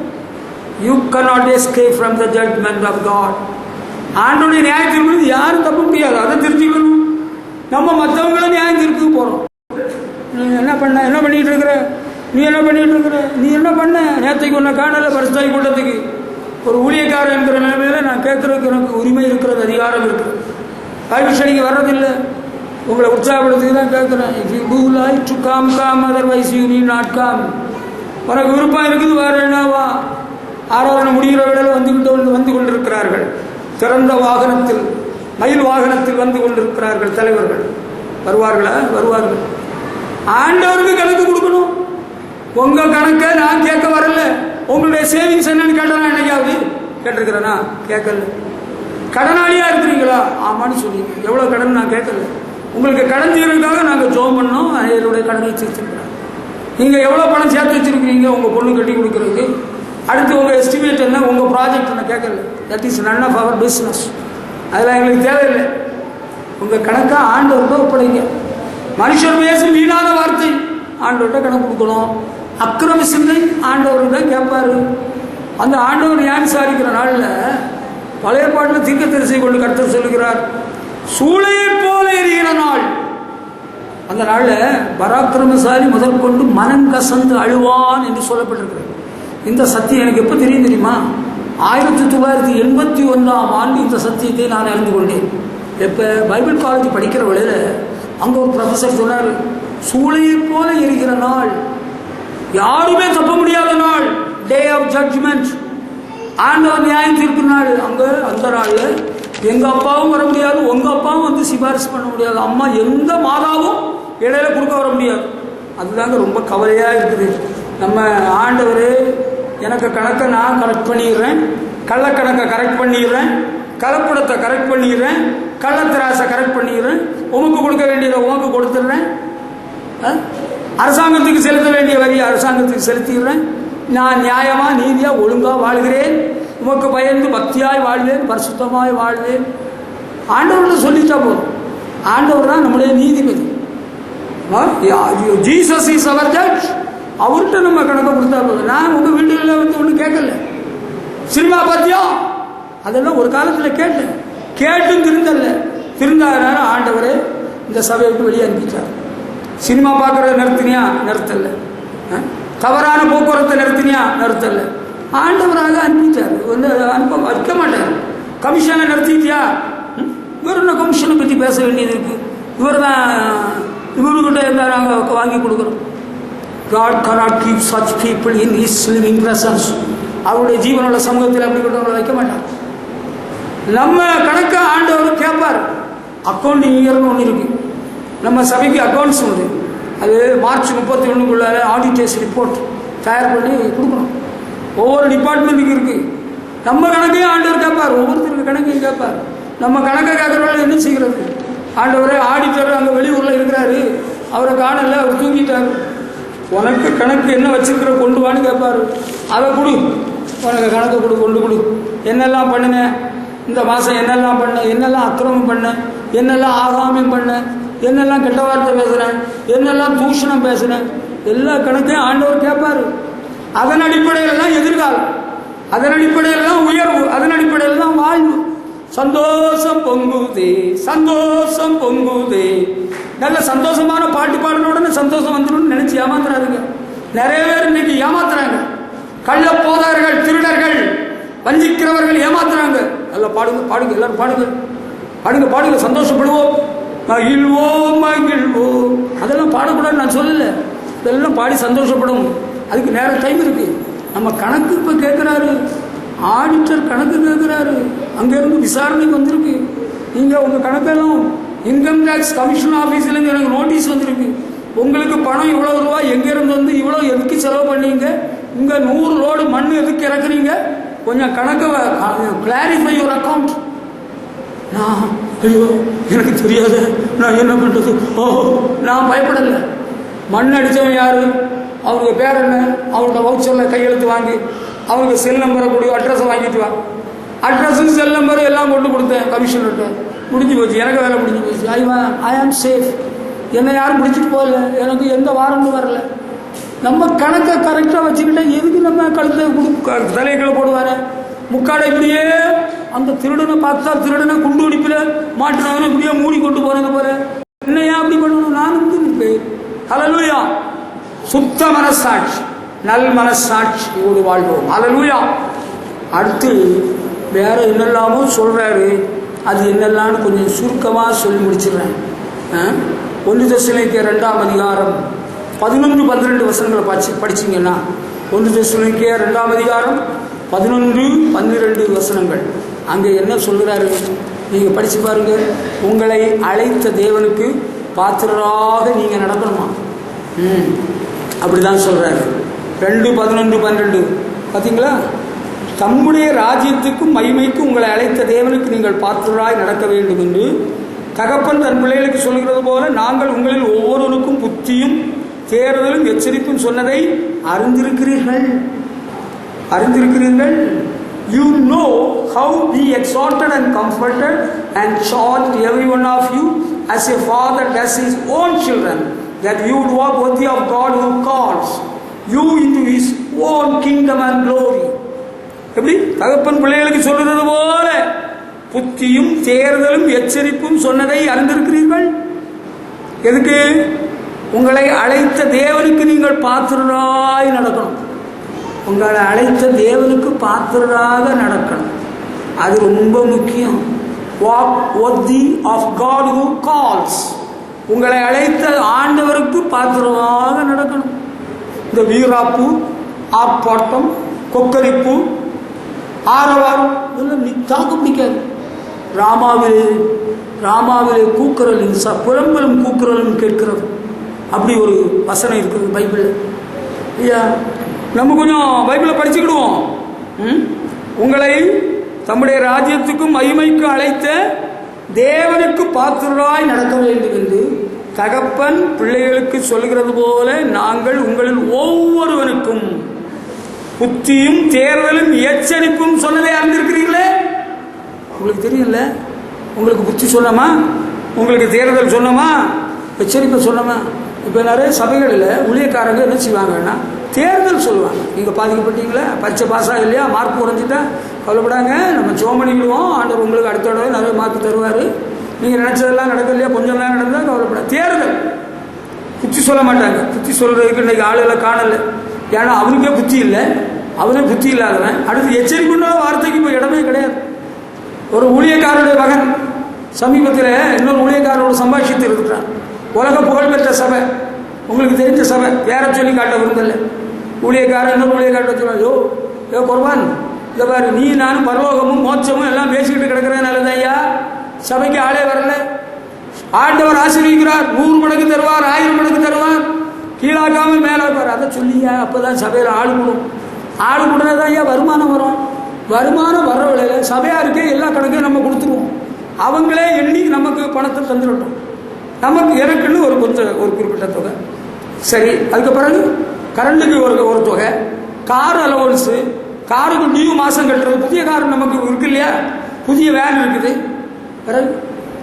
You cannot escape from the judgment of God. ஆண்டோடைய நியாயத்திற்கு யாரும் தப்ப முடியாது. அதை தெரிஞ்சுக்கணும். நம்ம மற்றவங்களை நியாயம் தீர்க்க போறோம். நீ என்ன பண்ண, என்ன பண்ணிட்டு இருக்கிற, நீ என்ன பண்ணிட்டு இருக்கிற, நீ என்ன பண்ண, நேற்றைக்கு ஒன்றை காணல பரிசுத்தாய் கூட்டத்துக்கு ஒரு ஊழியக்காரர் என்கிற நிலைமையில நான் கேட்கறதுக்கு எனக்கு உரிமை இருக்கிறது, அதிகாரம் இருக்குது. பைபிள் ஸ்டடிக்கு வர்றதில்லை, உங்களை உற்சாகப்படுத்துக்கு தான் கேட்குறேன். If you do like to come come, otherwise you need not come. உனக்கு விருப்பம் இருக்குது, வேற என்னவா? ஆராதனை முடிகிற வேளையில் வந்து கொண்டிருக்கிறார்கள். திறந்த வாகனத்தில், மயில் வாகனத்தில் வந்து கொண்டிருக்கிறார்கள் தலைவர்கள். வருவார்களா? வருவார்கள். ஆண்டவருக்கு கணக்கு கொடுக்கணும். உங்க கணக்கை நான் கேட்க வரல. உங்களுடைய சேவிங்ஸ் என்னன்னு கேட்டா என்னைக்காவது கேட்டிருக்கிறேனா? கேட்கல. கடனாளியா இருக்கிறீங்களா? ஆமான்னு சொல்லிங்க. எவ்வளவு கடன்? நான் கேட்கல. உங்களுக்கு கடன் தீர்றதுக்காக நாங்கள் ஜோம் பண்ணோம், என்னுடைய கடனை தீர்த்துக்கிறோம். நீங்க எவ்வளவு பணம் சேர்த்து வச்சிருக்கீங்க உங்க பொண்ணு கட்டி கொடுக்கறதுக்கு? அடுத்து உங்க எஸ்டிமேட் என்ன? உங்க ப்ராஜெக்ட் என்ன? கேட்கல. That is none of our business. அதெல்லாம் எங்களுக்கு தேவையில்லை. உங்க கணக்கா ஆண்டவர்கிட்ட ஒப்படைங்க. மனுஷர் பேசும் வீணான வார்த்தை ஆண்டவர்கிட்ட கணக்கு கொடுக்கணும். அக்கிரம சிந்தை ஆண்டவர் தான் கேட்பாரு. அந்த ஆண்டவர் நியாயம் விசாரிக்கிற நாள்ல பழைய பாட்டில் தீர்க்கதரிசி கொண்டு கர்த்தர் சொல்லுகிறார், சூளையை போல எரிகிற நாள். அந்த நாள்ல பராக்கிரமசாலி முதல் கொண்டு மனம் கசந்து அழுவான் என்று சொல்லப்பட்டிருக்கிறது. இந்த சத்தியம் எனக்கு எப்ப தெரியும் தெரியுமா? 1981 இந்த சத்தியத்தை நான் அறிந்து கொண்டேன். எப்ப பைபிள் காலேஜ் படிக்கிற வேளையில அங்க ஒரு ப்ரொஃபசர் சொன்னார், சூளையை போல எரிகிற நாள், யாருமே தப்ப முடியாத நாள், டே ஆஃப் ஜட்ஜ்மெண்ட், ஆண்டவர் நியாயம் தீர்ப்பு நாள். அங்க அந்த நாள்ல எங்க அப்பாவும் வர முடியாது, உங்க அப்பாவும் வந்து சிபாரிசு பண்ண முடியாது, அம்மா எந்த மாதாவும் இடையில கொடுக்க வர முடியாது. அதுதாங்க ரொம்ப கவலையா இருக்குது. நம்ம ஆண்டவர் எனக்கு கணக்கை நான் கரெக்ட் பண்ணிடுறேன், கள்ளக்கணக்கை கரெக்ட் பண்ணிடுறேன், கலப்படத்தை கரெக்ட் பண்ணிடுறேன், கள்ளத்திராசை கரெக்ட் பண்ணிடுறேன், உமக்கு கொடுக்க வேண்டியதை உமக்கு கொடுத்துடுறேன், அரசாங்கத்துக்கு செலுத்த வேண்டிய வரியை அரசாங்கத்துக்கு செலுத்திடுறேன், நான் நியாயமா நீதியா ஒழுங்கா வாழ்கிறேன், உமக்கு பயந்து பக்தியாய் வாழ்வேன், பரிசுத்தமாய் வாழ்வேன். ஆண்டவர் சொல்லிட்டா போதும். ஆண்டவர் தான் நம்முடைய நீதிபதி. Jesus is our judge. அவர்கிட்ட நம்ம கணக்கு கொடுத்தா போதும். நான் உங்க வீடுகளில் வந்து ஒன்றும் கேட்கல. சினிமா பார்த்தியா? அதெல்லாம் ஒரு காலத்தில் கேட்டேன், கேட்டும் திருந்தல்ல. திருந்தாதனால ஆண்டவரே இந்த சபையை விட்டு வெளியே அனுப்பிச்சார். சினிமா பார்க்கறத நிறுத்தினியா? நிறுத்தல. தவறான போக்குவரத்தை நிறுத்தினியா? நிறுத்தல. ஆண்டவராக அனுப்பிச்சார். வந்து அனுப்ப வைக்க மாட்டார். கமிஷனை நிறுத்திட்டியா? இவர் என்ன கமிஷனை பற்றி பேச வேண்டியது இருக்கு? இவர் தான் இவர்கிட்ட இருந்தால் நாங்கள் வாங்கி கொடுக்குறோம். God cannot keep such people in His living presence. அவருடைய ஜீவனோட சமூகத்தில் அப்படிப்பட்டவங்களை வைக்க மாட்டார். நம்ம கணக்க ஆண்டவர் கேட்பார். அக்கௌண்டிங் இயர்னு ஒன்று இருக்கு. நம்ம சபைக்கு அக்கௌண்ட்ஸ் உண்டு. அது மார்ச் 31 ஆடிட்டர்ஸ் ரிப்போர்ட் தயார் பண்ணி கொடுக்கணும். ஒவ்வொரு டிபார்ட்மெண்ட்டுக்கு இருக்கு. நம்ம கணக்கையும் ஆண்டவர் கேட்பார், ஒவ்வொருத்தருக்கு கணக்கையும் கேட்பார். நம்ம கணக்கை கேட்கறவங்க என்ன செய்கிறது? ஆண்டவரே ஆடிட்டர் அங்கே வெளியூரில் இருக்கிறாரு, அவரை காணல, அவர் தூங்கிட்டாரு, உனக்கு கணக்கு என்ன வச்சிருக்கிற கொண்டு வான்னு கேட்பாரு. அதை கொடு, உனக்கு கணக்கு கொடு, கொண்டு கொடு. என்னெல்லாம் பண்ணினேன் இந்த மாதம், என்னெல்லாம் பண்ண, என்னெல்லாம் அக்கிரமம் பண்ண, என்னெல்லாம் ஆகாமியம் பண்ண, என்னெல்லாம் கெட்ட வார்த்தை பேசுனேன், என்னெல்லாம் தூஷணம் பேசுனேன், எல்லா கணக்கையும் ஆண்டவர் கேட்பாரு. அதன் அடிப்படையில் தான் எதிர்காலம், அதன் அடிப்படையில் தான் உயர்வு, அதன் அடிப்படையில் தான் வாழ்வு. சந்தோஷம் பொங்குதே, சந்தோஷம் பொங்குதே. நல்ல சந்தோஷமான பாட்டு பாடின உடனே சந்தோஷம் வந்துடும் நினைச்சு ஏமாத்துறாருங்க. நிறைய பேர் இன்னைக்கு ஏமாத்துறாங்க. கள்ள போதார்கள், திருடர்கள், வஞ்சிக்கிறவர்கள் ஏமாத்துறாங்க. நல்லா பாடுங்க, பாடுங்க, எல்லாரும் பாடுங்க, பாடுங்க, பாடுங்க, சந்தோஷப்படுவோம், மகிழ்வோம், மகிழ்வோம். அதெல்லாம் பாடக்கூடாதுன்னு நான் சொல்லல. இதெல்லாம் பாடி சந்தோஷப்படும். அதுக்கு நேர டைம் இருக்கு. நம்ம கணக்கு இப்ப கேட்கிறாரு, ஆடிட்டர் கணக்கு கேட்கிறாரு, அங்கிருந்து விசாரணைக்கு வந்திருக்கு. நீங்க உங்க கணக்கெல்லாம் இன்கம் டேக்ஸ் கமிஷன் ஆஃபீஸ்ல இருந்து எனக்கு நோட்டீஸ் வந்திருக்கு. உங்களுக்கு பணம் இவ்வளவு ரூபாய் எங்கிருந்து வந்து இவ்வளவு எதுக்கு செலவு பண்ணீங்க, இங்க 100 லோடு மண் எதுக்கு இறக்குறீங்க, கொஞ்சம் கணக்கு கிளாரிஃபை யுவர் அக்கௌண்ட். நான் ஐயோ எனக்கு தெரியாத, நான் என்ன பண்றது? ஓ, நான் பயப்படல. மண் அடிச்சவன் யாரு, அவருக்கு பேர் என்ன, அவரோட வவுச்சர்ல கையெழுத்து வாங்கி அவருக்கு செல் நம்பரை கொடு, அட்ரஸை வாங்கிட்டு வா. அட்ரஸு செல் நம்பரு எல்லாம் கொண்டு கொடுத்தேன் கமிஷனர்கிட்ட. முடிஞ்சு போச்சு, எனக்கு வேலை முடிஞ்சு போச்சு. ஐ ஆம் சேஃப். என்னை யாரும் பிடிச்சிட்டு போகல, எனக்கு எந்த வாரண்டும் வரல. நம்ம கணக்கை கரெக்டாக வச்சுக்கிட்டா எதுக்கு நம்ம கழுத்தை தலைகளை போடுவாரு? முக்காடை இப்படியே அந்த திருடனை பார்த்தா, திருடனை குண்டு வெடிப்பில் மாட்டினவனை இப்படியே மூடி கொண்டு போறாங்க போற. என்னையா அப்படி பண்ணணும்? நானும் ஹல்லேலூயா. சுத்த மனசாட்சி, நல் மனசாட்சியோடு வாழ்வோம். ஹல்லேலூயா. அடுத்து வேற என்னெல்லாமோ சொல்றாரு. அது என்னெல்லாம்னு கொஞ்சம் சுருக்கமாக சொல்லி முடிச்சிடுறேன். 1 தெசலோனிக்கேயர் 2ஆம் அதிகாரம் 11-12 வசனங்களை படிச்சிங்கன்னா, 1 தெசலோனிக்கேயர் 2ஆம் அதிகாரம் 11-12 வசனங்கள். அங்கே என்ன சொல்கிறாரு நீங்கள் படித்து பாருங்க. உங்களை அழைத்த தேவனுக்கு பாத்திரராக நீங்க நடக்கணுமா. அப்படிதான் சொல்றாரு. 2:11-12 பார்த்தீங்களா? தம்முடைய ராஜ்யத்துக்கும் மகிமைக்கும் உங்களை அழைத்த தேவனுக்கு நீங்கள் பாத்திரராய் நடக்க வேண்டும் என்று தகப்பன் தன் பிள்ளைகளுக்கு சொல்கிறது போல நாங்கள் உங்களில் ஒவ்வொருவருக்கும் புத்தியும் தேர்தலும் எச்சரிப்பும் சொன்னதை அறிந்திருக்கிறீர்கள். You know how we exhorted and comforted and charged every one of you as a father does his own children, that you would walk worthy of God who calls you into his own kingdom and glory. எப்படி தகப்பன் பிள்ளைகளுக்கு சொல்கிறது போல புத்தியும் தேர்தலும் எச்சரிப்பும் சொன்னதை அறிந்திருக்கிறீர்கள். எதுக்கு? உங்களை அழைத்த தேவனுக்கு நீங்கள் பாத்திரராய் நடக்கணும். உங்களை அழைத்த தேவனுக்கு பாத்திரராக நடக்கணும். அது ரொம்ப முக்கியம். Walk worthy of God who calls. உங்களை அழைத்த ஆண்டவருக்கு பாத்திரமாக நடக்கணும். இந்த வீராப்பு, ஆர்ப்பாட்டம், கொக்கரிப்பு, ஆரவாரம் இதெல்லாம் தாக்க பிடிக்காது. ராமாவிலே கூக்குரலின் புலம்பலும் கூக்குரலும் கேட்கிறது. அப்படி ஒரு வசனம் இருக்குது பைபிளில். ஐயா, நம்ம கொஞ்சம் பைபிளை படிச்சுக்கிடுவோம். உங்களை தம்முடைய ராஜ்யத்துக்கும் மகிமைக்கும் அழைத்த தேவனுக்கு பாத்திரராய் நடக்க வேண்டும் என்று தகப்பன் பிள்ளைகளுக்கு சொல்கிறது போல நாங்கள் உங்களில் ஒவ்வொருவனுக்கும் புத்தியும் தேர்தலும் எச்சரிப்பும் சொன்னதை அறிந்திருக்கிறீர்களே. உங்களுக்கு தெரியல? உங்களுக்கு புத்தி சொன்னமா, உங்களுக்கு தேர்தல் சொன்னமா, எச்சரிப்பை சொன்னமா. இப்போ நிறைய சபைகளில் ஊழியக்காரங்க என்ன செய்வாங்கன்னா தேர்தல் சொல்லுவாங்க. நீங்கள் பாதிக்கப்பட்டீங்களா, பரீட்சை பாஸ் ஆகலையா, மார்க் குறைஞ்சிட்டா கவலைப்படாங்க, நம்ம ஜெபம் பண்ணிக்கிடுவோம், ஆண்டவர் உங்களுக்கு அடுத்த தடவை நிறைய மார்க் தருவார், நீங்கள் நினச்சதெல்லாம் நடக்கலையா, கொஞ்சம் தான் நடந்தால் கவலைப்படாது. தேர்தல் புத்தி சொல்ல மாட்டாங்க. புத்தி சொல்கிறதுக்கு இன்றைக்கி ஆளுகளை காணலை. ஏன்னா அவனுக்கே புத்தி இல்லை, அவனே புத்தி இல்லாதவன். அடுத்து எச்சரிப்புன்ற வார்த்தைக்கு இப்போ இடமே கிடையாது. ஒரு ஊழியக்காரருடைய மகன் சமீபத்தில் இன்னொரு ஊழியக்காரரோட சம்பாஷித்து இருக்கிறான். உலக புகழ்பெற்ற சபை, உங்களுக்கு தெரிஞ்ச சபை, வேற சொல்லி காட்ட விரும்பல. ஊழியக்காரன் இன்னொரு ஊழியக்காரன் சொல்லுவான், யோ குர்பான், இதை பாரு, நீ நானும் பரலோகமும் மோட்சமும் எல்லாம் பேசிக்கிட்டு கிடக்கிறதுனாலதான் ஐயா சபைக்கு ஆளே வரல. ஆண்டவர் ஆசீர்வதிக்கிறார், 100 மடங்கு தருவார், 1000 மடங்கு தருவார், கீழாக்காம மேலாக்கார். அதை சொல்லியா அப்பதான் சபையில் ஆள் கூடும். ஆள் கூடுறதான் ஐயா வருமானம் வரும். வருமானம் வர்ற வேலையில சபையாருக்கே எல்லா கணக்கையும் நம்ம கொடுத்துருவோம். அவங்களே எண்ணி நமக்கு பணத்தை தந்துடட்டும். நமக்கு எனக்குன்னு ஒரு குறிப்பிட்ட தொகை. சரி, அதுக்கு பிறகு கரண்ட்டுக்கு ஒரு தொகை, கார் அலவன்ஸு, காருக்கு டியூ மாதம் கட்டுறது. புதிய கார் நமக்கு இருக்கு இல்லையா, புதிய வேன் இருக்குது. பிறகு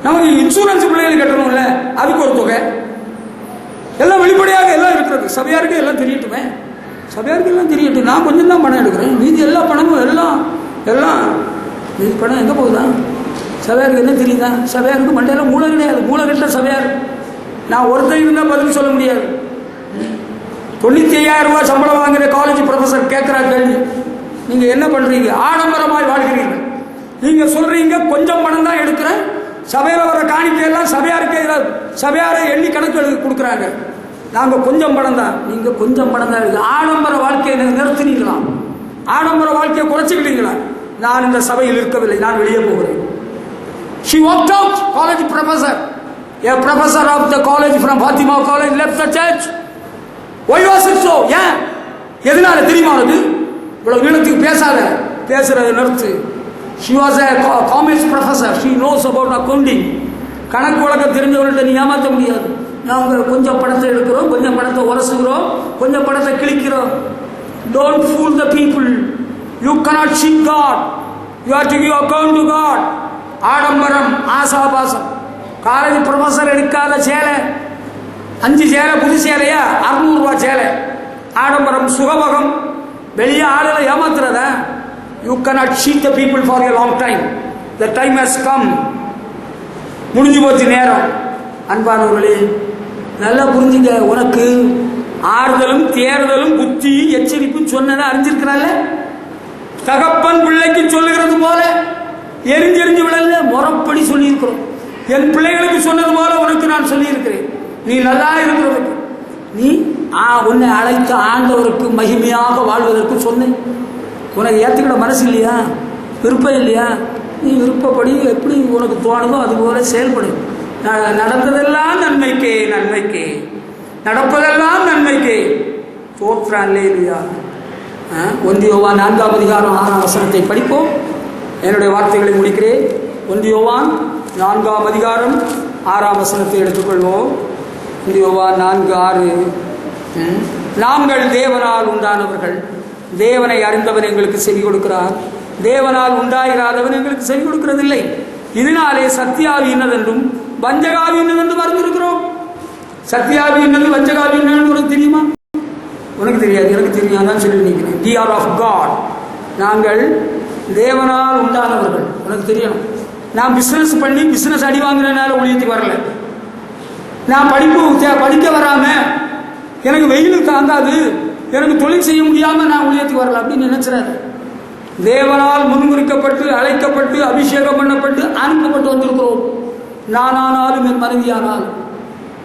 நமக்கு இன்சூரன்ஸ் பிள்ளைகள் கட்டணும்ல, அதுக்கு ஒரு தொகை. எல்லாம் வெளிப்படையாக எல்லாம் இருக்கிறது. சபையாருக்கு எல்லாம் தெரியட்டுமே, சபையாருக்கு எல்லாம் தெரியட்டும். நான் கொஞ்சம் தான் பணம் எடுக்கிறேன், மீதி எல்லா பணமும் எல்லாம் மீதி பணம் எங்கே போகுதா? சபையாருக்கு என்ன தெரியுதா? சபையாருக்கு மண்டையில் மூளை கிடையாது. மூளை கட்ட சபையார். நான் ஒருத்தர் இருந்தால் பதில் சொல்ல முடியாது. 95,000 ரூபாய் சம்பளம் வாங்குற காலேஜ் ப்ரொஃபஸர் கேட்குறா கேள்வி, நீங்கள் என்ன பண்ணுறீங்க? ஆடம்பரமாய் வாழ்கிறீர்கள். நீங்கள் சொல்கிறீங்க கொஞ்சம் பணம் தான் எடுக்கிறேன், சபையில் வர காணிக்கையெல்லாம் சபையாருக்கே சபையாரை எண்ணி கணக்கு கொடுக்குறாங்க. நாங்கள் கொஞ்சம் பணம் தான். நீங்கள் கொஞ்சம் பணம் தான் இருக்குது. ஆடம்பர வாழ்க்கையை நிறுத்தினீங்களா? ஆடம்பர வாழ்க்கையை குறைச்சிக்கிட்டீங்களா? நான் இந்த சபையில் இருக்கவில்லை, நான் வெளியே போகிறேன். She walked out, college professor. A professor of the college from Fatima College left the church. Why was it so? ஏன்? எதனால தெரியுமா? அது இவ்வளவு நீளத்துக்கு பேசுறதை நிறுத்து. She was a commerce professor. She knows about accounting. கணக்கு வழக்கம் தெரிஞ்சவர்கள்ட்ட நீ ஏமாற்ற முடியாது. நாங்கள் கொஞ்சம் பணத்தை எடுக்கிறோம், கொஞ்சம் பணத்தை உரசுகிறோம், கொஞ்சம் பணத்தை கிழிக்கிறோம். Don't fool the people. You cannot cheat God. You have to give account to God. ஆடம்பரம், ஆசாபாசம். காலேஜ் ப்ரொஃபஸர் எடுக்காத சேலை, 5 சேலை, புது சேலையா 600 ரூபாய் சேலை. ஆடம்பரம், சுகபகம், வெளியே ஆளுகளை ஏமாத்துறத. You cannot cheat the people for a long time. The time has come. முடிஞ்சு போச்சு நேரம். அன்பானவர்களே, நல்லா புரிஞ்சுங்க. உனக்கு ஆறுதலும் தேர்தலும் புத்தி எச்சரிப்பும் சொன்னதை அறிஞ்சிருக்கிறாள். தகப்பன் பிள்ளைக்கு சொல்லுகிறது போல எரிஞ்செறிஞ்சு விடல, முறைப்படி சொல்லியிருக்கிறோம். என் பிள்ளைகளுக்கு சொன்னது போல உனக்கு நான் சொல்லியிருக்கிறேன். நீ நல்லா இருக்கிறதுக்கு, நீ உன்னை அழைத்த ஆண்டவருக்கு மகிமையாக வாழ்வதற்கு சொன்னேன். உனக்கு ஏற்றுக்கிட மனசு இல்லையா, விருப்பம் இல்லையா? நீ விருப்பப்படி எப்படி உனக்கு தோணுதோ அது போல செயல்படும். நடந்ததெல்லாம் நன்மைக்கே, நன்மைக்கே, நடப்பதெல்லாம் நன்மைக்கே. தோற்றான் இல்லையா? 1 யோவான் 4ஆம் அதிகாரம் 6ஆம் வசனத்தை படிப்போம். என்னுடைய வார்த்தைகளை முடிக்கிறேன். 1 யோவான் 4ஆம் அதிகாரம் 6ஆம் வசனத்தை எடுத்துக்கொள்வோம். 1 யோவான் 4:6. நாங்கள் தேவனால் உண்டானவர்கள், தேவனை அறிந்தவன் எங்களுக்கு செவி கொடுக்கிறார், தேவனால் உண்டாயிராதவன் எங்களுக்கு செவி கொடுக்கிறதில்லை. இதனாலே சத்தியாவி என்னதென்றும் வஞ்சகாவி என்னதென்றும் அறிந்திருக்கிறோம். சத்தியாவி என்னது, வஞ்சகாவி என்னன்னு உனக்கு தெரியுமா? உனக்கு தெரியாது, எனக்கு தெரியாதான் சொல்லி நினைக்கிறேன். We are of God. நாங்கள் தேவனால் உண்டானவர்கள். உனக்கு தெரியணும். நான் பிசினஸ் பண்ணி பிசினஸ் அடி வாங்குறதுனால ஊழியத்துக்கு வரல. நான் படிக்க வராம எனக்கு வெயில் தாங்காது, எனக்கு தொழில் செய்ய முடியாம நான் ஊழியத்துக்கு வரல அப்படின்னு நினைச்சிடாது. தேவனால் முன்குறிக்கப்பட்டு அழைக்கப்பட்டு அபிஷேகம் பண்ணப்பட்டு அனுப்பப்பட்டு வந்திருக்கிறோம். நானானாலும் என் மனைவியானாலும்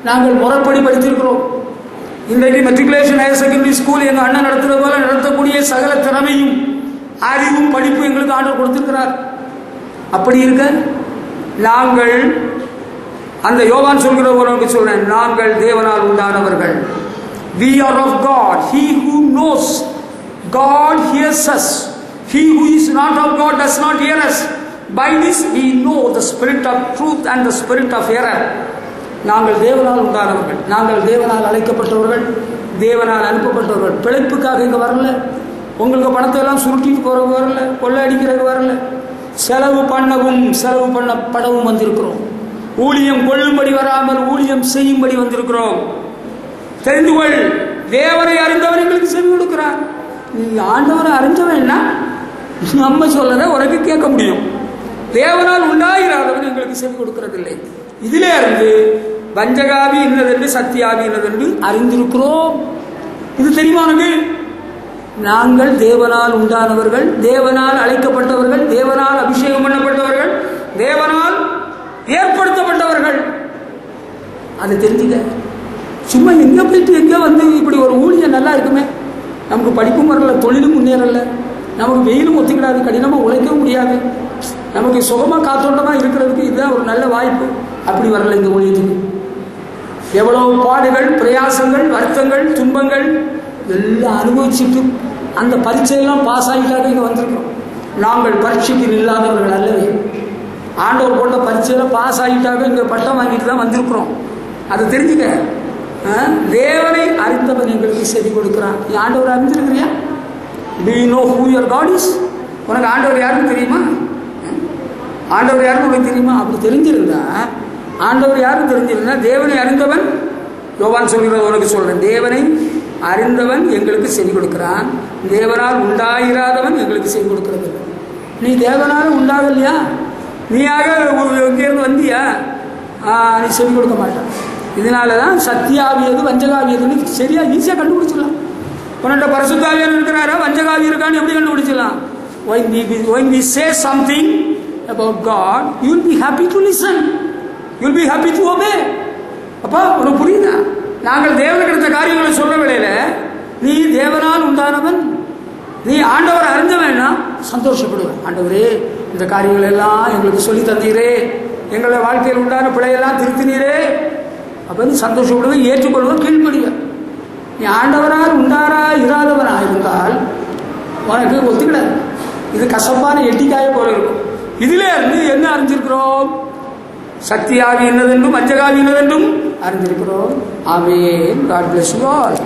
நாங்கள் முறைப்படி படித்திருக்கிறோம். இன்றைக்கு மெட்ரிகுலேஷன் ஹையர் செகண்டரி ஸ்கூல் எங்கள் அண்ணன் நடத்துறது போல நடத்தக்கூடிய சகல திறமையும் அறிவும் படிப்பும் எங்களுக்கு ஆர்டர் கொடுத்திருக்கிறார். அப்படி இருக்க நாங்கள் அந்த யோவான் சொல்கிறவர்களுக்கு சொல்றேன், நாங்கள் தேவனால் உண்டானவர்கள். We are of God. He who knows God hears us. He who is not of God does not hear us. By this we know the spirit of truth and the spirit of error. நாங்கள் தேவனால் உண்டானவர்கள், நாங்கள் தேவனால் அழைக்கப்பட்டவர்கள், தேவனால் அனுப்பப்பட்டவர்கள். பிழைப்புக்காக இங்கே வரல, உங்களுக்கு பணத்தை எல்லாம் சுருட்டிட்டு போறதுக்கு வரல, கொள்ளை அடிக்கிறதுக்கு வரல. செலவு பண்ணப்படவும் வந்திருக்கிறோம். ஊழியம் கொள்ளும்படி வராமல் ஊழியம் செய்யும்படி வந்திருக்கிறோம். தெரிந்து கொள், தேவனை அறிந்தவர் எங்களுக்கு செவி கொடுக்கிறார். நீ ஆண்டவரை அறிஞ்சவன்னா நம்ம சொல்லத உனக்கு கேட்க முடியும். தேவனால் உண்டாகிறாதவன் எங்களுக்கு செவி கொடுக்கிறதில்லை. இதிலே இருந்து வஞ்சகாவி என்னதென்று சத்தியாவி என்னதென்று அறிந்திருக்கிறோம். இது தெரியுமா உனக்கு? நாங்கள் தேவனால் உண்டானவர்கள், தேவனால் அழைக்கப்பட்டவர்கள், தேவனால் அபிஷேகம் பண்ணப்பட்டவர்கள், தேவனால் ஏற்படுத்தப்பட்டவர்கள். அதை தெரிஞ்சுக்க. சும்மா எங்க போயிட்டு எங்க வந்து இப்படி ஒரு ஊழியம் நல்லா இருக்குமே, நமக்கு படிப்பும் வரல, தொழிலும் முன்னேறல, நமக்கு வெயிலும் ஒத்துக்கிடாது, கடினமாக உழைக்கவும் முடியாது, நமக்கு சுகமாக காத்தோட்டமாக இருக்கிறதுக்கு இதுதான் ஒரு நல்ல வாய்ப்பு. அப்படி வரல இந்த ஊழியத்துக்கு. எவ்வளவு பாடுகள், பிரயாசங்கள், வருத்தங்கள், துன்பங்கள் எல்லாம் அனுபவிச்சுட்டு அந்த பரீட்சையெல்லாம் பாஸ் ஆகிட்டாக இங்கே வந்திருக்கிறோம். நாங்கள் பரீட்சைக்கு இல்லாதவர்கள் அல்லவே. ஆண்டவர் போட்ட பரீட்சையில் பாஸ் ஆகிட்டாக இங்கே பட்டம் வாங்கிட்டு தான் வந்திருக்கிறோம். அதை தெரிஞ்சுக்க. தேவனை அறிந்தவன் எங்களுக்கு செவி கொடுக்கிறான். நீ ஆண்டவர் அறிஞ்சிருக்கிறியா? Do you know who your God is? உனக்கு ஆண்டவர் யாருன்னு தெரியுமா? ஆண்டவர் யாருன்னு உனக்கு தெரியுமா? அப்படி தெரிஞ்சிருந்தா, ஆண்டவர் யாரும் தெரிஞ்சிருந்தா, தேவனை அறிந்தவன், யோவான் சொல்கிறது உனக்கு சொல்றேன், தேவனை அறிந்தவன் எங்களுக்கு செவி கொடுக்கிறான், தேவனால் உண்டாயிராதவன் எங்களுக்கு செவி கொடுக்கிறது. நீ தேவனால் உண்டாகலையா? நீயாக எங்கேருந்து வந்தியா? நீ செவி கொடுக்க மாட்டான். இதனாலதான் சத்தியாவியது வஞ்சகாவியதுன்னு சரியா ஈஸியாக கண்டுபிடிச்சிடலாம். உன்னிட்ட பரிசுத்தாவியர் இருக்கிறாரா, வஞ்சகாவி இருக்கான்னு எப்படி கண்டுபிடிச்சிடலாம்? When we say something about God, you will be happy to listen, you will be happy to obey. அப்பா உனக்கு புரியுதா? நாங்கள் தேவனுக்கு எடுத்த காரியங்களை சொல்ற வேளையில நீ தேவனால் உண்டானவன், நீ ஆண்டவர் அறிஞ்சவன்னா சந்தோஷப்படுவேன். ஆண்டவரே, இந்த காரியங்கள் எல்லாம் எங்களுக்கு சொல்லி தந்தீரே, எங்களை வாழ்க்கையில் உண்டான பிழையெல்லாம் திருத்தினீரே அப்படின்னு சந்தோஷப்படுவேன், ஏற்றுக்கொள்வேன், கீழ்ப்படிவேன். நீ ஆண்டவரால் உண்டாரா இராதவனா இருந்தால் உனக்கு ஒத்துக்கிடாது. இது கசப்பான எட்டிக்காய போல இருக்கும். இதிலே இருந்து என்ன அறிஞ்சிருக்கிறோம்? சக்தியாவி என்னதென்றும் வஞ்சகாவி என்னதென்றும் அறிந்திருக்கிறோம். ஆமென். God bless you all.